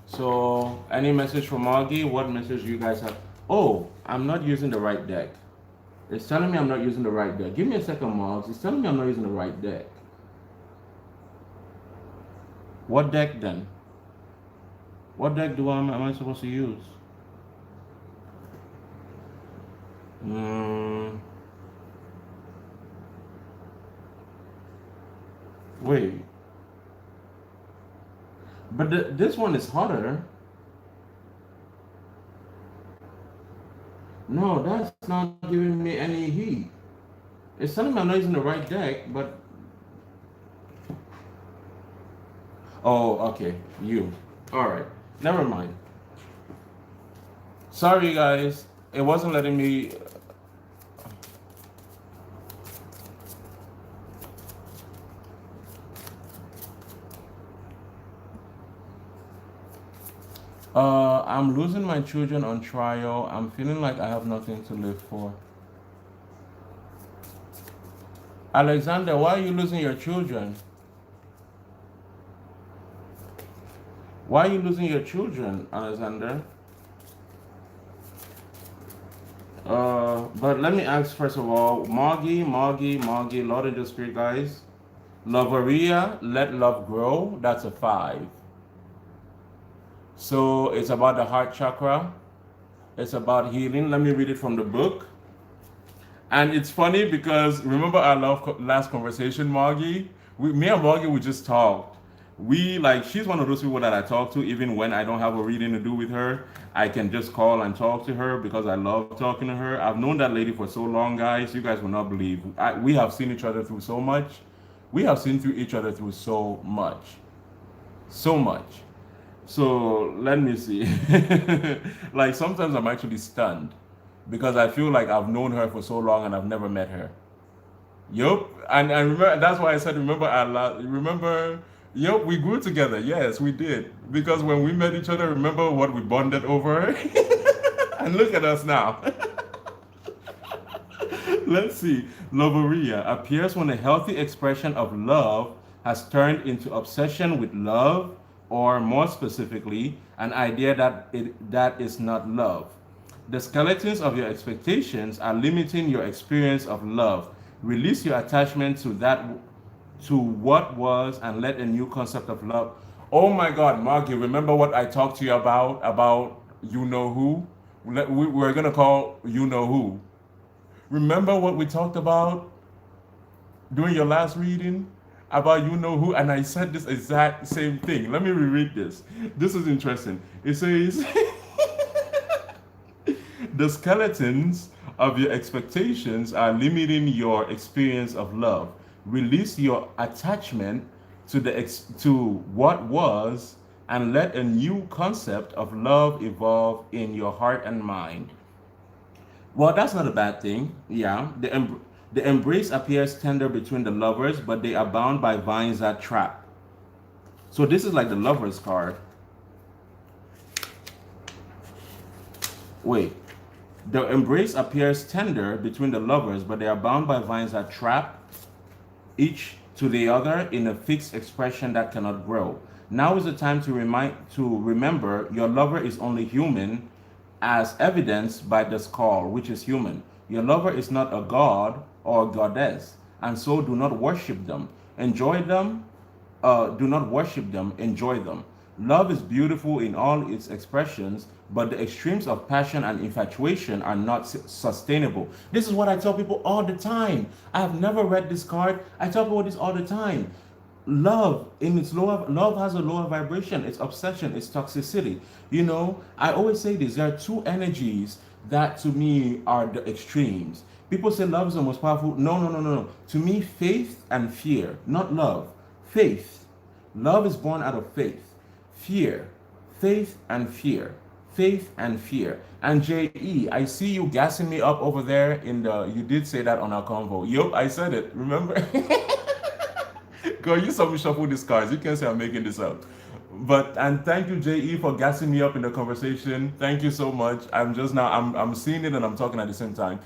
So, any message from Augie? What message do you guys have? Oh, I'm not using the right deck. It's telling me I'm not using the right deck. Give me a second, Moggs. It's telling me I'm not using the right deck. What deck then? What deck am I supposed to use? Wait. But this one is harder. No, that's not giving me any heat. It's telling me I'm not using the right deck, but... Oh, okay. You. Alright. Never mind. Sorry, guys. It wasn't letting me... I'm losing my children on trial. I'm feeling like I have nothing to live for. Alexander, why are you losing your children? Why are you losing your children, Alexander? But let me ask first of all, Moggy, Lord of the Spirit, guys. Loveria, let love grow. That's a 5. So it's about the heart chakra. It's about healing. Let me read it from the book. And it's funny because remember our last conversation, Moggy? Me and Moggy, we just talked. She's one of those people that I talk to even when I don't have a reading to do with her. I can just call and talk to her because I love talking to her. I've known that lady for so long, guys. You guys will not believe. We have seen each other through so much. We have seen through each other through so much. So much. So let me see. Like sometimes I'm actually stunned because I feel like I've known her for so long and I've never met her. Yup. And I remember that's why I said remember. Yup, we grew together. Yes, we did. Because when we met each other, remember what we bonded over? And look at us now. Let's see. Loveria appears when a healthy expression of love has turned into obsession with love, or more specifically, an idea that is not love. The skeletons of your expectations are limiting your experience of love. Release your attachment to what was, and let a new concept of love. Oh my God, Margie, remember what I talked to you about you know who? We're gonna call you know who. Remember what we talked about during your last reading about you know who? And I said this exact same thing. Let me reread this. This is interesting. It says, the skeletons of your expectations are limiting your experience of love. Release your attachment to what was, and let a new concept of love evolve in your heart and mind. Well, that's not a bad thing. Yeah, the embrace appears tender between the lovers, but they are bound by vines that trap. So this is like the lovers card. Wait. The embrace appears tender between the lovers, but they are bound by vines that trap each to the other in a fixed expression that cannot grow. Now is the time to remember your lover is only human, as evidenced by the skull, which is human. Your lover is not a god or a goddess, and so do not worship them. Enjoy them. Do not worship them. Enjoy them. Love is beautiful in all its expressions, but the extremes of passion and infatuation are not sustainable. This is what I tell people all the time. I have never read this card. I tell people this all the time. love in its lower, love has a lower vibration. It's obsession, it's toxicity. I always say this, there are two energies that to me are the extremes. People say love is the most powerful. No, no, no, no, no. To me, faith and fear, not love. Faith. Love is born out of faith. Fear. Faith and fear. Faith and fear. And JE, I see you gassing me up over there you did say that on our convo. Yup, I said it. Remember? Girl, you saw me shuffle these cards. You can't say I'm making this up. And thank you, JE, for gassing me up in the conversation. Thank you so much. I'm seeing it and I'm talking at the same time.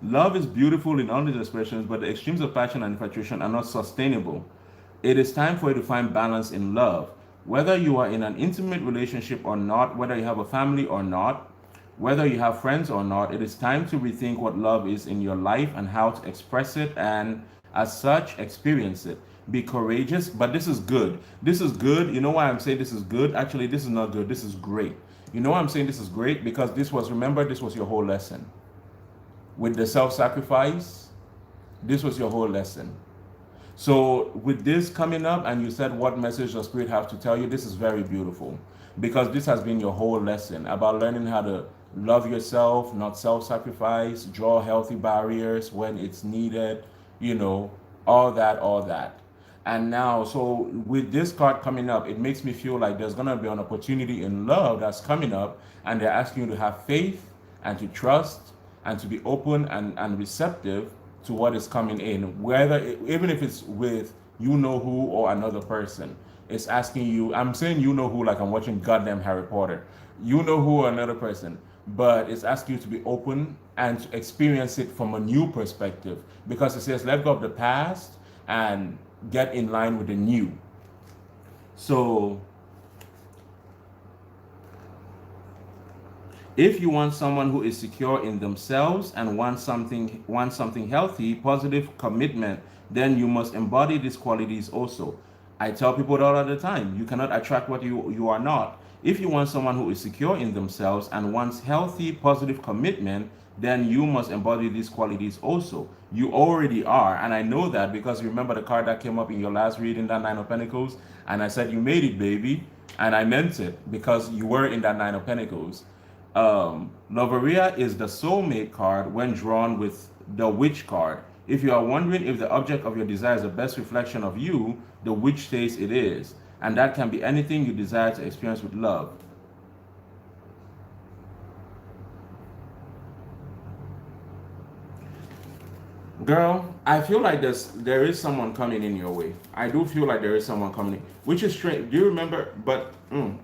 Love is beautiful in all its expressions, but the extremes of passion and infatuation are not sustainable. It is time for you to find balance in love. Whether you are in an intimate relationship or not, whether you have a family or not, whether you have friends or not, it is time to rethink what love is in your life and how to express it, and as such, experience it. Be courageous, but this is good. This is good. You know why I'm saying this is good? Actually, this is not good. This is great. You know why I'm saying this is great? Because remember, this was your whole lesson. With the self-sacrifice, this was your whole lesson. So with this coming up, and you said, what message does Spirit have to tell you? This is very beautiful, because this has been your whole lesson about learning how to love yourself, not self-sacrifice, draw healthy barriers when it's needed, all that, all that. And now, so with this card coming up, it makes me feel like there's going to be an opportunity in love that's coming up, and they're asking you to have faith and to trust and to be open and receptive to what is coming in, even if it's with who or another person. It's asking you, I'm saying who like I'm watching goddamn Harry Potter, who or another person, but it's asking you to be open and to experience it from a new perspective, because it says let go of the past and get in line with the new. So if you want someone who is secure in themselves and wants something healthy, positive commitment, then you must embody these qualities also. I tell people all the time, you cannot attract what you are not. If you want someone who is secure in themselves and wants healthy, positive commitment, then you must embody these qualities also. You already are, and I know that because you remember the card that came up in your last reading, that Nine of Pentacles, and I said you made it, baby, and I meant it because you were in that Nine of Pentacles. Loveria is the soulmate card when drawn with the witch card. If you are wondering if the object of your desire is the best reflection of you, the witch says it is. And that can be anything you desire to experience with love. Girl, I feel like there is someone coming in your way. I do feel like there is someone coming in, which is strange. Do you remember? But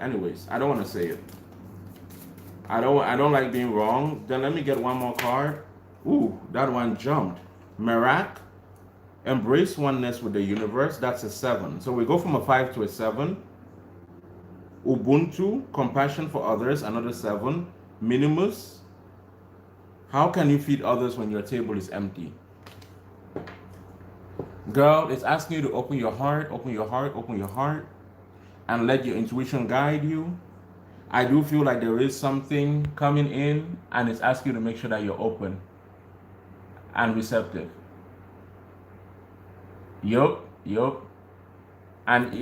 anyways, I don't want to say it. I don't like being wrong. Then let me get one more card. Ooh, that one jumped. Merak, embrace oneness with the universe. That's a 7. So we go from a 5 to a 7. Ubuntu, compassion for others, another 7. Minimus, how can you feed others when your table is empty? Girl, it's asking you to open your heart, open your heart, open your heart, and let your intuition guide you. I do feel like there is something coming in, and it's asking you to make sure that you're open and receptive. Yup. But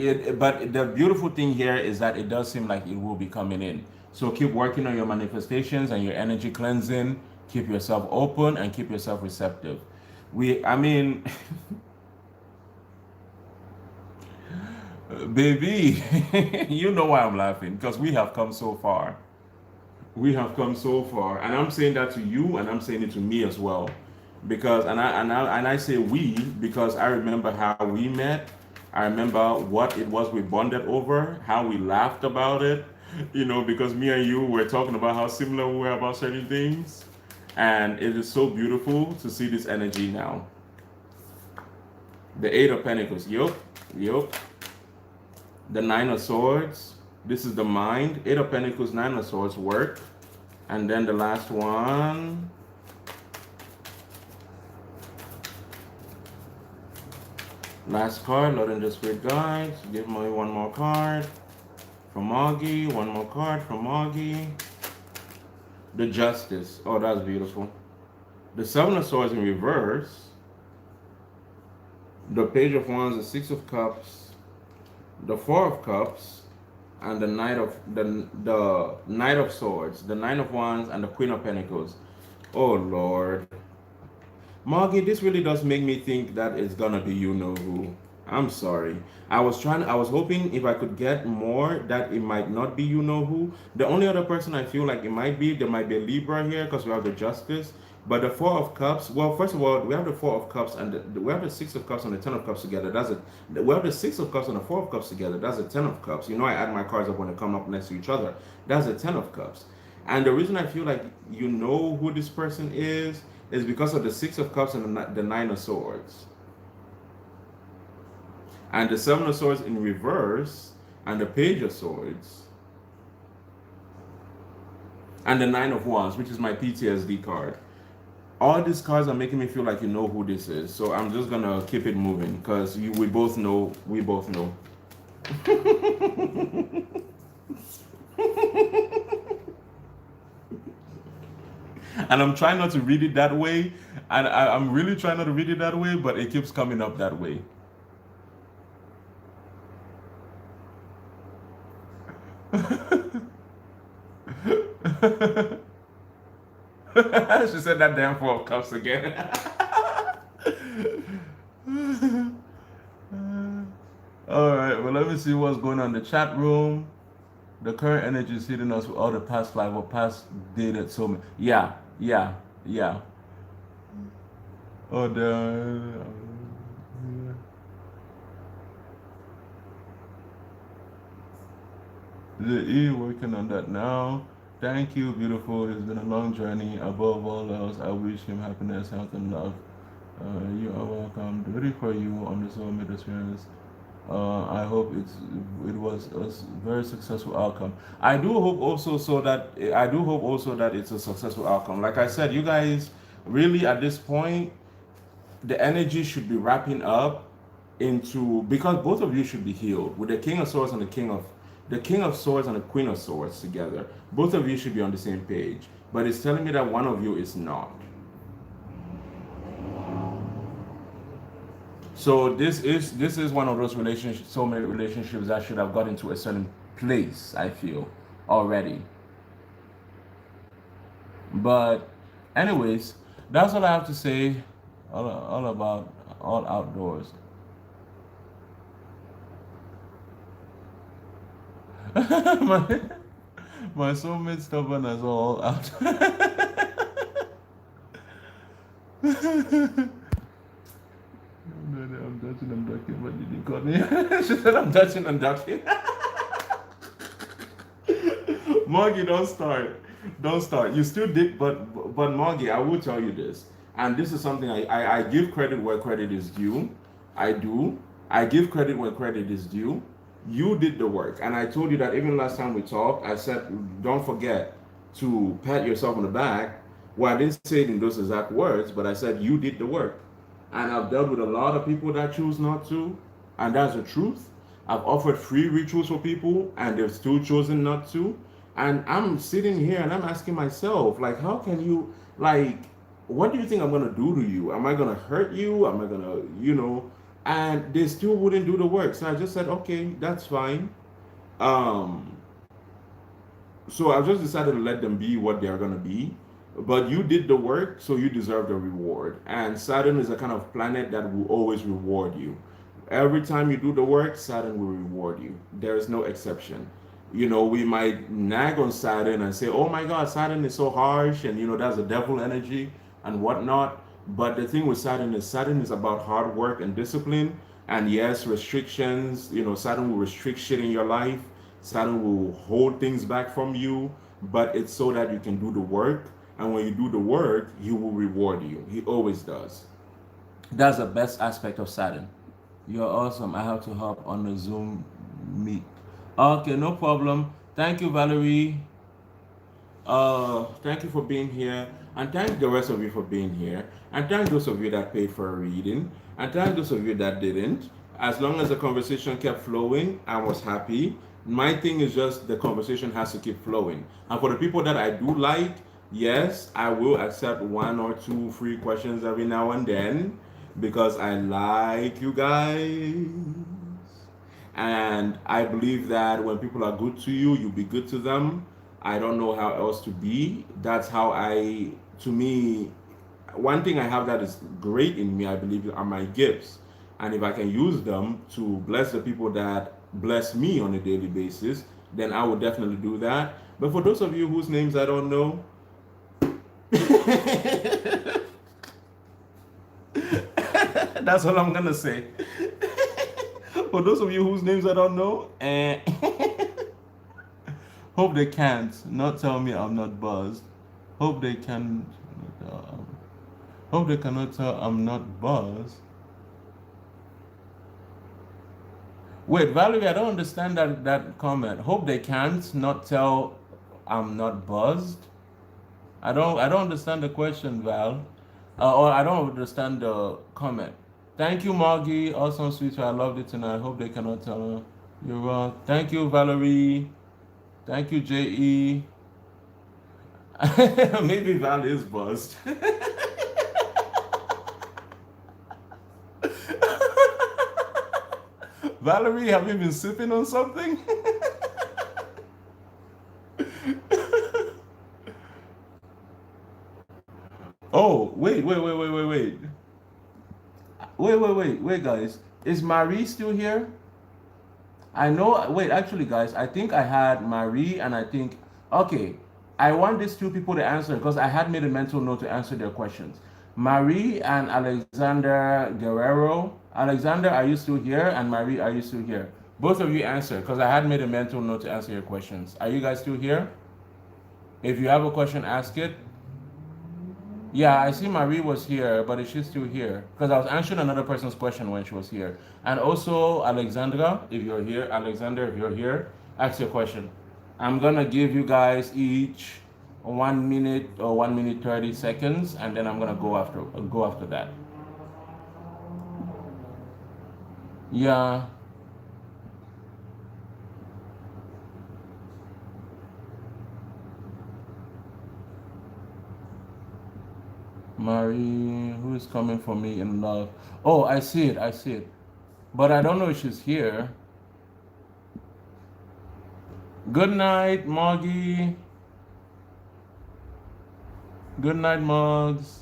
the beautiful thing here is that it does seem like it will be coming in. So keep working on your manifestations and your energy cleansing. Keep yourself open and keep yourself receptive. Baby, you know why I'm laughing, because we have come so far. We have come so far, and I'm saying that to you, and I'm saying it to me as well, because I say we because I remember how we met. I remember what it was we bonded over, how we laughed about it, because me and you were talking about how similar we were about certain things, and it is so beautiful to see this energy now. The 8 of Pentacles, yup. The 9 of Swords, this is the mind. 8 of Pentacles, 9 of Swords, work. And then the last one. Last card, Lord and the Spirit Guides. Give me one more card from Augie. One more card from Augie. The Justice. Oh, that's beautiful. The 7 of Swords in reverse. the Page of Wands, the Six of Cups, the Four of Cups, and the Knight of Swords, the Nine of Wands, and the Queen of Pentacles. Oh Lord, Margie, this really does make me think that it's gonna be you know who. I'm sorry. I was hoping if I could get more that it might not be you know who. The only other person I feel like it might be, there might be a Libra here because we have the Justice. But the Four of Cups, well, first of all, we have the Four of Cups and we have the Six of Cups and the Ten of Cups together. That's it. We have the Six of Cups and the Four of Cups together. That's the Ten of Cups. You know, I add my cards up when they come up next to each other. That's the Ten of Cups. And the reason I feel like you know who this person is because of the Six of Cups and the Nine of Swords. And the Seven of Swords in reverse, and the Page of Swords, and the Nine of Wands, which is my PTSD card. All these cards are making me feel like you know who this is. So I'm just gonna keep it moving because we both know. We both know. And I'm trying not to read it that way, and I'm really trying not to read it that way, but it keeps coming up that way. She said that damn Four of Cups again. All right, well, let me see what's going on in the chat room. The current energy is hitting us with all the past life or past dated so yeah, yeah, yeah. Oh, the E working on that now. Thank you, beautiful. It's been a long journey. Above all else, I wish him happiness, health, and love. You are welcome. Ready for you on the soulmate experience. I hope it was a very successful outcome. I do hope also that it's a successful outcome. Like I said, you guys really at this point, the energy should be wrapping up into because both of you should be healed with the King of Swords and the King of Swords and the Queen of Swords together. Both of you should be on the same page, but it's telling me that one of you is not. So this is one of those relationships, so many relationships that should have gotten to a certain place, I feel, already. But anyways, that's all I have to say all about all outdoors. my soulmate stubborn as all out. I'm touching, I'm ducking, but you didn't call me. She said I'm touching and ducking. Moggy, don't start. Don't start. You still did, but Moggy, I will tell you this. And this is something I give credit where credit is due. I do. I give credit where credit is due. You did the work. And I told you that even last time we talked, I said, don't forget to pat yourself on the back. Well, I didn't say it in those exact words, but I said you did the work. And I've dealt with a lot of people that choose not to, and that's the truth. I've offered free rituals for people, and they've still chosen not to. And I'm sitting here and I'm asking myself, like, how can you, like, what do you think I'm gonna do to you? Am I gonna hurt you? Am I gonna, And they still wouldn't do the work. So I just said, okay, that's fine. So I just decided to let them be what they're gonna be. But you did the work, so you deserve the reward. And Saturn is a kind of planet that will always reward you. Every time you do the work, Saturn will reward you. There is no exception. We might nag on Saturn and say, oh my God, Saturn is so harsh, and that's a devil energy and whatnot. But the thing with Saturn is about hard work and discipline. And yes, restrictions, Saturn will restrict shit in your life. Saturn will hold things back from you, but it's so that you can do the work. And when you do the work, he will reward you. He always does. That's the best aspect of Saturn. You're awesome. I have to hop on the Zoom meet. Okay, no problem. Thank you, Valerie. Thank you for being here. And thank the rest of you for being here. And thank those of you that paid for a reading. And thank those of you that didn't. As long as the conversation kept flowing, I was happy. My thing is just the conversation has to keep flowing. And for the people that I do like, yes, I will accept one or two free questions every now and then. because I like you guys. And I believe that when people are good to you, you be good to them. I don't know how else to be. That's how to me, one thing I have that is great in me, I believe, are my gifts. And if I can use them to bless the people that bless me on a daily basis, then I would definitely do that. But for those of you whose names I don't know, that's all I'm gonna say. For those of you whose names I don't know, hope they can't not tell me I'm not buzzed. Hope they can. Um, Hope they cannot tell I'm not buzzed. Wait, Valerie, I don't understand that comment. Hope they can't not tell I'm not buzzed. I don't understand the question, Val. Or I don't understand the comment. Thank you, Margie. Awesome, sweetheart. I loved it tonight. Hope they cannot tell. You're wrong. Thank you, Valerie. Thank you, JE. Maybe Val is buzzed. Valerie, have you been sipping on something? Oh, wait, guys. Is Marie still here? I know. Wait, actually, guys, I think I had Marie, and I think okay. I want these two people to answer because I had made a mental note to answer their questions. Marie and Alexander Guerrero. Alexander, are you still here? And Marie, are you still here? Both of you answer because I had made a mental note to answer your questions. Are you guys still here? If you have a question, ask it. Yeah, I see Marie was here, but is she still here? Because I was answering another person's question when she was here. And also, Alexandra, if you're here, Alexander, if you're here, ask your question. I'm gonna give you guys each 1 minute or 1 minute 30 seconds, and then I'm gonna go after that. Yeah, Marie, who is coming for me in love? Oh, I see it, I see it. But I don't know if she's here. Good night, Moggy. Good night, Mugs.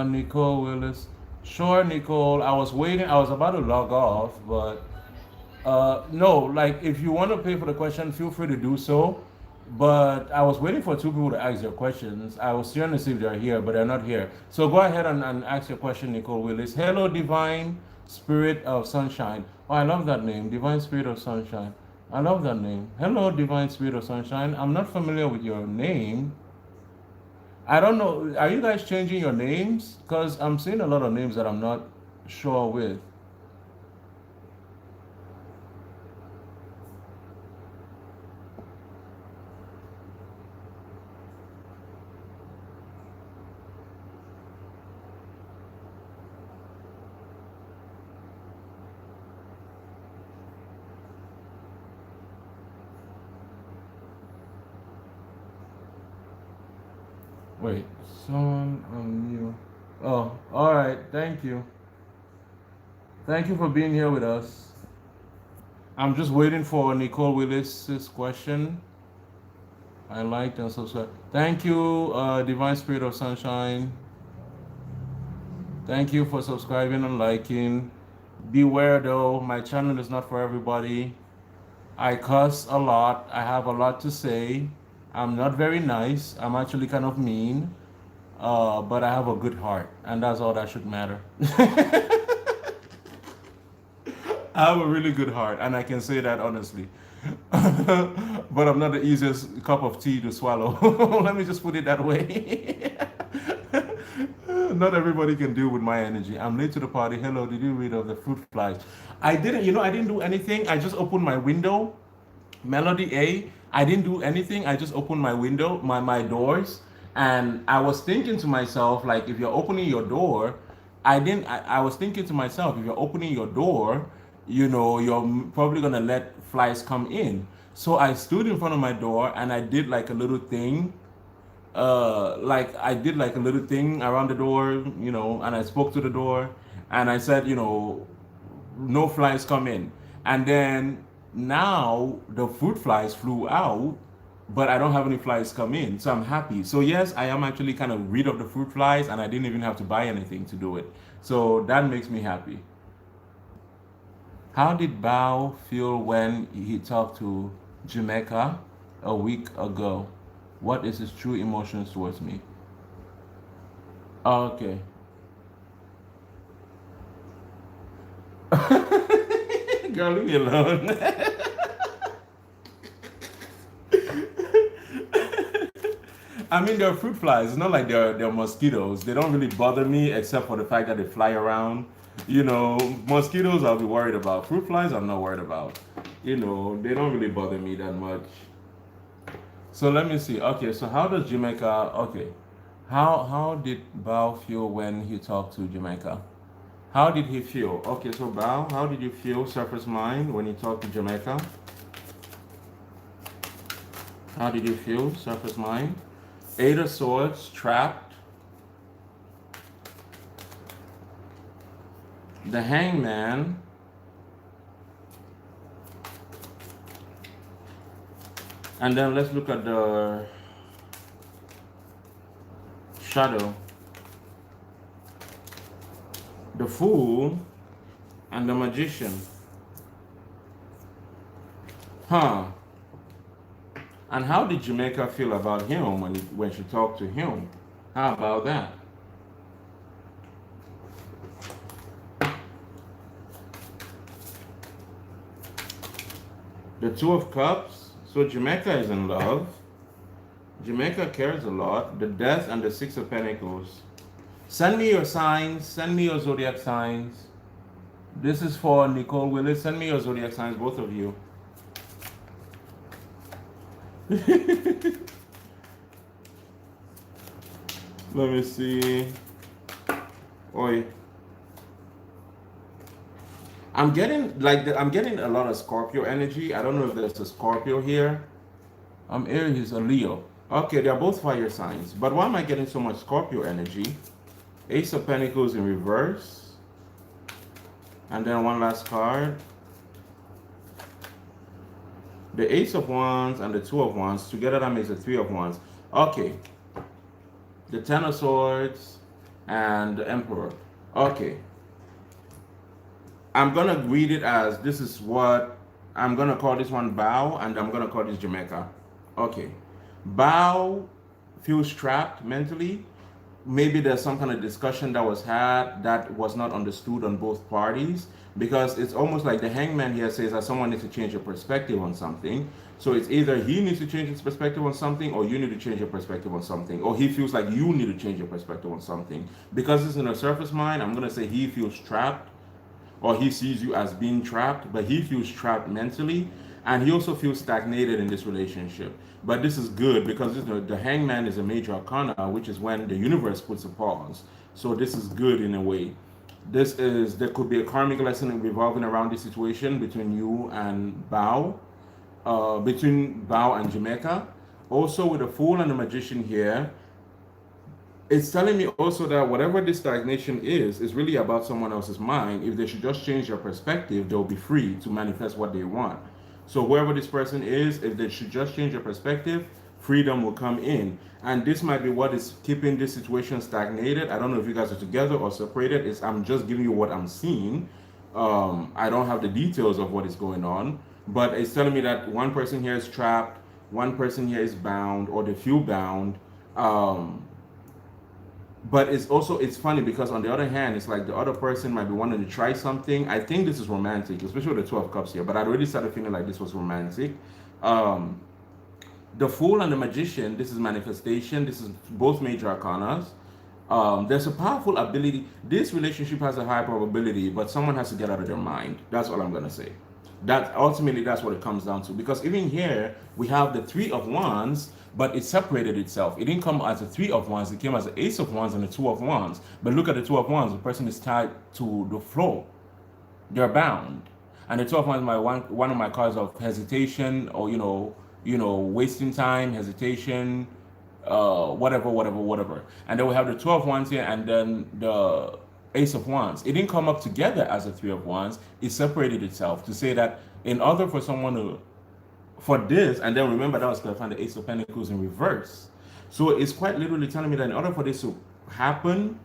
Nicole Willis. Sure, Nicole. I was waiting. I was about to log off, but no. Like, if you want to pay for the question, feel free to do so. But I was waiting for two people to ask their questions. I was trying to see if they're here, but they're not here. So go ahead and ask your question, Nicole Willis. Hello, Divine Spirit of Sunshine. Oh, I love that name, Divine Spirit of Sunshine. I love that name. Hello, Divine Spirit of Sunshine. I'm not familiar with your name. I don't know. Are you guys changing your names? Because I'm seeing a lot of names that I'm not sure with. Wait, someone on you. Oh, all right. Thank you. Thank you for being here with us. I'm just waiting for Nicole Willis's question. I liked and subscribed. Thank you, Divine Spirit of Sunshine. Thank you for subscribing and liking. Beware though, my channel is not for everybody. I cuss a lot. I have a lot to say. I'm not very nice. I'm actually kind of mean. But I have a good heart, and that's all that should matter. I have a really good heart, and I can say that honestly. But I'm not the easiest cup of tea to swallow. Let me just put it that way. Not everybody can deal with my energy. I'm late to the party. Hello, did you read of the fruit flies? I didn't, I didn't do anything. I just opened my window. Melody A, I didn't do anything. I just opened my window, my doors, and I was thinking to myself, like, if you're opening your door, I was thinking to myself, if you're opening your door, you're probably gonna let flies come in. So I stood in front of my door and I did like a little thing. Like I did like a little thing around the door, you know, and I spoke to the door and I said, you know, no flies come in. And then now the fruit flies flew out, but I don't have any flies come in. So I'm happy. So yes, I am actually kind of rid of the fruit flies and I didn't even have to buy anything to do it. So that makes me happy. How did Bao feel when he talked to Jamaica a week ago? What is his true emotions towards me? Okay. Girl, leave me alone. I mean, they're fruit flies. It's not like they're mosquitoes. They don't really bother me except for the fact that they fly around. You know, mosquitoes I'll be worried about. Fruit flies I'm not worried about. You know, they don't really bother me that much. So let me see. Okay, so how does Jamaica? Okay, how did Bao feel when he talked to Jamaica? How did he feel? Okay, so Bao, how did you feel, surface mind, when you talked to Jamaica? How did you feel, surface mind? Eight of Swords, trapped. The Hangman. And then let's look at the Shadow. The Fool and the Magician. Huh. And how did Jamaica feel about him when she talked to him? How about that? The Two of Cups. So Jamaica is in love. Jamaica cares a lot. The Death and the Six of Pentacles. Send me your signs. Send me your zodiac signs. This is for Nicole Willis. Send me your zodiac signs, both of you. Let me see. Oi. I'm getting a lot of Scorpio energy. I don't know if there's a Scorpio here. Aries, a Leo. Okay, they're both fire signs. But why am I getting so much Scorpio energy? Ace of Pentacles in reverse. And then one last card. The Ace of Wands and the Two of Wands. Together that makes the Three of Wands. Okay. The Ten of Swords and the Emperor. Okay. I'm going to read it as this is what I'm going to call this one Bao and I'm going to call this Jamaica. Okay. Bao feels trapped mentally. Maybe there's some kind of discussion that was had that was not understood on both parties, because it's almost like the Hangman here says that someone needs to change your perspective on something. So it's either he needs to change his perspective on something, or you need to change your perspective on something, or he feels like you need to change your perspective on something. Because it's in a surface mind, I'm going to say he feels trapped, or he sees you as being trapped, but he feels trapped mentally, and he also feels stagnated in this relationship. But this is good because the Hangman is a major arcana, which is when the universe puts a pause. So this is good in a way. There could be a karmic lesson revolving around this situation between you and Bao, between Bao and Jamaica. Also with the Fool and the Magician here, it's telling me also that whatever this stagnation is really about someone else's mind. If they should just change their perspective, they'll be free to manifest what they want. So whoever this person is, if they should just change their perspective, freedom will come in. And this might be what is keeping this situation stagnated. I don't know if you guys are together or separated. I'm just giving you what I'm seeing. I don't have the details of what is going on, but it's telling me that one person here is trapped, one person here is bound, or they feel bound. But it's funny because on the other hand, it's like the other person might be wanting to try something. I think this is romantic, especially with the 12 cups here, but I'd already started feeling like this was romantic. The Fool and the Magician, this is manifestation. This is both major arcanas. There's a powerful ability. This relationship has a high probability, but someone has to get out of their mind. That's all I'm going to say. That's what it comes down to. Because even here, we have the Three of Wands, but it separated itself. It didn't come as a Three of Wands. It came as an Ace of Wands and a Two of Wands. But look at the Two of Wands. The person is tied to the floor. They're bound. And the 12 ones my one of my cards of hesitation, or wasting time, hesitation, whatever. And then we have the 12 ones here, and then the Ace of Wands. It didn't come up together as a Three of Wands. It separated itself to say that in order for someone to, for this, and then remember that was clarifying the Ace of Pentacles in reverse. So it's quite literally telling me that in order for this to happen,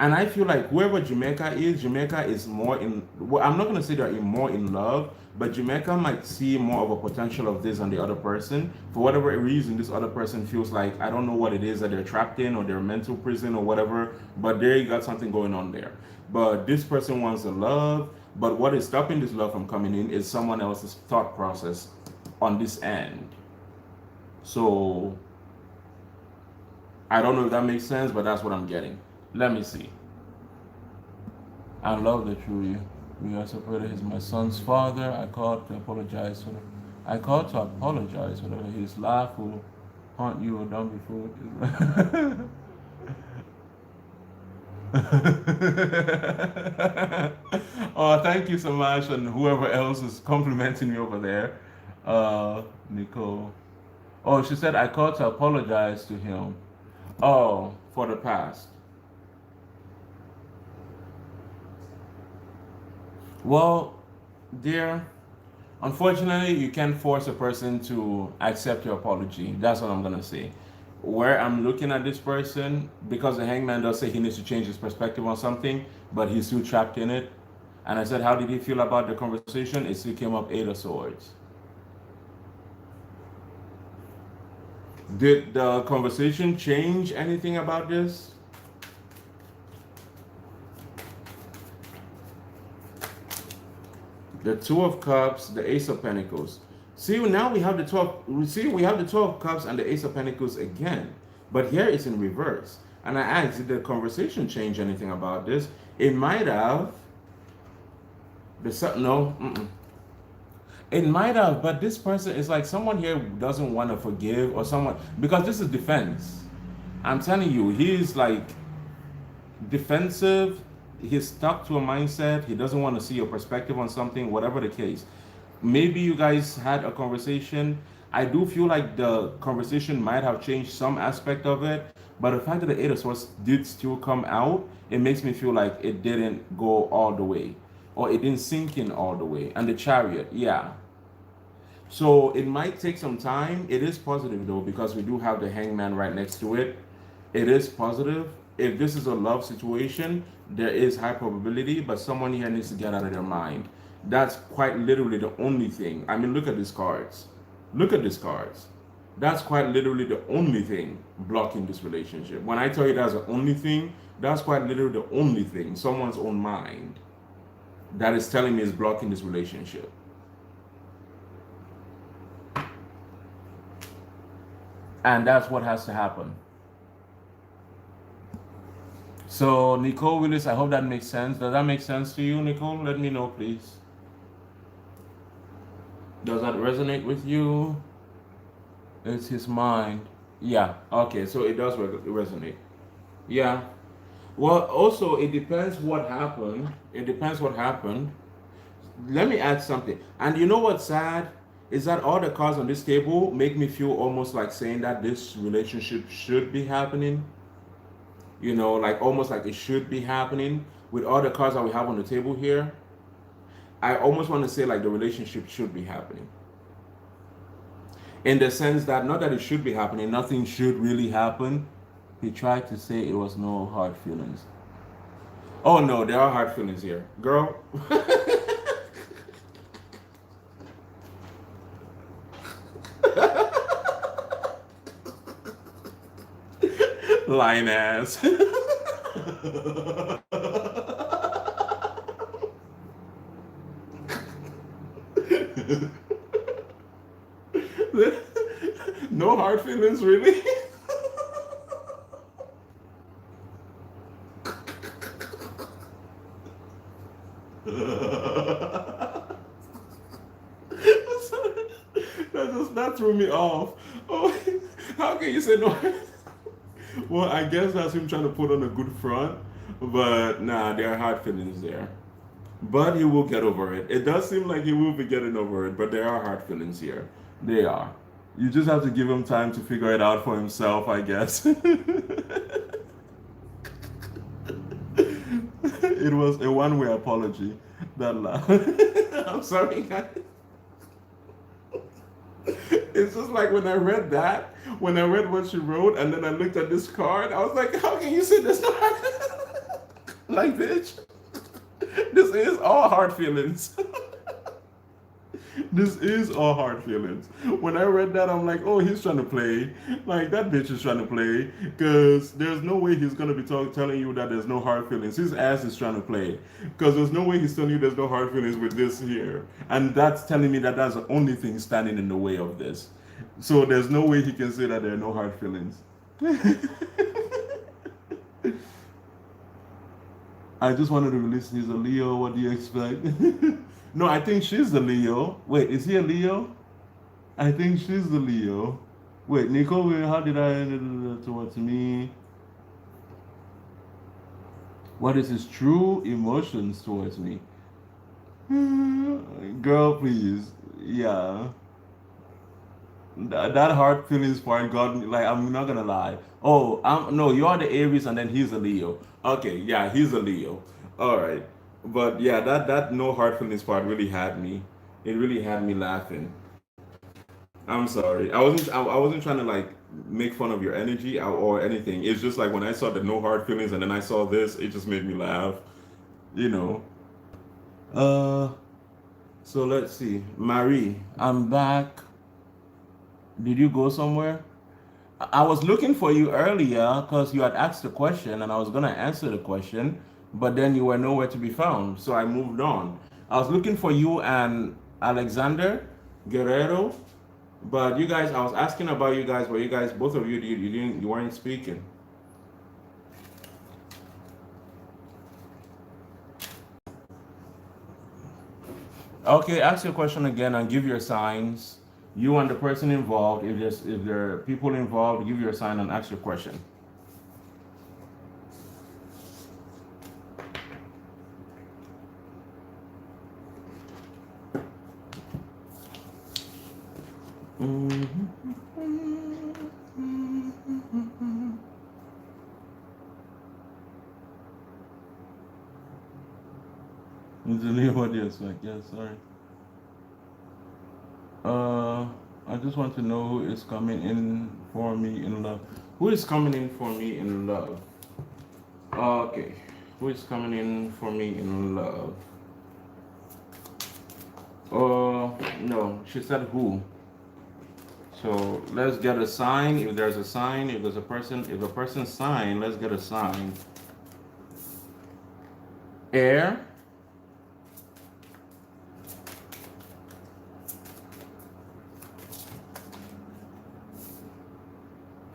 and I feel like whoever Jamaica is more in, well, I'm not going to say they're more in love, but Jamaica might see more of a potential of this on the other person. For whatever reason, this other person feels like, I don't know what it is that they're trapped in, or their mental prison or whatever, but they got something going on there. But this person wants the love, but what is stopping this love from coming in is someone else's thought process on this end. So I don't know if that makes sense, but that's what I'm getting. Let me see. I love the truth. We are separated. He's my son's father. I called to apologize for his laugh will haunt you or done before. Oh, thank you so much, and whoever else is complimenting me over there. Nicole. Oh, she said I called to apologize to him. Oh, for the past. Well, dear, unfortunately, you can't force a person to accept your apology. That's what I'm gonna say. Where I'm looking at this person, because the hangman does say he needs to change his perspective on something, but he's still trapped in it. And I said, how did he feel about the conversation? It still came up Eight of Swords. Did the conversation change anything about this? The Two of Cups, the Ace of Pentacles. See, now we have the 12. See, we have the 12 of Cups and the Ace of Pentacles again. But here it's in reverse. And I asked, did the conversation change anything about this? It might have. No. It might have, but this person is like someone here doesn't want to forgive, or someone, because this is defense. I'm telling you, he's like defensive. He's stuck to a mindset. He doesn't want to see your perspective on something, whatever the case. Maybe you guys had a conversation. I do feel like the conversation might have changed some aspect of it, but the fact that the Eight of Swords did still come out, it makes me feel like it didn't go all the way, or it didn't sink in all the way. And the Chariot, yeah. So it might take some time. It is positive though, because we do have the Hangman right next to it. It is positive. If this is a love situation, there is high probability, but someone here needs to get out of their mind. That's quite literally the only thing. I mean, look at these cards. Look at these cards. That's quite literally the only thing blocking this relationship. When I tell you that's the only thing, that's quite literally the only thing. Someone's own mind that is telling me is blocking this relationship. And that's what has to happen. So, Nicole Willis, I hope that makes sense. Does that make sense to you, Nicole? Let me know, please. Does that resonate with you? It's his mind. Yeah, okay, so it does resonate. Yeah. Well, also, it depends what happened. It depends what happened. Let me add something. And you know what's sad? Is that all the cards on this table make me feel almost like saying that this relationship should be happening. You know, like almost like it should be happening. With all the cards that we have on the table here, I almost want to say like the relationship should be happening. In the sense that, not that it should be happening, nothing should really happen. He tried to say it was no hard feelings. Oh no, there are hard feelings here. Girl. Lying ass. No hard feelings, really? That threw me off. Oh, how can you say no? Well, I guess that's him trying to put on a good front, but nah, there are hard feelings there. but he will get over it. It does seem like he will be getting over it, but there are hard feelings here. They are. You just have to give him time to figure it out for himself, I guess. It was a one-way apology. That laugh. I'm sorry, guys. It's just like when I read that, when I read what she wrote, and then I looked at this card, I was like, how can you say this? Like, bitch, this is all hard feelings. This is all hard feelings. When I read that, I'm like, oh, he's trying to play. Like, that bitch is trying to play. Because there's no way he's going to be telling you that there's no hard feelings. His ass is trying to play. Because there's no way he's telling you there's no hard feelings with this here. And that's telling me that that's the only thing standing in the way of this. So there's no way he can say that there are no hard feelings. I just wanted to release he's a Leo. What do you expect? No, I think she's the Leo. Wait, is he a Leo? I think she's the Leo. Wait, Nicole, how did I towards me? What is his true emotions towards me? Girl, please. Yeah. That hard feelings part got me. Like, I'm not gonna lie. Oh, no, you are the Aries and then he's a Leo. Okay, yeah, he's a Leo. All right. But yeah, that no hard feelings part really had me. It really had me laughing. I'm sorry. I wasn't trying to like make fun of your energy or anything. It's just like when I saw the no hard feelings and then I saw this, it just made me laugh. You know. Uh so let's see. Marie, I'm back. Did you go somewhere? I was looking for you earlier because you had asked a question and I was gonna answer the question, but then you were nowhere to be found, so I moved on. I was looking for you and Alexander Guerrero, but you guys, I was asking about you guys, but you guys, both of you, you weren't speaking. Okay, ask your question again and give your signs. You and the person involved, if there are people involved, give your sign and ask your question. It's a new audience, like, yeah, sorry. I just want to know who is coming in for me in love. Who is coming in for me in love? Okay. Who is coming in for me in love? No, she said who. So let's get a sign. If there's a sign, if there's a person, if a person's sign, let's get a sign. Air.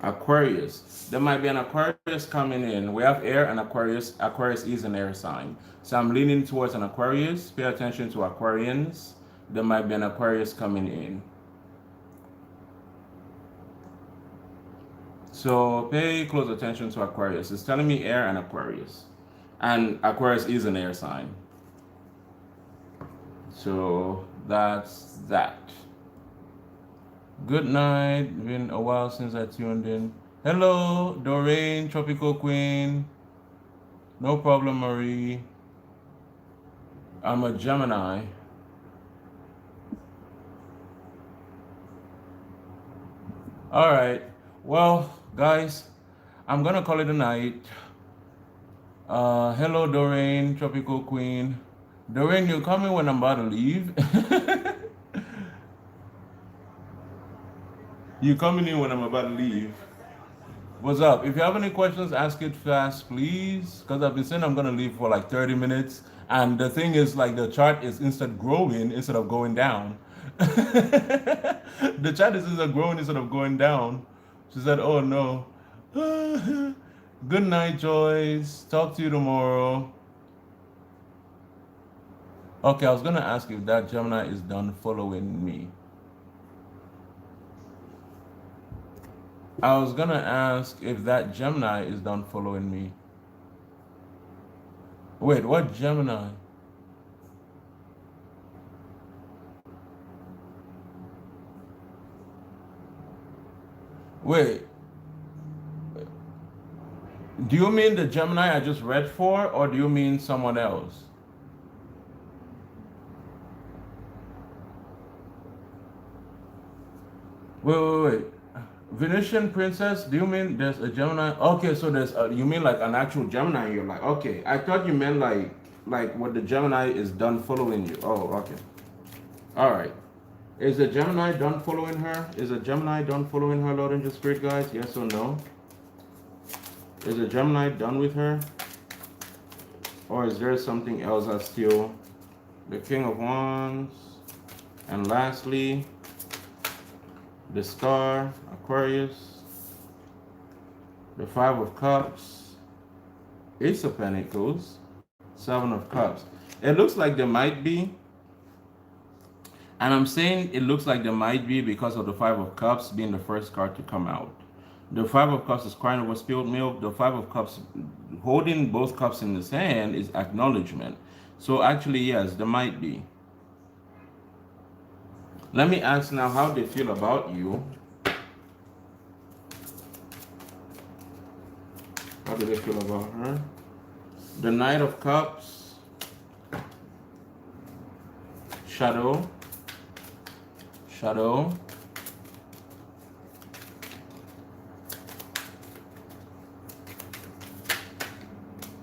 Aquarius. There might be an Aquarius coming in. We have air and Aquarius. Aquarius is an air sign. So I'm leaning towards an Aquarius. Pay attention to Aquarians. There might be an Aquarius coming in. So pay close attention to Aquarius. It's telling me air and Aquarius. And Aquarius is an air sign. So that's that. Good night. Been a while since I tuned in. Hello, Doreen, Tropical Queen. No problem, Marie. I'm a Gemini. All right. Well, guys, I'm gonna call it a night. Hello, Doreen, Tropical Queen. Doreen, you coming when I'm about to leave? You coming in when I'm about to leave? What's up? If you have any questions, ask it fast, please. Because I've been saying I'm gonna leave for like 30 minutes, and the thing is, like, the chart is instead growing instead of going down. The chart is instead growing instead of going down. She said, "Oh no." Good night, Joyce. Talk to you tomorrow. Okay, I was gonna ask if that Gemini is done following me. I was gonna ask if that Gemini is done following me. Wait, what Gemini? Wait, do you mean the Gemini I just read for, or do you mean someone else? Wait. Venetian princess, do you mean there's a Gemini? Okay, so you mean like an actual Gemini in your life. Okay, I thought you meant like what the Gemini is done following you. Oh, okay. All right. Is a Gemini done following her? Is a Gemini done following her, Lord Angel Spirit guys? Yes or no? Is a Gemini done with her? Or is there something else that's still the King of Wands? And lastly, the Star, Aquarius, the Five of Cups, Ace of Pentacles, Seven of Cups. It looks like there might be, and I'm saying it looks like there might be because of the Five of Cups being the first card to come out. The Five of Cups is crying over spilled milk. The Five of Cups, holding both cups in his hand, is acknowledgement. So actually, yes, there might be. Let me ask now how they feel about you. How do they feel about her? The Knight of Cups, Shadow,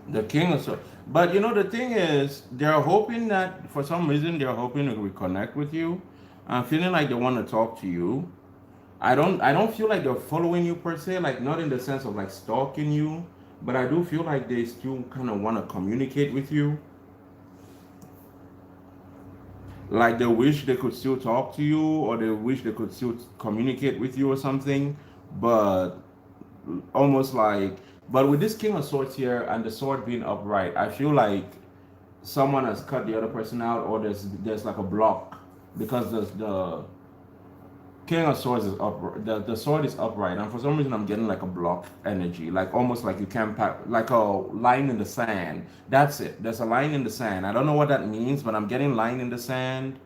the King of Swords. But you know, the thing is, they're hoping that for some reason they're hoping to reconnect with you. I'm feeling like they want to talk to you. I don't feel like they're following you per se, like not in the sense of like stalking you, but I do feel like they still kind of want to communicate with you. Like they wish they could still talk to you, or they wish they could still communicate with you or something, but almost like, but with this King of Swords here and the sword being upright, I feel like someone has cut the other person out, or there's like a block, because the King of Swords is up, the sword is upright, and for some reason I'm getting like a block energy, like almost like you can't pack, like a line in the sand. That's it. There's a line in the sand. I don't know what that means, but I'm getting line in the sand.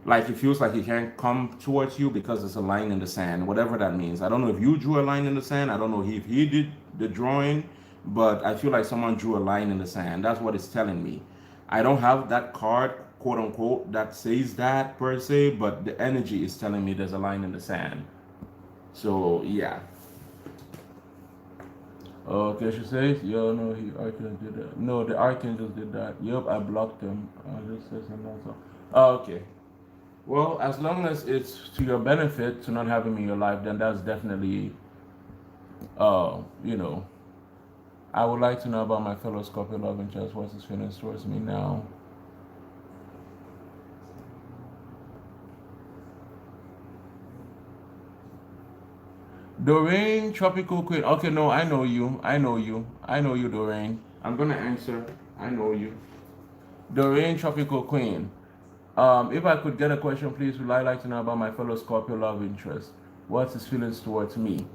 Like it feels like he can't come towards you because there's a line in the sand, whatever that means. I don't know if you drew a line in the sand. I don't know if he did the drawing, but I feel like someone drew a line in the sand. That's what it's telling me. I don't have that card, quote unquote, that says that per se, but the energy is telling me there's a line in the sand. So yeah. Okay, she says, yo, no, Archangel did that. No, the Archangel did that. Yup, I blocked him. I just said something else. Okay. Well, as long as it's to your benefit to not have him in your life, then that's definitely, you know, I would like to know about my fellow Scorpio love interest. What's his feelings towards me now? Doreen, Tropical Queen. Okay, no, I know you. I know you, Doreen. I'm gonna answer. I know you. Doreen, Tropical Queen. If I could get a question, please, would I like to know about my fellow Scorpio love interest? What's his feelings towards me?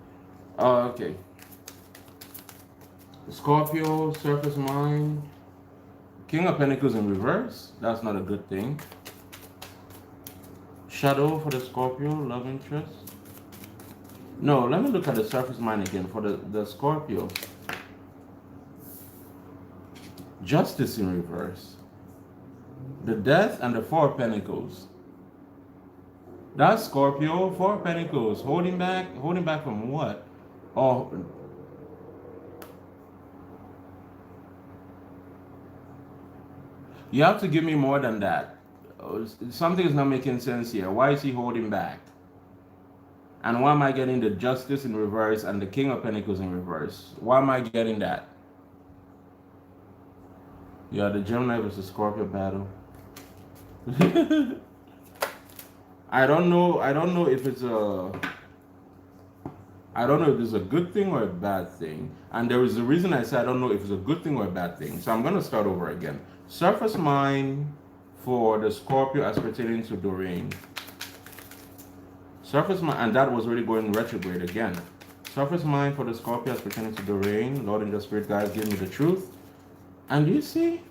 Okay. Scorpio, surface mind. King of Pentacles in reverse. That's not a good thing. Shadow for the Scorpio, love interest. No, let me look at the surface mind again for the Scorpio. Justice in reverse. The Death and the Four of Pentacles. That's Scorpio, Four of Pentacles. Holding back from what? Oh, you have to give me more than that. Something is not making sense here. Why is he holding back? And why am I getting the Justice in reverse and the King of Pentacles in reverse? Why am I getting that? Yeah, the Gemini versus Scorpio battle. I don't know if it's a good thing or a bad thing. And there is a reason I say I don't know if it's a good thing or a bad thing. So I'm gonna start over again. Surface mind for the Scorpio as pertaining to Doreen. Surface mind, and that was already going retrograde again. Surface mind for the Scorpio as pertaining to Doreen. Lord and the Spirit guys, give me the truth. And you see,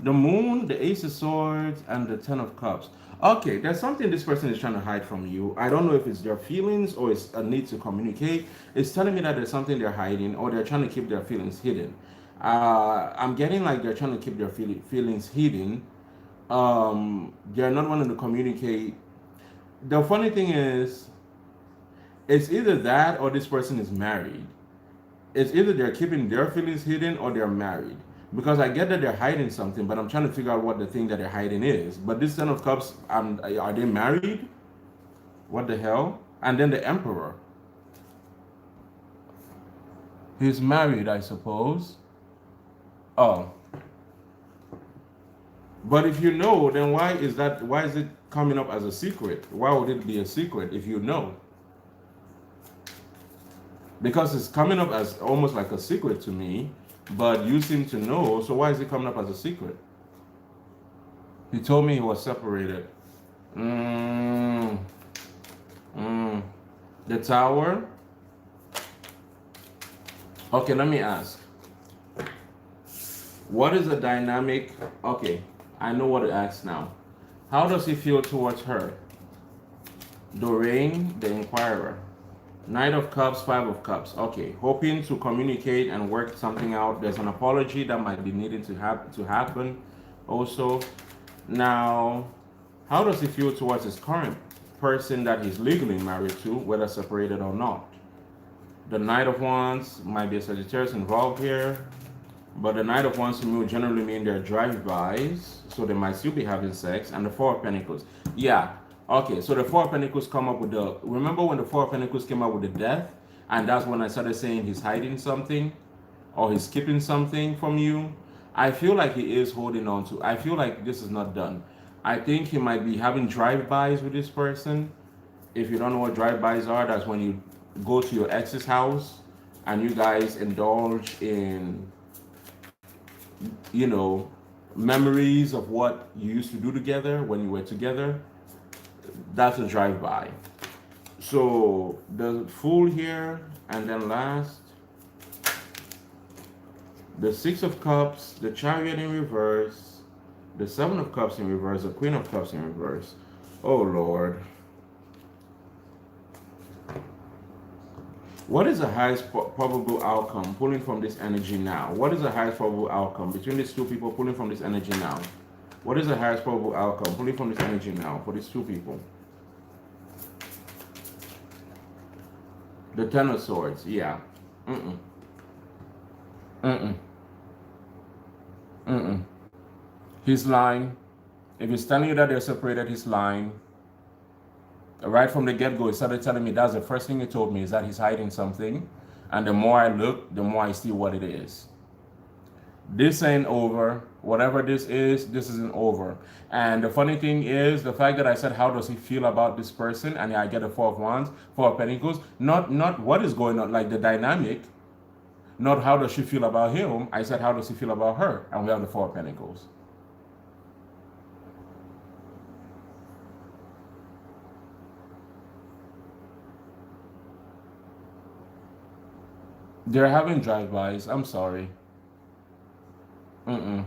The moon, the ace of swords, and the 10 of cups. Okay, there's something this person is trying to hide from you. I don't know if it's their feelings or it's a need to communicate. It's telling me that there's something they're hiding or they're trying to keep their feelings hidden. I'm getting like they're trying to keep their feelings hidden. They're not wanting to communicate. The funny thing is, it's either that or this person is married. It's either they're keeping their feelings hidden or they're married. Because I get that they're hiding something, but I'm trying to figure out what the thing that they're hiding is. But this 10 of cups, are they married? What the hell? And then the emperor. He's married, I suppose. Oh. But if you know, then why is it coming up as a secret? Why would it be a secret if you know? Because it's coming up as almost like a secret to me, but you seem to know, so why is it coming up as a secret? He told me he was separated. Mm, mm. The tower. Okay, let me ask. What is the dynamic? Okay, I know what to ask now. How does he feel towards her? Doreen, the Inquirer. Knight of Cups, 5 of Cups. Okay, hoping to communicate and work something out. There's an apology that might be needing to happen also. Now, how does he feel towards his current person that he's legally married to, whether separated or not? The Knight of Wands might be a Sagittarius involved here, but the Knight of Wands to me would generally mean they're drive-bys, so they might still be having sex. And the 4 of Pentacles. Yeah, okay, so the 4 of Pentacles come up with the, remember when the 4 of Pentacles came up with the death? And that's when I started saying he's hiding something or he's keeping something from you. I feel like he is holding on to, I feel like this is not done. I think he might be having drive-bys with this person. If you don't know what drive-bys are, that's when you go to your ex's house and you guys indulge in, you know, memories of what you used to do together when you were together. That's a drive-by. So the Fool here, and then last, the 6 of Cups, the Chariot in reverse, the 7 of Cups in reverse, the Queen of Cups in reverse. Oh Lord. What is the highest probable outcome pulling from this energy now? What is the highest probable outcome between these two people pulling from this energy now? What is the highest probable outcome pulling from this energy now for these two people? The 10 of Swords, yeah. Mm-mm. Mm-mm. Mm-mm. He's lying. If he's telling you that they're separated, he's lying. Right from the get-go, he started telling me, that's the first thing he told me, is that he's hiding something. And the more I look, the more I see what it is. This ain't over. Whatever this isn't over. And the funny thing is, the fact that I said, how does he feel about this person? And I get a 4 of Wands, 4 of Pentacles. Not what is going on, like the dynamic. Not how does she feel about him. I said, how does he feel about her? And we have the 4 of Pentacles. They're having drive-bys. I'm sorry. Mm-mm.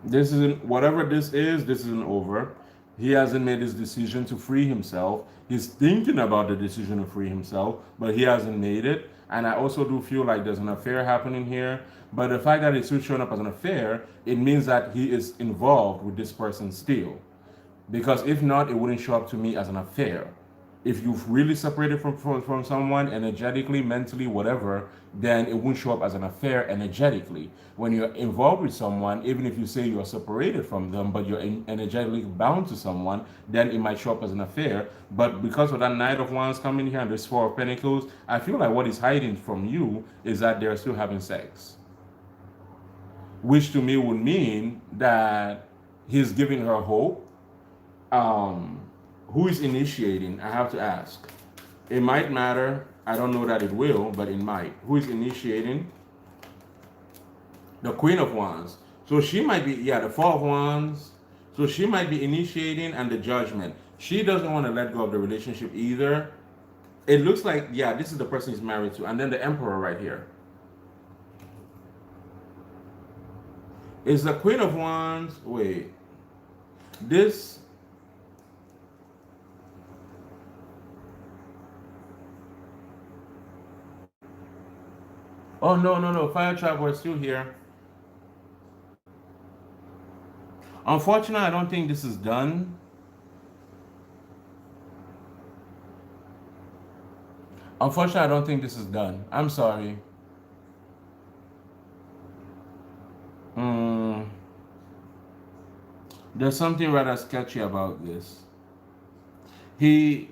This isn't, whatever this isn't over. He hasn't made his decision to free himself. He's thinking about the decision to free himself, but he hasn't made it. And I also do feel like there's an affair happening here. But the fact that it's still showing up as an affair, it means that he is involved with this person still. Because if not, it wouldn't show up to me as an affair. If you've really separated from someone energetically, mentally, whatever, then it won't show up as an affair energetically. When you're involved with someone, even if you say you're separated from them, but you're energetically bound to someone, then it might show up as an affair. But because of that Knight of Wands coming here and this 4 of Pentacles, I feel like what is hiding from you is that they're still having sex. Which to me would mean that he's giving her hope. Who is initiating? I have to ask. It might matter. I don't know that it will, but it might. Who is initiating? The Queen of Wands. So she might be, yeah, the 4 of Wands. So she might be initiating, and the Judgment. She doesn't want to let go of the relationship either. It looks like, yeah, this is the person he's married to. And then the Emperor right here. Is the Queen of Wands. Wait. This. Oh, no, no, no. Fire trap, we're still here. Unfortunately, I don't think this is done. Unfortunately, I don't think this is done. I'm sorry. Mm, there's something rather sketchy about this. He.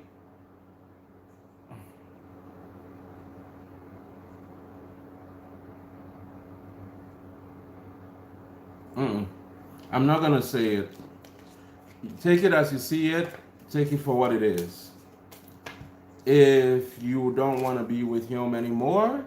Mm, I'm not gonna say it. Take it as you see it. Take it for what it is. If you don't want to be with him anymore,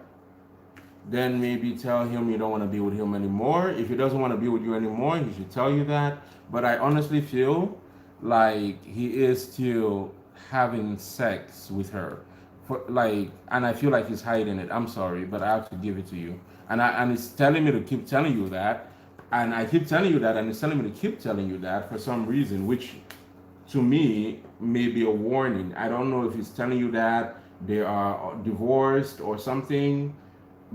then maybe tell him you don't want to be with him anymore. If he doesn't want to be with you anymore, he should tell you that. But I honestly feel like he is still having sex with her. For like, and I feel like he's hiding it. I'm sorry, but I have to give it to you. And it's telling me to keep telling you that. And I keep telling you that, and it's telling me to keep telling you that for some reason, which to me may be a warning. I don't know if he's telling you that they are divorced or something,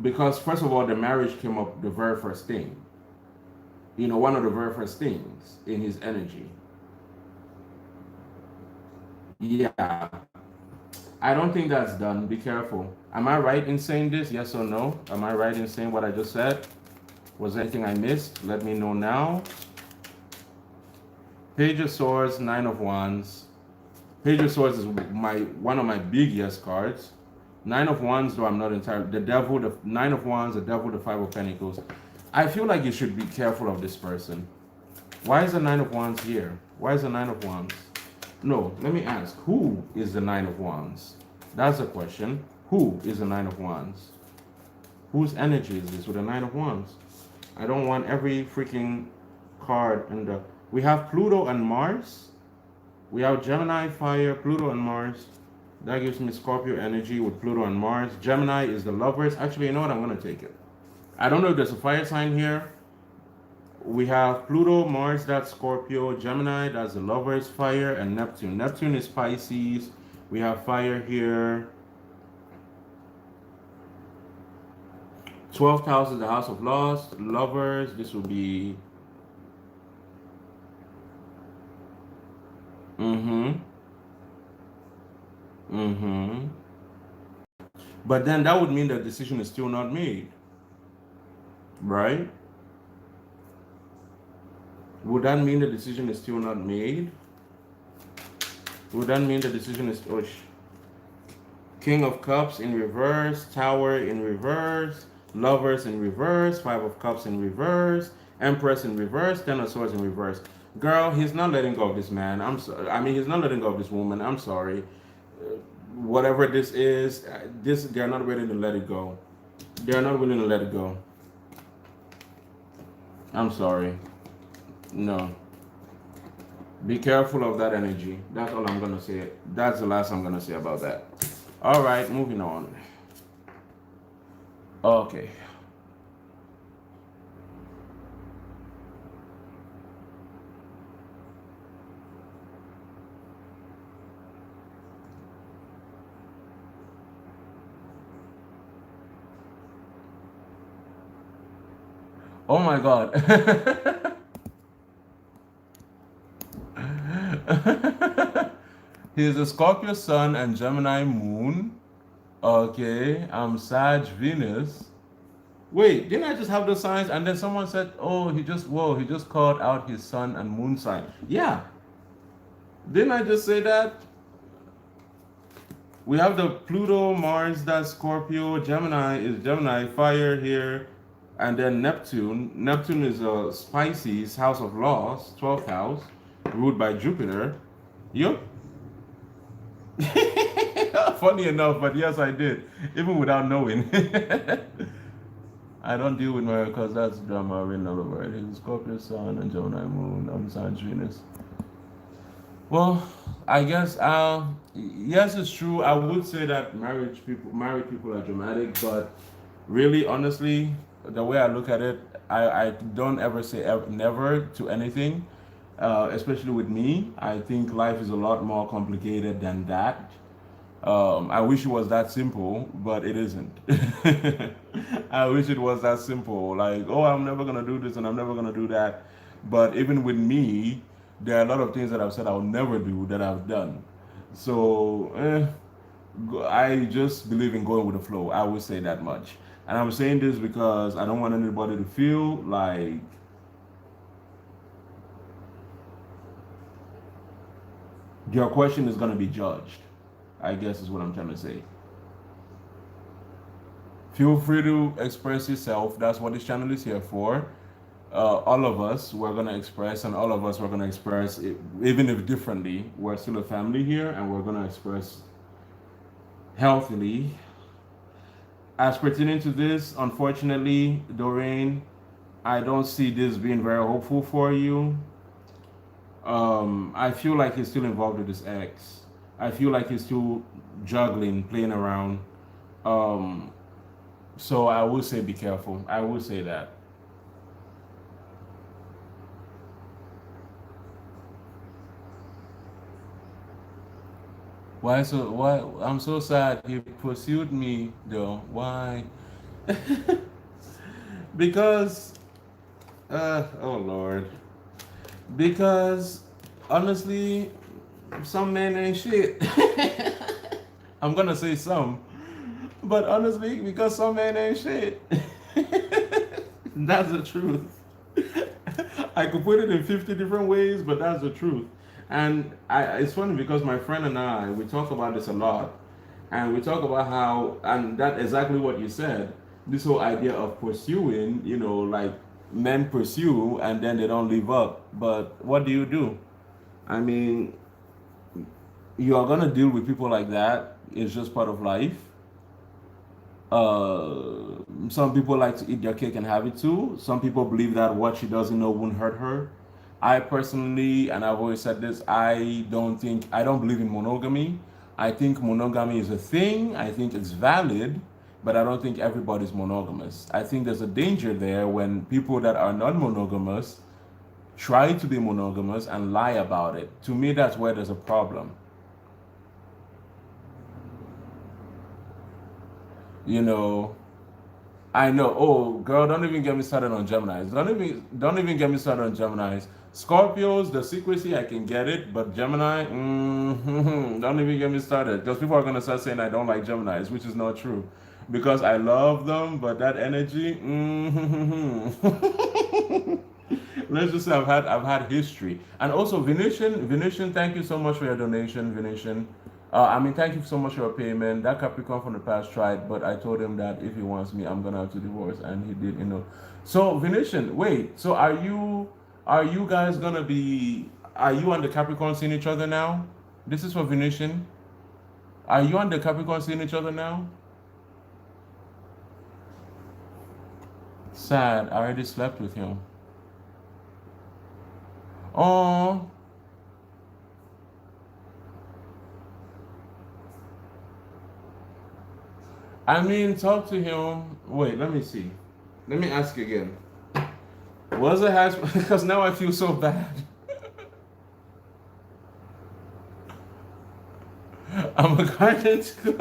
because first of all, the marriage came up the very first thing. You know, one of the very first things in his energy. Yeah, I don't think that's done. Be careful. Am I right in saying this? Yes or no? Am I right in saying what I just said? Was there anything I missed? Let me know now. Page of Swords, Nine of Wands. Page of Swords is one of my big yes cards. Nine of Wands, though I'm not entirely. The Devil, the Nine of Wands, the Devil, the Five of Pentacles. I feel like you should be careful of this person. Why is the Nine of Wands here? Why is the Nine of Wands? No, let me ask. Who is the Nine of Wands? That's the question. Who is the Nine of Wands? Whose energy is this with the Nine of Wands? I don't want every freaking card in the... We have Pluto and Mars. We have Gemini, Fire, Pluto and Mars. That gives me Scorpio energy with Pluto and Mars. Gemini is the lovers. Actually, you know what? I'm going to take it. I don't know if there's a fire sign here. We have Pluto, Mars, that's Scorpio. Gemini, that's the lovers, fire, and Neptune. Neptune is Pisces. We have fire here. 12th house is the house of lost. Lovers, this will be... Mm-hmm. Mm-hmm. But then that would mean the decision is still not made. Right? Would that mean the decision is still not made? Would that mean the decision is... Oh, King of Cups in reverse, Tower in reverse, Lovers in reverse, Five of Cups in reverse, Empress in reverse, Ten of Swords in reverse. Girl, he's not letting go of this man. I'm sorry. I mean, he's not letting go of this woman. I'm sorry. Whatever this is, they're not ready to let it go. They're not willing to let it go. I'm sorry. No. Be careful of that energy. That's all I'm gonna say. That's the last I'm gonna say about that. All right, moving on. Okay. Oh my God. He's a Scorpio Sun and Gemini Moon. Okay, I'm Sag Venus. Wait, didn't I just have the signs? And then someone said, "Oh, he just called out his Sun and Moon sign." Yeah, didn't I just say that? We have the Pluto, Mars, that's Scorpio. Gemini is Gemini, fire here, and then Neptune. Neptune is a Pisces, house of loss, 12th house, ruled by Jupiter. Yup. Funny enough, but yes, I did, even without knowing. I don't deal with Mario because that's drama written all over it. He's Scorpio Sun and Gemini Moon on Sun Venus. Well, I guess yes, it's true. I would say that married people are dramatic, but really, honestly, the way I look at it, I don't ever say ever, never to anything, especially with me. I think life is a lot more complicated than that. I wish it was that simple, but it isn't. I wish it was that simple. Like, oh, I'm never gonna do this and I'm never gonna do that. But even with me, there are a lot of things that I've said I'll never do that I've done. So I just believe in going with the flow. I would say that much. And I'm saying this because I don't want anybody to feel like your question is gonna be judged. I guess is what I'm trying to say. Feel free to express yourself. That's what this channel is here for. All of us, we're going to express, and all of us, we're going to express, it, even if differently. We're still a family here, and we're going to express healthily. As pertaining to this, unfortunately, Doreen, I don't see this being very hopeful for you. I feel like he's still involved with his ex. I feel like he's still juggling, playing around. Um, so I will say be careful. I will say that. Why so? Why? I'm so sad. He pursued me though. Why? Because, oh Lord. Because honestly, some men ain't shit. I'm gonna say some, but honestly, because some men ain't shit. That's the truth. I could put it in 50 different ways, but that's the truth. And it's funny because my friend and I, we talk about this a lot. And we talk about how, and that exactly what you said, this whole idea of pursuing, like men pursue and then they don't live up. But what do? I mean, you are going to deal with people like that. It's just part of life. Some people like to eat their cake and have it too. Some people believe that what she doesn't know won't hurt her. I personally, and I've always said this, I don't believe in monogamy. I think monogamy is a thing. I think it's valid, but I don't think everybody's monogamous. I think there's a danger there when people that are not monogamous try to be monogamous and lie about it. To me, that's where there's a problem. You know, I know. Oh, girl, don't even get me started on Geminis. Don't even get me started on Geminis. Scorpios, the secrecy, I can get it, but Gemini, don't even get me started. Because people are gonna start saying I don't like Geminis, which is not true. Because I love them, but that energy, let's just say I've had history, and also Venetian. Thank you so much for your donation, Venetian. Thank you so much for your payment. That Capricorn from the past tried, but I told him that if he wants me, I'm gonna have to divorce, and he did. So Venetian, wait. So are you guys gonna be? Are you and the Capricorn seeing each other now? This is for Venetian. Are you and the Capricorn seeing each other now? Sad. I already slept with him. Oh, talk to him. Wait, let me see. Let me ask again. Was it hash? Because now I feel so bad. I'm a garden too.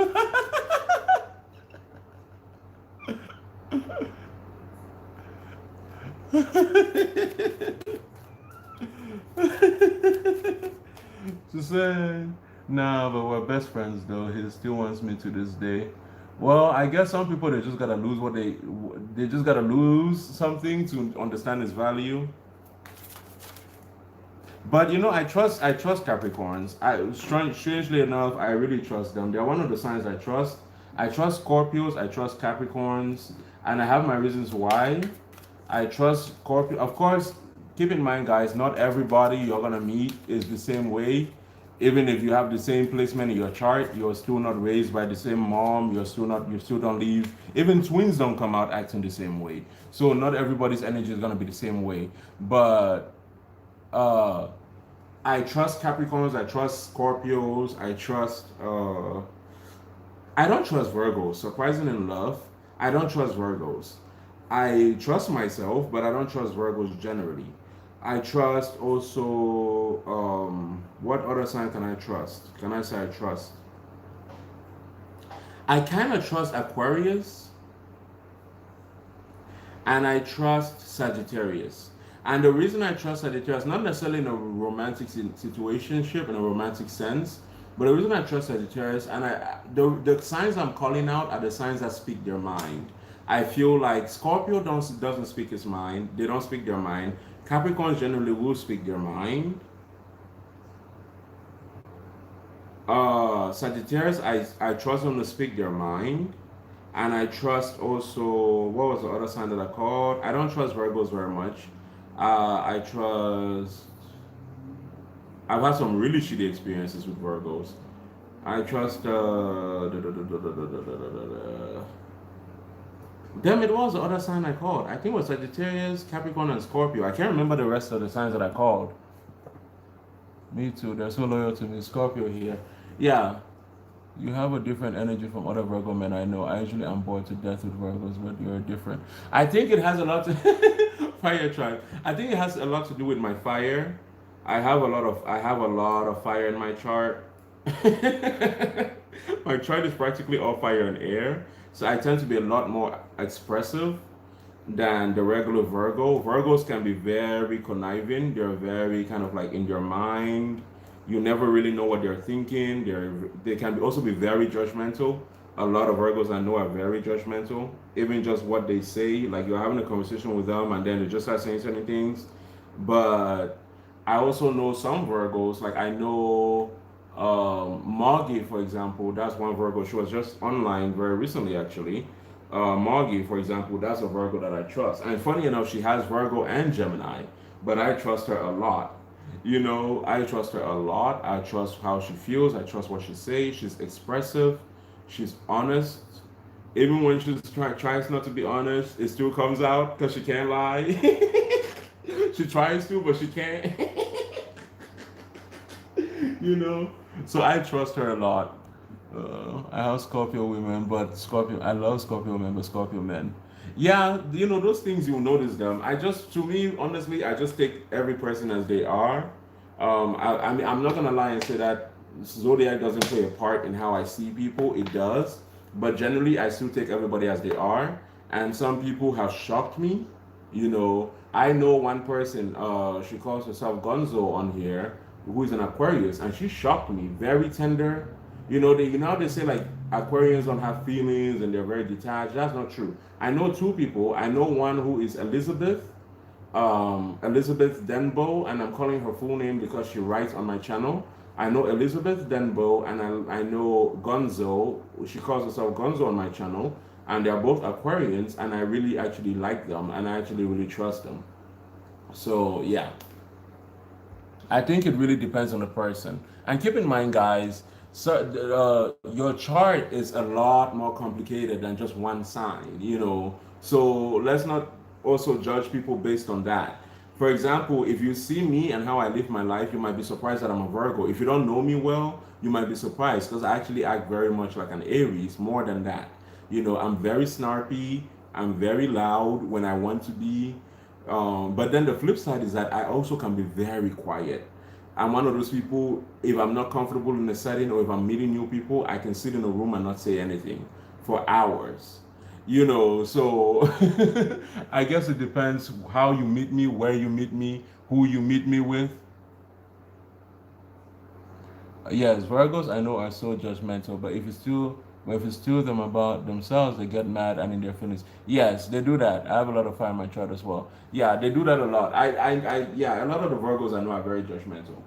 She said, nah, but we're best friends though. He still wants me to this day. Well, I guess some people they just gotta lose they just gotta lose something to understand its value. But I trust Capricorns. Strangely enough, I really trust them. They're one of the signs I trust. I trust Scorpios. I trust Capricorns, and I have my reasons why. I trust Scorpio. Of course, keep in mind, guys, not everybody you're gonna meet is the same way. Even if you have the same placement in your chart, you're still not raised by the same mom. You're still not. You still don't live. Even twins don't come out acting the same way. So not everybody's energy is gonna be the same way. But uh, I trust Capricorns. I trust Scorpios. I trust. I don't trust Virgos. Surprising in love, I don't trust Virgos. I trust myself, but I don't trust Virgos generally. I trust also, what other sign can I trust? Can I say I trust? I kind of trust Aquarius and I trust Sagittarius. And the reason I trust Sagittarius, not necessarily in a romantic situationship, in a romantic sense, but the reason I trust Sagittarius, and the signs I'm calling out are the signs that speak their mind. I feel like Scorpio doesn't speak his mind. They don't speak their mind. Capricorns generally will speak their mind. Sagittarius, I trust them to speak their mind. And I trust also, what was the other sign that I called? I don't trust Virgos very much. I trust, I've had some really shitty experiences with Virgos. I trust, damn, it was the other sign I called. I think it was Sagittarius, Capricorn, and Scorpio. I can't remember the rest of the signs that I called. Me too. They're so loyal to me. Scorpio here. Yeah. You have a different energy from other Virgo men I know. I usually am bored to death with Virgos, but you're different. I think it has a lot to fire tribe. I think it has a lot to do with my fire. I have a lot of fire in my chart. My chart is practically all fire and air. So I tend to be a lot more expressive than the regular Virgo. Virgos can be very conniving. They're very kind of like in your mind. You never really know what they're thinking. They can also be very judgmental. A lot of Virgos I know are very judgmental. Even just what they say, like you're having a conversation with them and then they just start saying certain things. But I also know some Virgos, like I know Margie, for example, that's one Virgo. She was just online very recently, actually. Margie, for example, that's a Virgo that I trust. And funny enough, she has Virgo and Gemini, but I trust her a lot. You know, I trust her a lot. I trust how she feels. I trust what she says. She's expressive. She's honest. Even when she tries not to be honest, it still comes out because she can't lie. She tries to, but she can't. You know? So I trust her a lot. I have Scorpio women, but I love Scorpio women, but Scorpio men. Yeah, you know, those things you'll notice them. To me, honestly, I just take every person as they are. I mean, I'm not gonna lie and say that zodiac doesn't play a part in how I see people. It does, but generally, I still take everybody as they are. And some people have shocked me. You know, I know one person. She calls herself Gonzo on here, who is an Aquarius, and she shocked me. Very tender. You know they say like Aquarians don't have feelings and they're very detached. That's not true. I know two people. I know one who is Elizabeth, Elizabeth Denbo, and I'm calling her full name because she writes on my channel. I know Elizabeth Denbo, and I know Gonzo. She calls herself Gonzo on my channel, and they're both Aquarians, and I really actually like them, and I actually really trust them. So yeah, I think it really depends on the person. And keep in mind, guys, so your chart is a lot more complicated than just one sign, you know. So let's not also judge people based on that. For example, if you see me and how I live my life, you might be surprised that I'm a Virgo. If you don't know me well, you might be surprised because I actually act very much like an Aries, more than that. You know, I'm very snarky, I'm very loud when I want to be. But then the flip side is that I also can be very quiet. I'm one of those people, if I'm not comfortable in a setting or if I'm meeting new people, I can sit in a room and not say anything for hours. You know, so I guess it depends how you meet me, where you meet me, who you meet me with. Yes, Virgos I know are so judgmental, but if it's two of them about themselves, they get mad and in their feelings. Yes, they do that. I have a lot of fire in my chart as well. Yeah, they do that a lot. Yeah, a lot of the Virgos I know are very judgmental.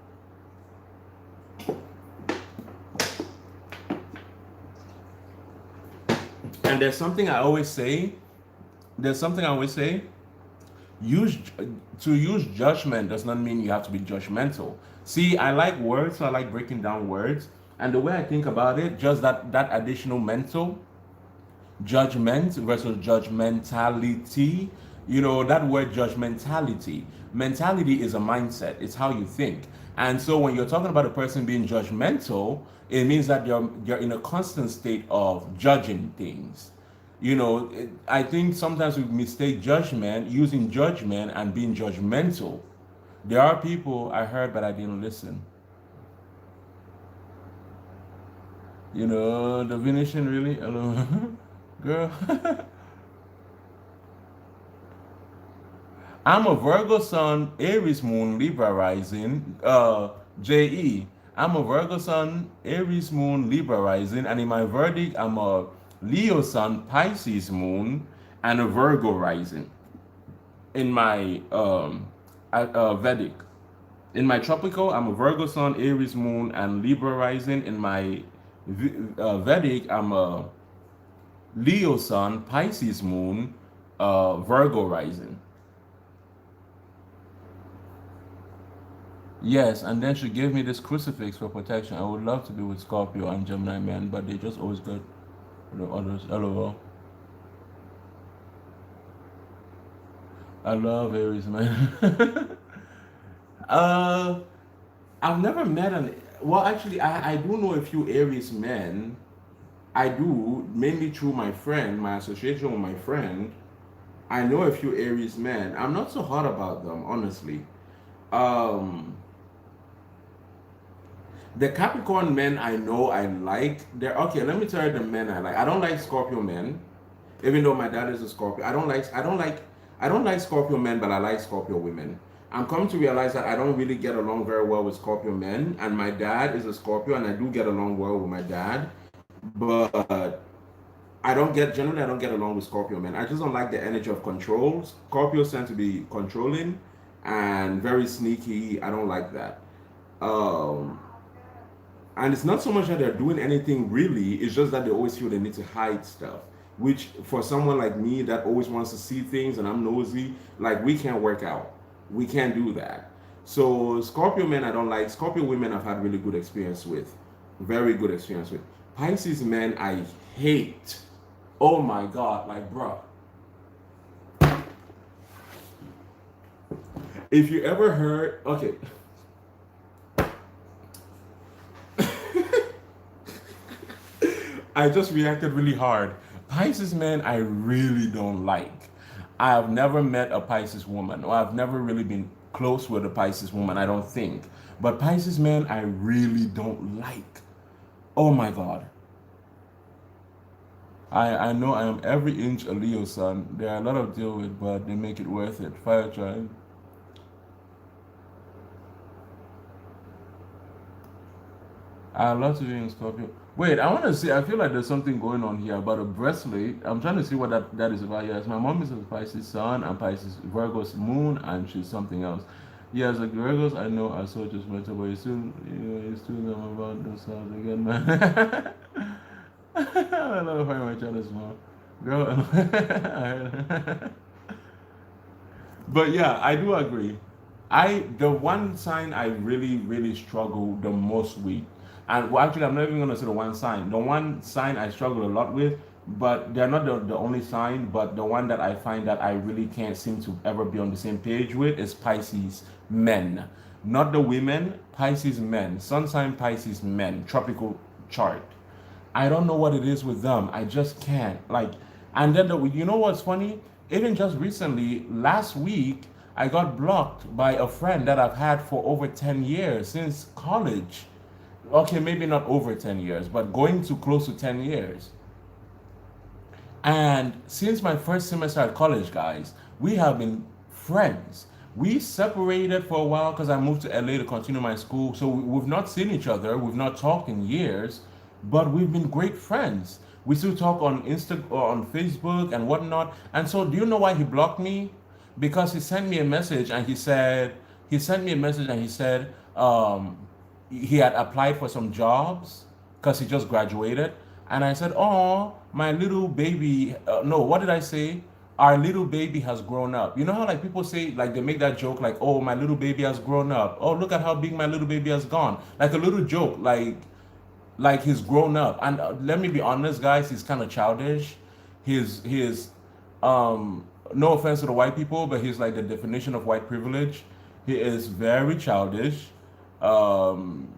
And there's something I always say. There's something I always say. Use to use judgment does not mean you have to be judgmental. See, I like words, so I like breaking down words. And the way I think about it, just that additional mental judgment versus judgmentality. You know, that word judgmentality. Mentality is a mindset, it's how you think. And so when you're talking about a person being judgmental, it means that you're in a constant state of judging things. I think sometimes we mistake judgment, using judgment and being judgmental. There are people I heard, but I didn't listen. The Venetian really, hello, girl. I'm a Virgo Sun, Aries Moon, Libra rising. JE. I'm a Virgo Sun, Aries Moon, Libra rising, and in my verdict, I'm a Leo Sun, Pisces Moon, and a Virgo rising. In my Vedic. In my tropical, I'm a Virgo Sun, Aries Moon, and Libra rising. In my Vedic, I'm a Leo Sun, Pisces Moon, Virgo rising. Yes, and then she gave me this crucifix for protection. I would love to be with Scorpio and Gemini men, but they just always got the others. LOL. I love Aries man. uh, I've never met an. Well, actually, I do know a few Aries men. I do, mainly through my friend, my association with my friend. I know a few Aries men. I'm not so hot about them, honestly. Um, the Capricorn men I know I like. They're okay. Let me tell you the men I like. I don't like Scorpio men, even though my dad is a Scorpio. I don't like Scorpio men, but I like Scorpio women. I'm coming to realize that I don't really get along very well with Scorpio men, and my dad is a Scorpio, and I do get along well with my dad, but generally I don't get along with Scorpio men. I just don't like the energy of control. Scorpios tend to be controlling and very sneaky. I don't like that. Um, and it's not so much that they're doing anything really, it's just that they always feel they need to hide stuff. Which for someone like me that always wants to see things and I'm nosy, like we can't work out. We can't do that. So Scorpio men I don't like. Scorpio women I've had really good experience with. Very good experience with. Pisces men I hate. Oh my god, like bro. If you ever heard, okay, I just reacted really hard. Pisces men, I really don't like. I've never met a Pisces woman, or I've never really been close with a Pisces woman, I don't think. But Pisces men, I really don't like. Oh my God. I know I am every inch a Leo son. There are a lot of deal with, but they make it worth it. Fire tribe. I love to be in Scorpio. Wait, I want to see. I feel like there's something going on here about a breastplate. I'm trying to see what that is about. Yes, my mom is a Pisces Sun and Pisces Virgo's Moon, and she's something else. Yes, the Virgos I know are so judgmental, but you still know about themselves again, man. I love how my child is small. Girl, but yeah, I do agree. The one sign I really struggle the most with, and well, actually I'm not even gonna say the one sign. The one sign I struggle a lot with, but they're not the only sign, but the one that I find that I really can't seem to ever be on the same page with is Pisces men. Not the women, Pisces men. Sun sign Pisces men, tropical chart. I don't know what it is with them. I just can't. Like, and then you know what's funny? Even just recently, last week, I got blocked by a friend that I've had for over 10 years since college. Okay, maybe not over 10 years, but going to close to 10 years. And since my first semester at college, guys, we have been friends. We separated for a while because I moved to LA to continue my school. So we've not seen each other, we've not talked in years, but we've been great friends. We still talk on Insta or on Facebook and whatnot. And so, do you know why he blocked me? Because he sent me a message and he sent me a message and he said he had applied for some jobs because he just graduated. And I said, "Oh, my little baby." No, what did I say? Our little baby has grown up. You know how like people say like they make that joke like, "Oh, my little baby has grown up. Oh, look at how big my little baby has gone." Like a little joke, like he's grown up. And let me be honest, guys, he's kind of childish. He's no offense to the white people, but he's like the definition of white privilege. He is very childish. Um,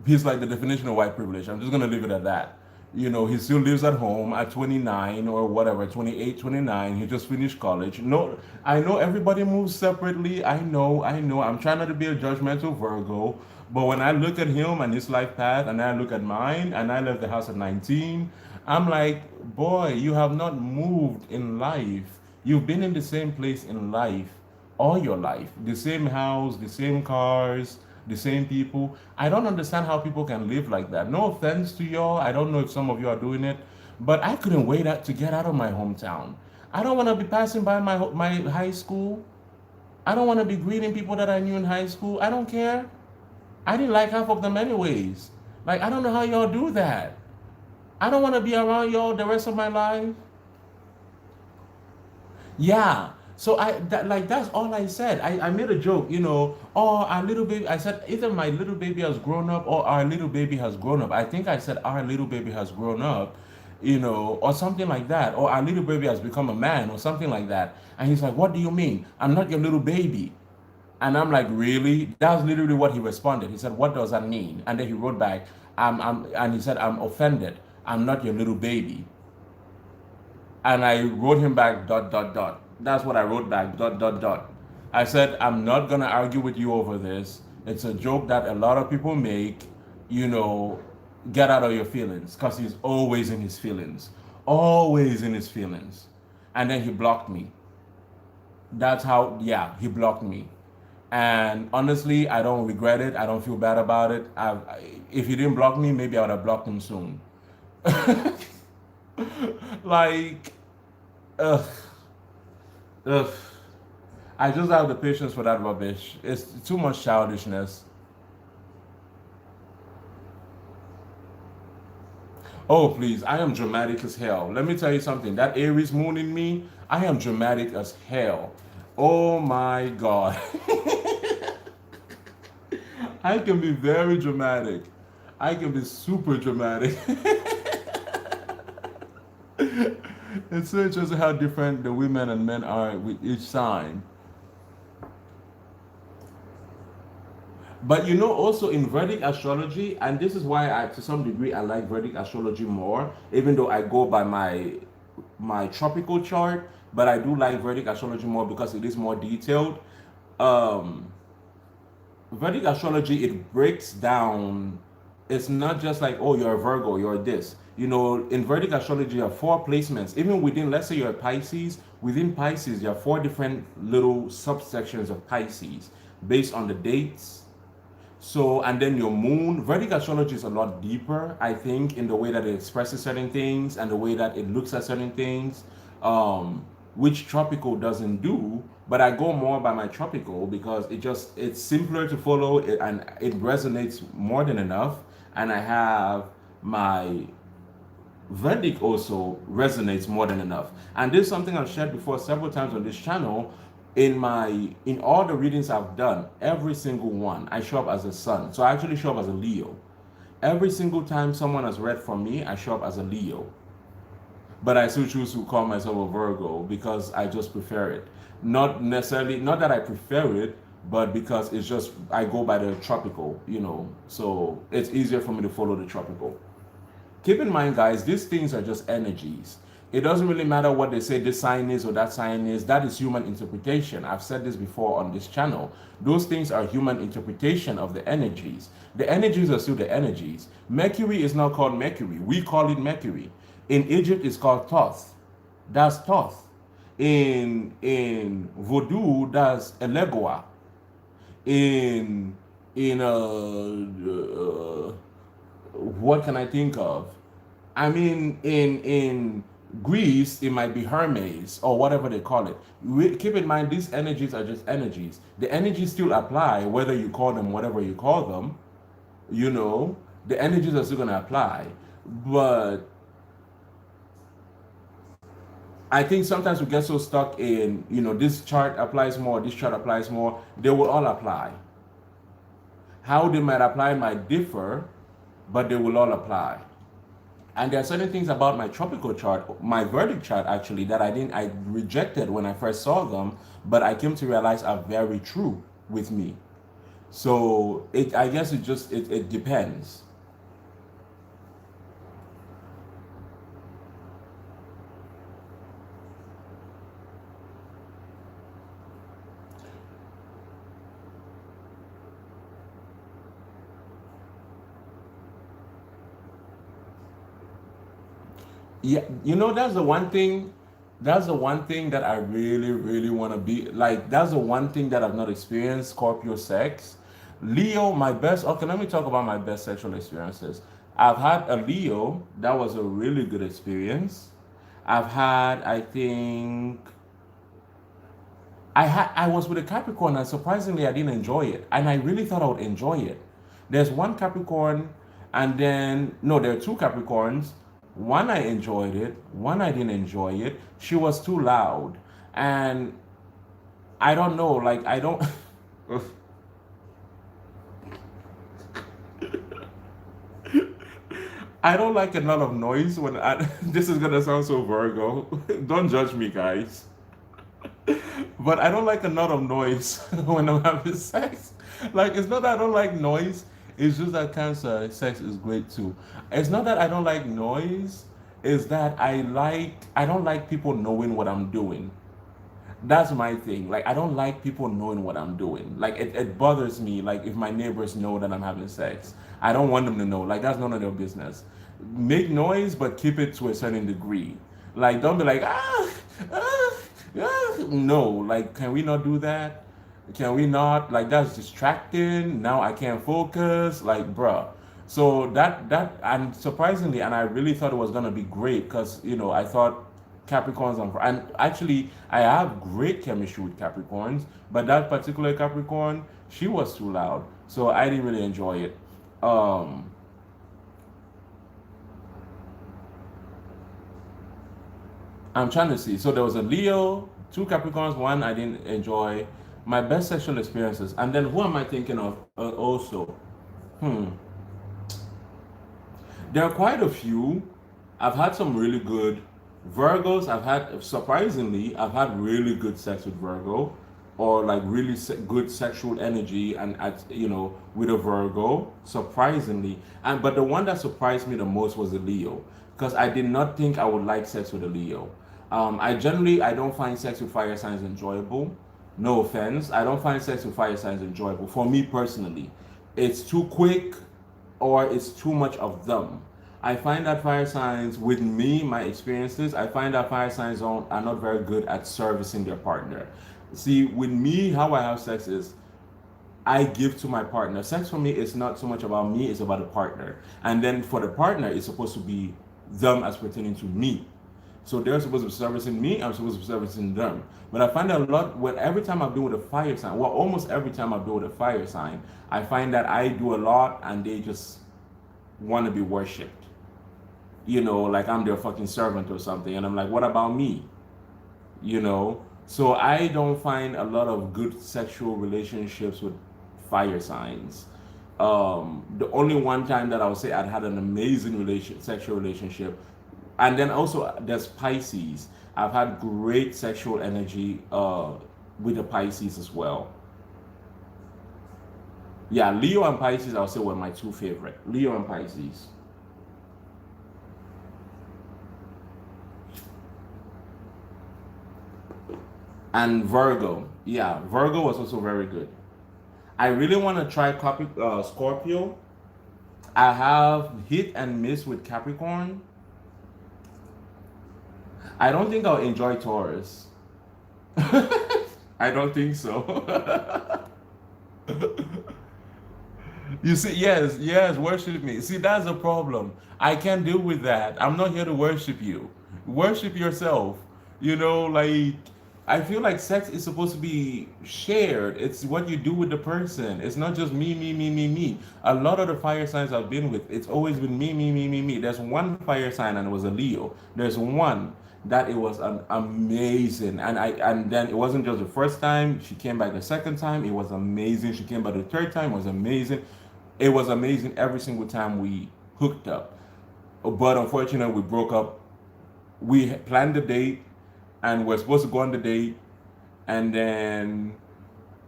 he's like the definition of white privilege. I'm just gonna leave it at that. You know, he still lives at home at 29 or whatever, 28, 29. He just finished college. No, I know everybody moves separately. I know. I'm trying not to be a judgmental Virgo. But when I look at him and his life path, and I look at mine, and I left the house at 19, I'm like, boy, you have not moved in life. You've been in the same place in life all your life. The same house, the same cars, the same people. I don't understand how people can live like that. No offense to y'all. I don't know if some of you are doing it, but I couldn't wait to get out of my hometown. I don't want to be passing by my high school. I don't want to be greeting people that I knew in high school. I don't care. I didn't like half of them anyways. Like, I don't know how y'all do that. I don't want to be around y'all the rest of my life. Yeah. So that's all I said. I made a joke, oh, our little baby. I said either my little baby has grown up or our little baby has grown up. I think I said our little baby has grown up, or something like that. Or our little baby has become a man or something like that. And he's like, what do you mean? I'm not your little baby. And I'm like, really? That's literally what he responded. He said, what does that mean? And then he wrote back, and he said, I'm offended. I'm not your little baby. And I wrote him back, dot, dot, dot. That's what I wrote back, dot, dot, dot. I said, I'm not going to argue with you over this. It's a joke that a lot of people make, you know, get out of your feelings, because he's always in his feelings. Always in his feelings. And then he blocked me. That's how, yeah, he blocked me. And honestly, I don't regret it. I don't feel bad about it. If he didn't block me, maybe I would have blocked him soon. Like, ugh, ugh. I just have the patience for that rubbish. It's too much childishness. Oh, please, I am dramatic as hell. Let me tell you something. That Aries moon in me, I am dramatic as hell. Oh my God. I can be very dramatic. I can be super dramatic. It's so interesting how different the women and men are with each sign. But also in Vedic astrology, and this is why to some degree, I like Vedic astrology more, even though I go by my tropical chart, but I do like Vedic astrology more because it is more detailed. Um, Vedic astrology, it breaks down. It's not just like, oh, you're a Virgo, you're this. In Vedic astrology, you have four placements. Even within, let's say you're a Pisces, within Pisces, you have four different little subsections of Pisces based on the dates. So, and then your moon, Vedic astrology is a lot deeper, I think, in the way that it expresses certain things and the way that it looks at certain things, which tropical doesn't do. But I go more by my tropical because it's simpler to follow and it resonates more than enough. And I have my Vedic also resonates more than enough. And this is something I've shared before several times on this channel. In all the readings I've done, every single one, I show up as a sun. So I actually show up as a Leo. Every single time someone has read from me, I show up as a Leo. But I still choose to call myself a Virgo because I just prefer it. Not necessarily, not that I prefer it, but because it's just, I go by the tropical. So it's easier for me to follow the tropical. Keep in mind, guys, these things are just energies. It doesn't really matter what they say this sign is or that sign is. That is human interpretation. I've said this before on this channel. Those things are human interpretation of the energies. The energies are still the energies. Mercury is not called Mercury. We call it Mercury. In Egypt, it's called Thoth. That's Thoth. In Vodou, that's Elegua. In what can I think of? I mean, in Greece, it might be Hermes or whatever they call it. Keep in mind, these energies are just energies. The energies still apply, whether you call them whatever you call them. The energies are still going to apply. But I think sometimes we get so stuck in, this chart applies more, this chart applies more. They will all apply. How they might apply might differ, but they will all apply. And there are certain things about my tropical chart, my Vedic chart actually, that I rejected when I first saw them, but I came to realize are very true with me. So I guess it depends. Yeah, you know, that's the one thing. That's the one thing that I really, really want to be like. That's the one thing that I've not experienced Scorpio sex. Leo, my best. Okay, let me talk about my best sexual experiences. I've had a Leo. That was a really good experience. I've had, I think, I was with a Capricorn and surprisingly I didn't enjoy it. And I really thought I would enjoy it. There's one Capricorn and then no, there are two Capricorns. One I enjoyed it, one I didn't enjoy it. She was too loud. And I don't know, like I don't I don't like a lot of noise when I this is gonna sound so Virgo. Don't judge me guys. But I don't like a lot of noise when I'm having sex. Like it's not that I don't like noise. It's just that cancer sex is great too. It's not that I don't like noise. It's that I don't like people knowing what I'm doing. That's my thing. Like I don't like people knowing what I'm doing. Like it bothers me. Like if my neighbors know that I'm having sex, I don't want them to know. Like that's none of their business. Make noise, but keep it to a certain degree. Like don't be like ah, no. Like can we not do that? Can we not? Like that's distracting. Now I can't focus. Like bruh. So that and surprisingly, and I really thought it was gonna be great because I thought Capricorns and actually I have great chemistry with Capricorns, but that particular Capricorn, she was too loud, so I didn't really enjoy it. Um, I'm trying to see. So there was a Leo, two Capricorns, one I didn't enjoy. My best sexual experiences, and then who am I thinking of? Also, hmm, there are quite a few. I've had some really good Virgos. I've had really good sex with Virgo, or like really good sexual energy, and with a Virgo. Surprisingly, and but the one that surprised me the most was the Leo, because I did not think I would like sex with a Leo. I don't find sex with fire signs enjoyable. No offense, I don't find sex with fire signs enjoyable. For me personally, it's too quick or it's too much of them. I find that fire signs, with me, my experiences, I find that fire signs are not very good at servicing their partner. See, with me, how I have sex is I give to my partner. Sex for me is not so much about me, it's about the partner. And then for the partner, it's supposed to be them as pertaining to me. So they're supposed to be servicing me, I'm supposed to be servicing them. But I find that a lot when every time I've been with a fire sign, well, almost every time I've been with a fire sign, I find that I do a lot and they just want to be worshipped. Like I'm their fucking servant or something. And I'm like, what about me? So I don't find a lot of good sexual relationships with fire signs. The only one time that I would say I'd had an amazing sexual relationship, and then also there's Pisces. I've had great sexual energy with the Pisces as well. Yeah, Leo and Pisces I would say were my two favorite. Leo and Pisces. And Virgo. Yeah, Virgo was also very good. I really want to try Scorpio. I have hit and miss with Capricorn. I don't think I'll enjoy Taurus. I don't think so. You see, yes, yes, worship me. See, that's a problem. I can't deal with that. I'm not here to worship you. Worship yourself. Like, I feel like sex is supposed to be shared. It's what you do with the person. It's not just me, me, me, me, me. A lot of the fire signs I've been with, it's always been me, me, me, me, me. There's one fire sign and it was a Leo. There's one that it was an amazing, and then it wasn't just the first time. She came back the second time. It was amazing. She came back the third time. It was amazing. It was amazing every single time we hooked up. But unfortunately, we broke up. We planned the date and we're supposed to go on the date. And then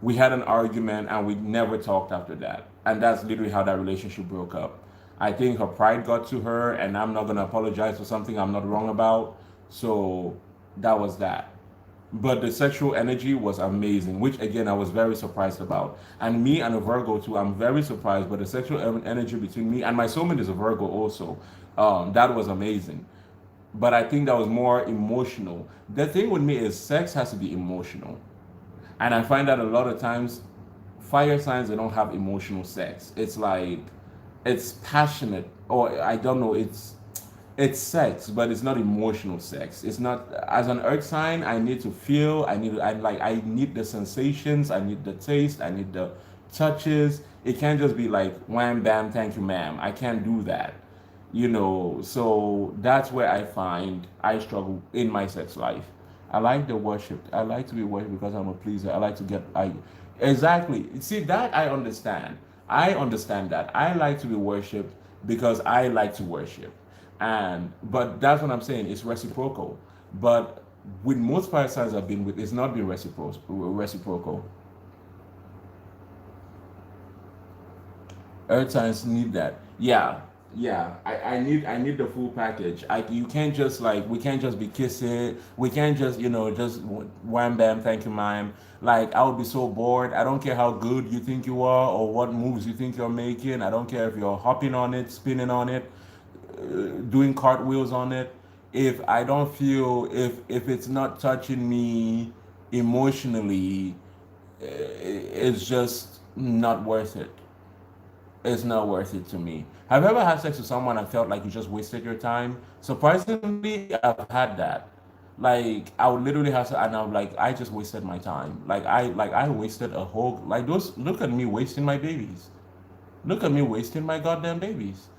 we had an argument and we never talked after that. And that's literally how that relationship broke up. I think her pride got to her, and I'm not going to apologize for something I'm not wrong about. So that was that. But the sexual energy was amazing, which again I was very surprised about. And me and a Virgo too, I'm very surprised. But the sexual energy between me and my soulmate is a Virgo also. That was amazing. but I think that was more emotional. The thing with me is sex has to be emotional. And I find that a lot of times fire signs they don't have emotional sex. It's like it's passionate or I don't know, it's sex, but it's not emotional sex. It's not as an earth sign, I need to feel, I need the sensations, I need the taste, I need the touches. It can't just be like wham bam, thank you, ma'am. I can't do that. So that's where I find I struggle in my sex life. I like the worship. I like to be worshipped because I'm a pleaser. I like to get I exactly. See that I understand. I understand that. I like to be worshipped because I like to worship. And but that's what I'm saying. It's reciprocal. But with most fire signs I've been with, it's not been reciprocal. Earth signs need that. Yeah, yeah. I need the full package. You can't just like we can't just be kissing. We can't just just wham bam thank you ma'am. Like I would be so bored. I don't care how good you think you are or what moves you think you're making. I don't care if you're hopping on it, spinning on it, doing cartwheels on it. If I don't feel if it's not touching me emotionally, it's just not worth it. It's not worth it to me. Have you ever had sex with someone and felt like you just wasted your time? Surprisingly, I've had that. Like I would literally have to, and I'm like, I just wasted my time. Like I wasted a whole like those. Look at me wasting my babies. Look at me wasting my goddamn babies.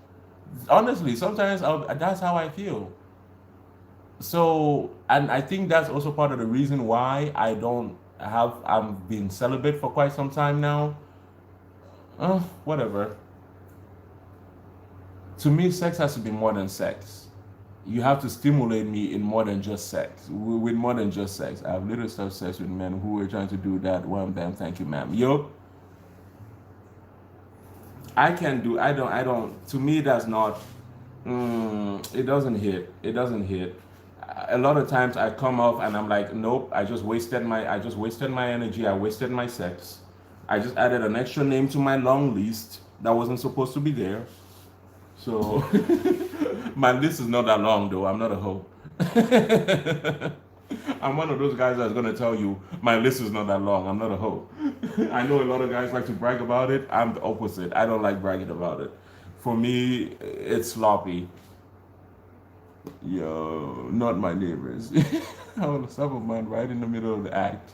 Honestly, sometimes that's how I feel. So, and I think that's also part of the reason why I don't have. I've been celibate for quite some time now. Whatever. To me, sex has to be more than sex. You have to stimulate me in more than just sex. With more than just sex. I've literally started sex with men who were trying to do that. One bam, thank you, ma'am. Yo, I can't do. I don't. I don't. To me, that's not. It doesn't hit. It doesn't hit. A lot of times I come off and I'm like, nope. I just wasted my energy. I wasted my sex. I just added an extra name to my long list that wasn't supposed to be there. So my list is not that long though. I'm not a hoe. I'm one of those guys that's gonna tell you my list is not that long. I'm not a hoe. I know a lot of guys like to brag about it. I'm the opposite. I don't like bragging about it. For me, it's sloppy. Yo, not my neighbors. I want to stop a man right in the middle of the act.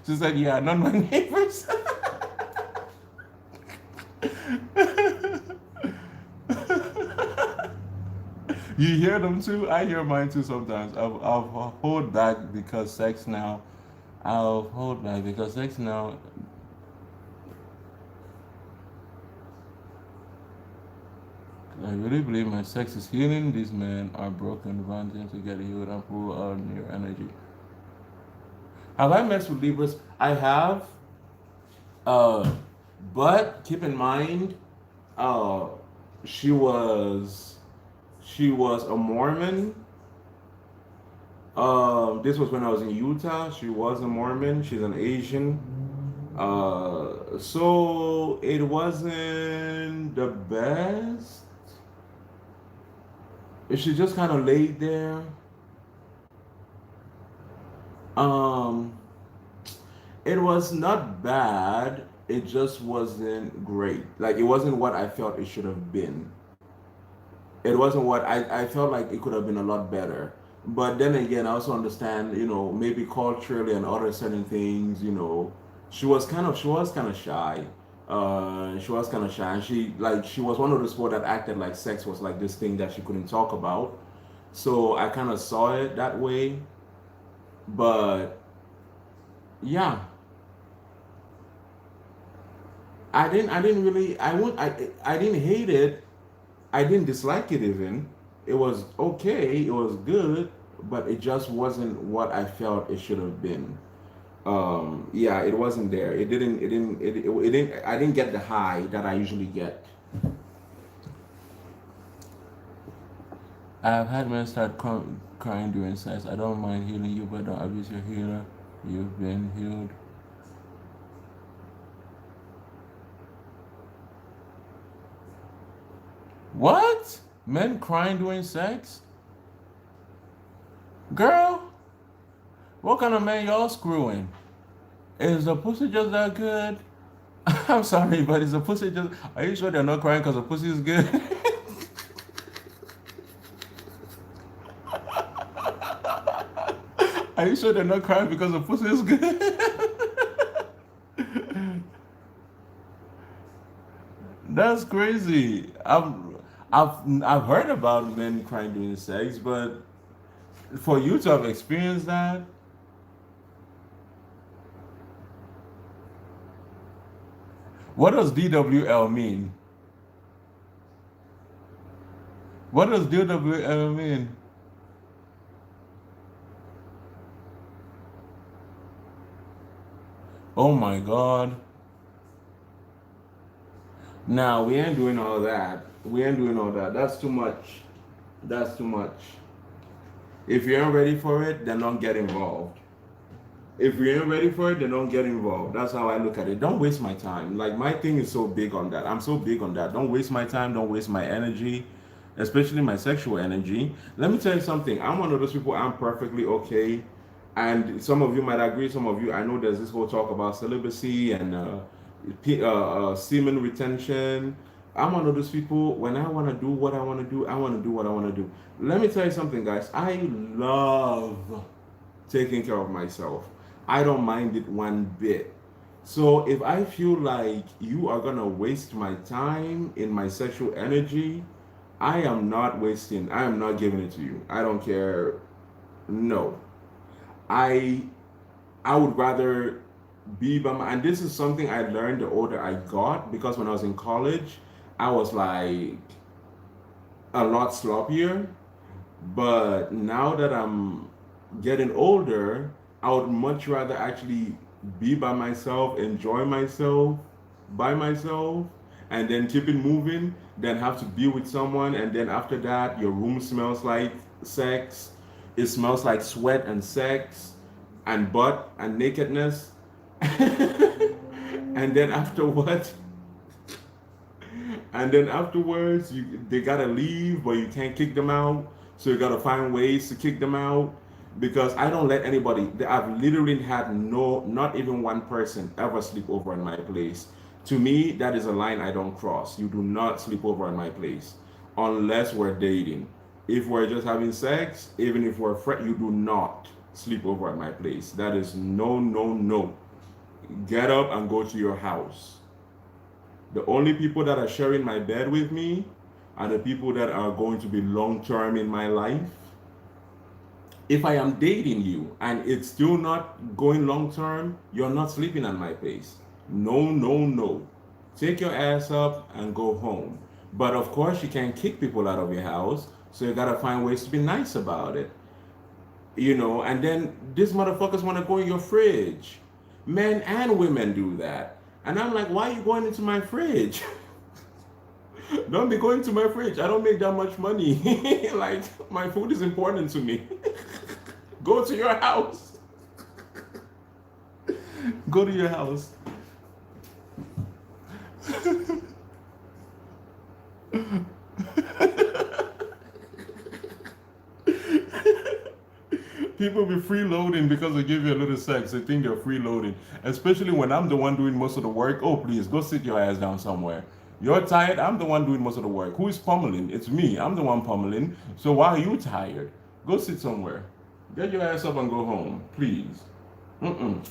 She said, "Yeah, not my neighbors." You hear them too? I hear mine too sometimes. I'll hold back because sex now. I'll hold back because sex now. I really believe my sex is healing. These men are broken, wanting to get healed and pull on your energy. Have I messed with Libras? I have. Uh, but keep in mind, uh, she was she was a Mormon. This was when I was in Utah. She was a Mormon. She's an Asian. So it wasn't the best. She just kind of laid there. Um, it was not bad. It just wasn't great. Like it wasn't what I felt it should have been. It wasn't what I felt like it could have been a lot better. But then again, I also understand, maybe culturally and other certain things, she was kind of shy. She was kind of shy, and she was one of those people that acted like sex was like this thing that she couldn't talk about. So I kind of saw it that way. But yeah, I didn't really, I didn't hate it. I didn't dislike it even. It was okay. It was good, but it just wasn't what I felt it should have been. Yeah, it wasn't there. It didn't. I didn't get the high that I usually get. I've had men start crying during sex. I don't mind healing you, but don't abuse your healer. You've been healed. What? Men crying during sex? Girl, what kind of man y'all screwing? Is the pussy just that good? I'm sorry, but is the pussy just. Are you sure they're not crying because the pussy is good? Are you sure they're not crying because the pussy is good? That's crazy. I've heard about men crying during sex, but for you to have experienced that, what does DWL mean? What does DWL mean? Oh my God. Now we ain't doing all that. We ain't doing all that. That's too much. That's too much. If you ain't ready for it, then don't get involved. If you ain't ready for it, then don't get involved. That's how I look at it. Don't waste my time. Like my thing is so big on that. I'm so big on that. Don't waste my time. Don't waste my energy, especially my sexual energy. Let me tell you something. I'm one of those people. I'm perfectly okay, and some of you might agree. Some of you, I know there's this whole talk about celibacy and semen retention. I'm one of those people. When I want to do what I want to do, I want to do what I want to do. Let me tell you something, guys. I love taking care of myself. I don't mind it one bit. So if I feel like you are gonna waste my time in my sexual energy, I am not wasting. I am not giving it to you. I don't care. No, I I would rather be by my. And this is something I learned the older I got, because when I was in college, I was like a lot sloppier. But now that I'm getting older, I would much rather actually be by myself, enjoy myself by myself, and then keep it moving than have to be with someone. And then after that, your room smells like sex. It smells like sweat and sex and butt and nakedness. And then afterwards, and then afterwards, they gotta leave, but you can't kick them out. So you gotta find ways to kick them out. Because I don't let anybody. I've literally had not even one person ever sleep over in my place. To me, that is a line I don't cross. You do not sleep over in my place, unless we're dating. If we're just having sex, even if we're friends, you do not sleep over at my place. That is no, no, no. Get up and go to your house. The only people that are sharing my bed with me are the people that are going to be long term in my life. If I am dating you and it's still not going long term, you're not sleeping at my place. No, no, no. Take your ass up and go home. But of course, you can't kick people out of your house, so you gotta find ways to be nice about it. And then these motherfuckers wanna go in your fridge. Men and women do that. And I'm like, why are you going into my fridge? Don't be going to my fridge. I don't make that much money. Like, my food is important to me. Go to your house. Go to your house. People be freeloading because they give you a little sex. They think they're freeloading. Especially when I'm the one doing most of the work. Oh, please, go sit your ass down somewhere. You're tired. I'm the one doing most of the work. Who is pummeling? It's me. I'm the one pummeling. So why are you tired? Go sit somewhere. Get your ass up and go home, please. Mm-mm.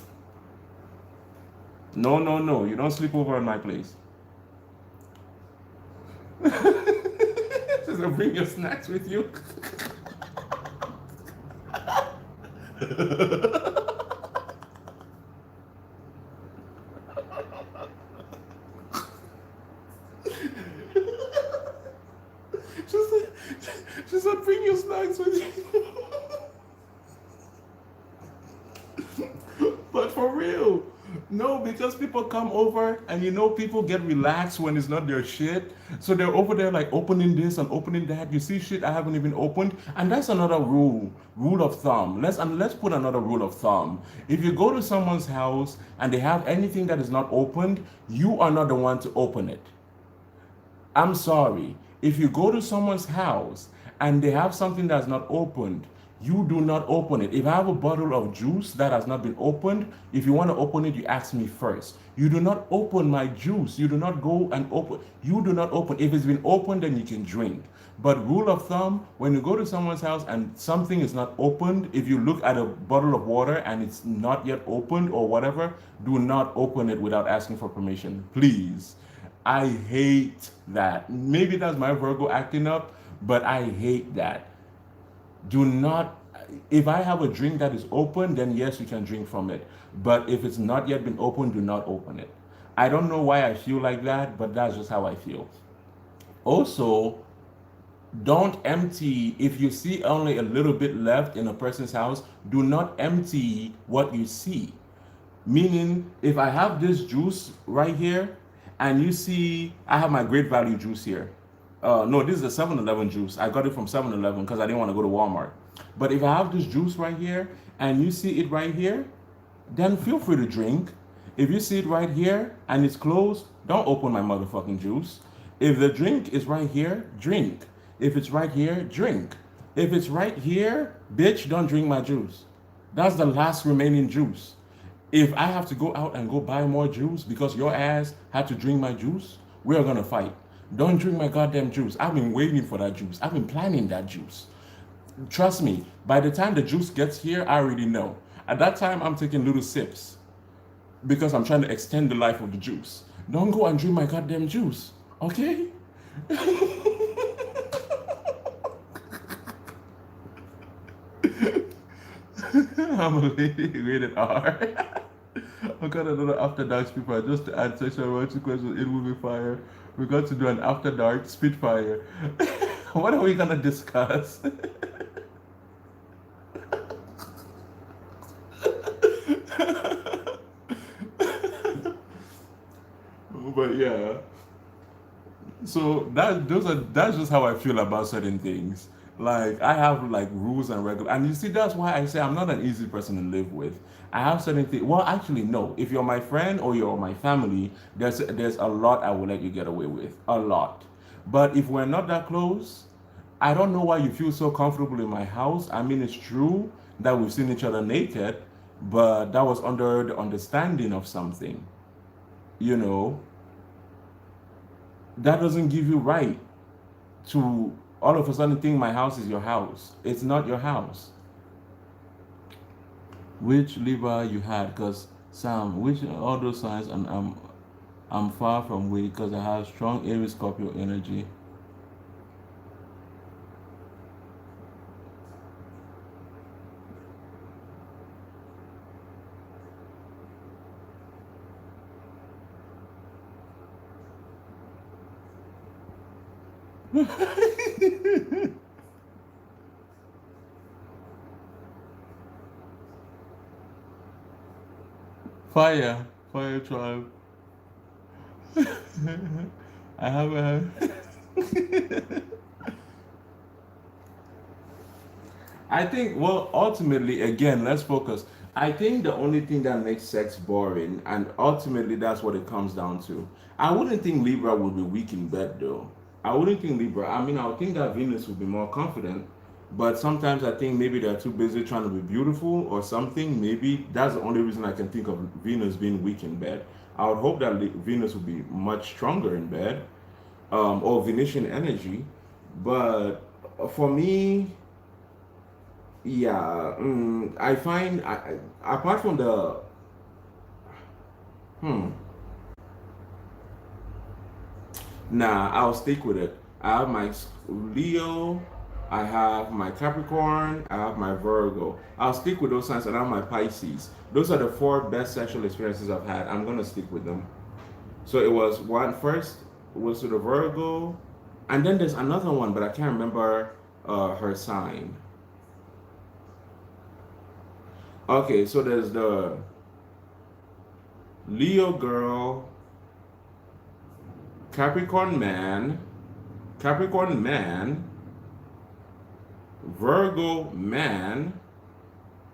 No, no, no. You don't sleep over at my place. Just bring your snacks with you. Just, just bring your snacks with you. But for real, no, because people come over and people get relaxed when it's not their shit. So they're over there like opening this and opening that. You see shit I haven't even opened. And that's another rule of thumb. Let's put another rule of thumb. If you go to someone's house and they have anything that is not opened, you are not the one to open it. I'm sorry. If you go to someone's house and they have something that's not opened, you do not open it. If I have a bottle of juice that has not been opened, if you want to open it, you ask me first. You do not open my juice. You do not go and open. You do not open. If it's been opened, then you can drink. But rule of thumb, when you go to someone's house and something is not opened, if you look at a bottle of water and it's not yet opened or whatever, do not open it without asking for permission. Please. I hate that. Maybe that's my Virgo acting up, but I hate that. Do not, if I have a drink that is open, then yes, you can drink from it. But if it's not yet been opened, do not open it. I don't know why I feel like that, but that's just how I feel. Also, don't empty, if you see only a little bit left in a person's house, do not empty what you see. Meaning, if I have this juice right here, and you see, I have my great value juice here. No, this is a 7-Eleven juice. I got it from 7-Eleven because I didn't want to go to Walmart. But if I have this juice right here, and you see it right here, then feel free to drink. If you see it right here, and it's closed, don't open my motherfucking juice. If the drink is right here, drink. If it's right here, drink. If it's right here, bitch, don't drink my juice. That's the last remaining juice. If I have to go out and go buy more juice because your ass had to drink my juice, we are gonna fight. Don't drink my goddamn juice. I've been waiting for that juice. I've been planning that juice. Trust me, by the time the juice gets here, I already know. At that time, I'm taking little sips because I'm trying to extend the life of the juice. Don't go and drink my goddamn juice, okay? I'm a lady rated R. I got another After Dark Spitfire just to add sexual erotic questions in movie fire. We got to do an After Dark Spitfire. What are we gonna discuss? But yeah. So that's just how I feel about certain things. Like I have like rules and regular, and you see that's why I say I'm not an easy person to live with. I have certain things. Well, actually, no. If you're my friend or you're my family, there's a lot I will let you get away with, a lot. But if we're not that close, I don't know why you feel so comfortable in my house. I mean, it's true that we've seen each other naked, but that was under the understanding of something, you know. That doesn't give you right to all of a sudden think my house is your house. It's not your house. Which Libra you had? Because Sam, which all those signs, and I'm far from weak because I have strong Aries Scorpio energy. Fire tribe. I have a. I think, well, ultimately, again, let's focus. I think the only thing that makes sex boring, and ultimately that's what it comes down to. I wouldn't think Libra would be weak in bed, though. I wouldn't think Libra. I mean, I would think that Venus would be more confident, but sometimes I think maybe they're too busy trying to be beautiful or something. Maybe that's the only reason I can think of Venus being weak in bed. I would hope that Venus would be much stronger in bed, or Venetian energy. But for me, yeah, I find apart from the hmm, nah, I'll stick with it. I have my Leo, I have my Capricorn, I have my Virgo. I'll stick with those signs, and I have my Pisces. Those are the four best sexual experiences I've had. I'm gonna stick with them. So it was one first was to the Virgo, and then there's another one, but I can't remember her sign. Okay, so there's the Leo girl, Capricorn man, Capricorn man, Virgo man,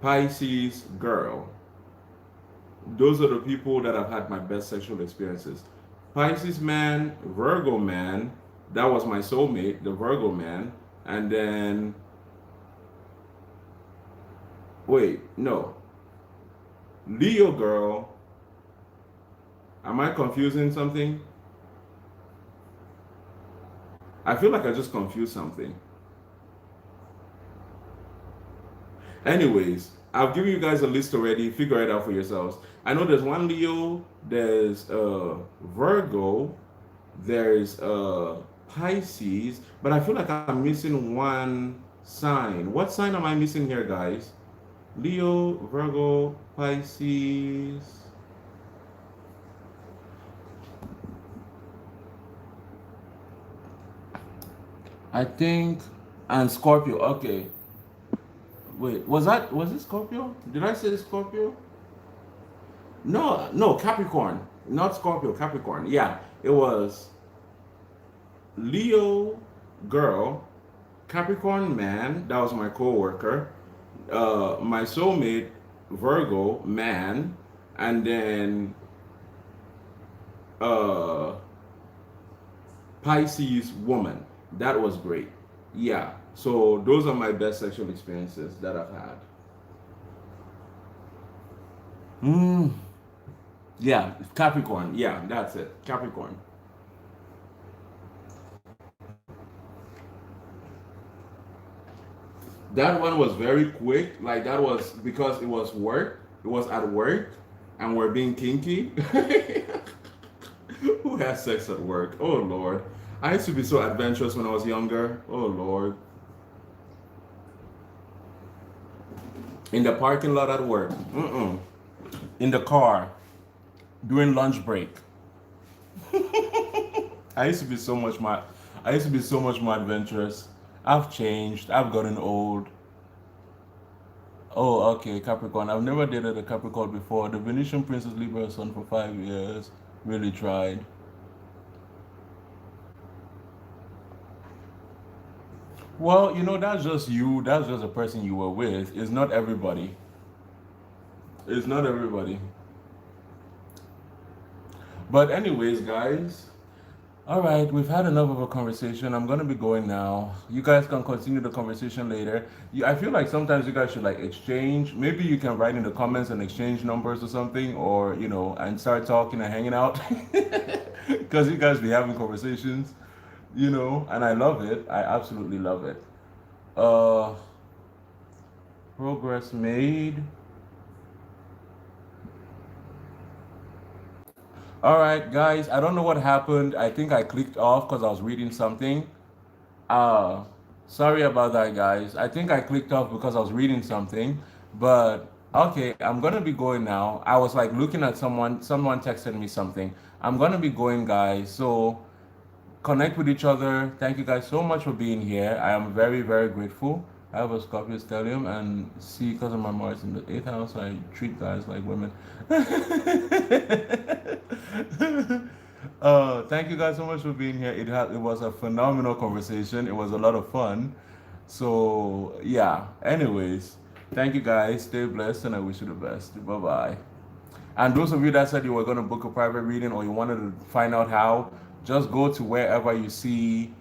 Pisces girl. Those are the people that I've had my best sexual experiences. Pisces man, Virgo man, That was my soulmate, the Virgo man. And then, wait, no. Leo girl. Am I confusing something? I feel like I just confused something. Anyways, I've given you guys a list already. Figure it out for yourselves. I know there's one Leo, there's Virgo, there's Pisces, but I feel like I'm missing one sign. What sign am I missing here, guys? Leo, Virgo, Pisces. I think, and Scorpio. Okay. Wait, was it Scorpio? Did I say Scorpio? No, no, Capricorn. Not Scorpio, Capricorn. Yeah, it was Leo girl, Capricorn man, that was my co-worker. My soulmate, Virgo man, and then uh Pisces woman. That was great. Yeah. So those are my best sexual experiences that I've had. Mm, yeah, Capricorn. Yeah, that's it. Capricorn. That one was very quick. Like that was because it was work. It was at work, and we're being kinky. Who has sex at work? Oh Lord. I used to be so adventurous when I was younger. Oh Lord. In the parking lot at work. Mm-mm. In the car during lunch break. I used to be so much more. I used to be so much more adventurous. I've changed. I've gotten old. Oh, okay, Capricorn. I've never dated a Capricorn before. The Venetian Princess Libra son for 5 years. Really tried. Well, that's just you. That's just a person you were with. It's not everybody. It's not everybody. But anyways, guys. All right, we've had enough of a conversation. I'm gonna be going now. You guys can continue the conversation later. I feel like sometimes you guys should like exchange. Maybe you can write in the comments and exchange numbers or something, or and start talking and hanging out. Because you guys be having conversations, and I love it. I absolutely love it. Uh, Progress made. All right, guys. I don't know what happened. I think I clicked off because I was reading something. Uh, Sorry about that, guys. I think I clicked off because I was reading something. But okay, I'm gonna be going now. I was like looking at someone. Someone texted me something. I'm gonna be going, guys. So connect with each other. Thank you guys so much for being here. I am very, very grateful. I have a Scorpio stellium and see because of my Mars in the eighth house, I treat guys like women. Thank you guys so much for being here. It was a phenomenal conversation. It was a lot of fun. So yeah. Anyways, thank you guys. Stay blessed, and I wish you the best. Bye bye. And those of you that said you were going to book a private reading or you wanted to find out how, just go to wherever you see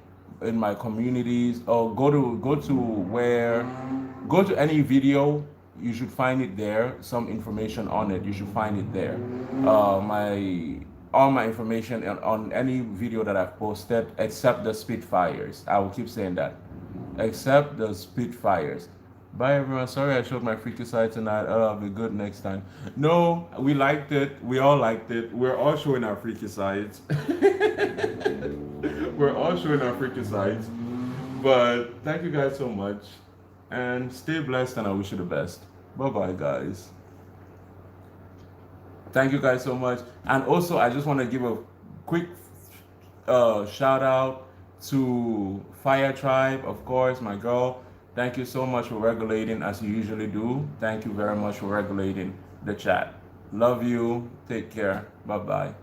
in my communities, or go to any video. You should find it there. Some information on it. You should find it there. My All my information on any video that I've posted, except the Spitfires. I will keep saying that, except the Spitfires. Bye everyone. Sorry I showed my freaky side tonight. I'll be good next time. No, we liked it. We all liked it. We're all showing our freaky sides. We're all showing our freaky sides. But thank you guys so much. And stay blessed, and I wish you the best. Bye bye, guys. Thank you guys so much. And also, I just want to give a quick shout out to Fire Tribe, of course, my girl. Thank you so much for regulating as you usually do. Thank you very much for regulating the chat. Love you. Take care. Bye bye.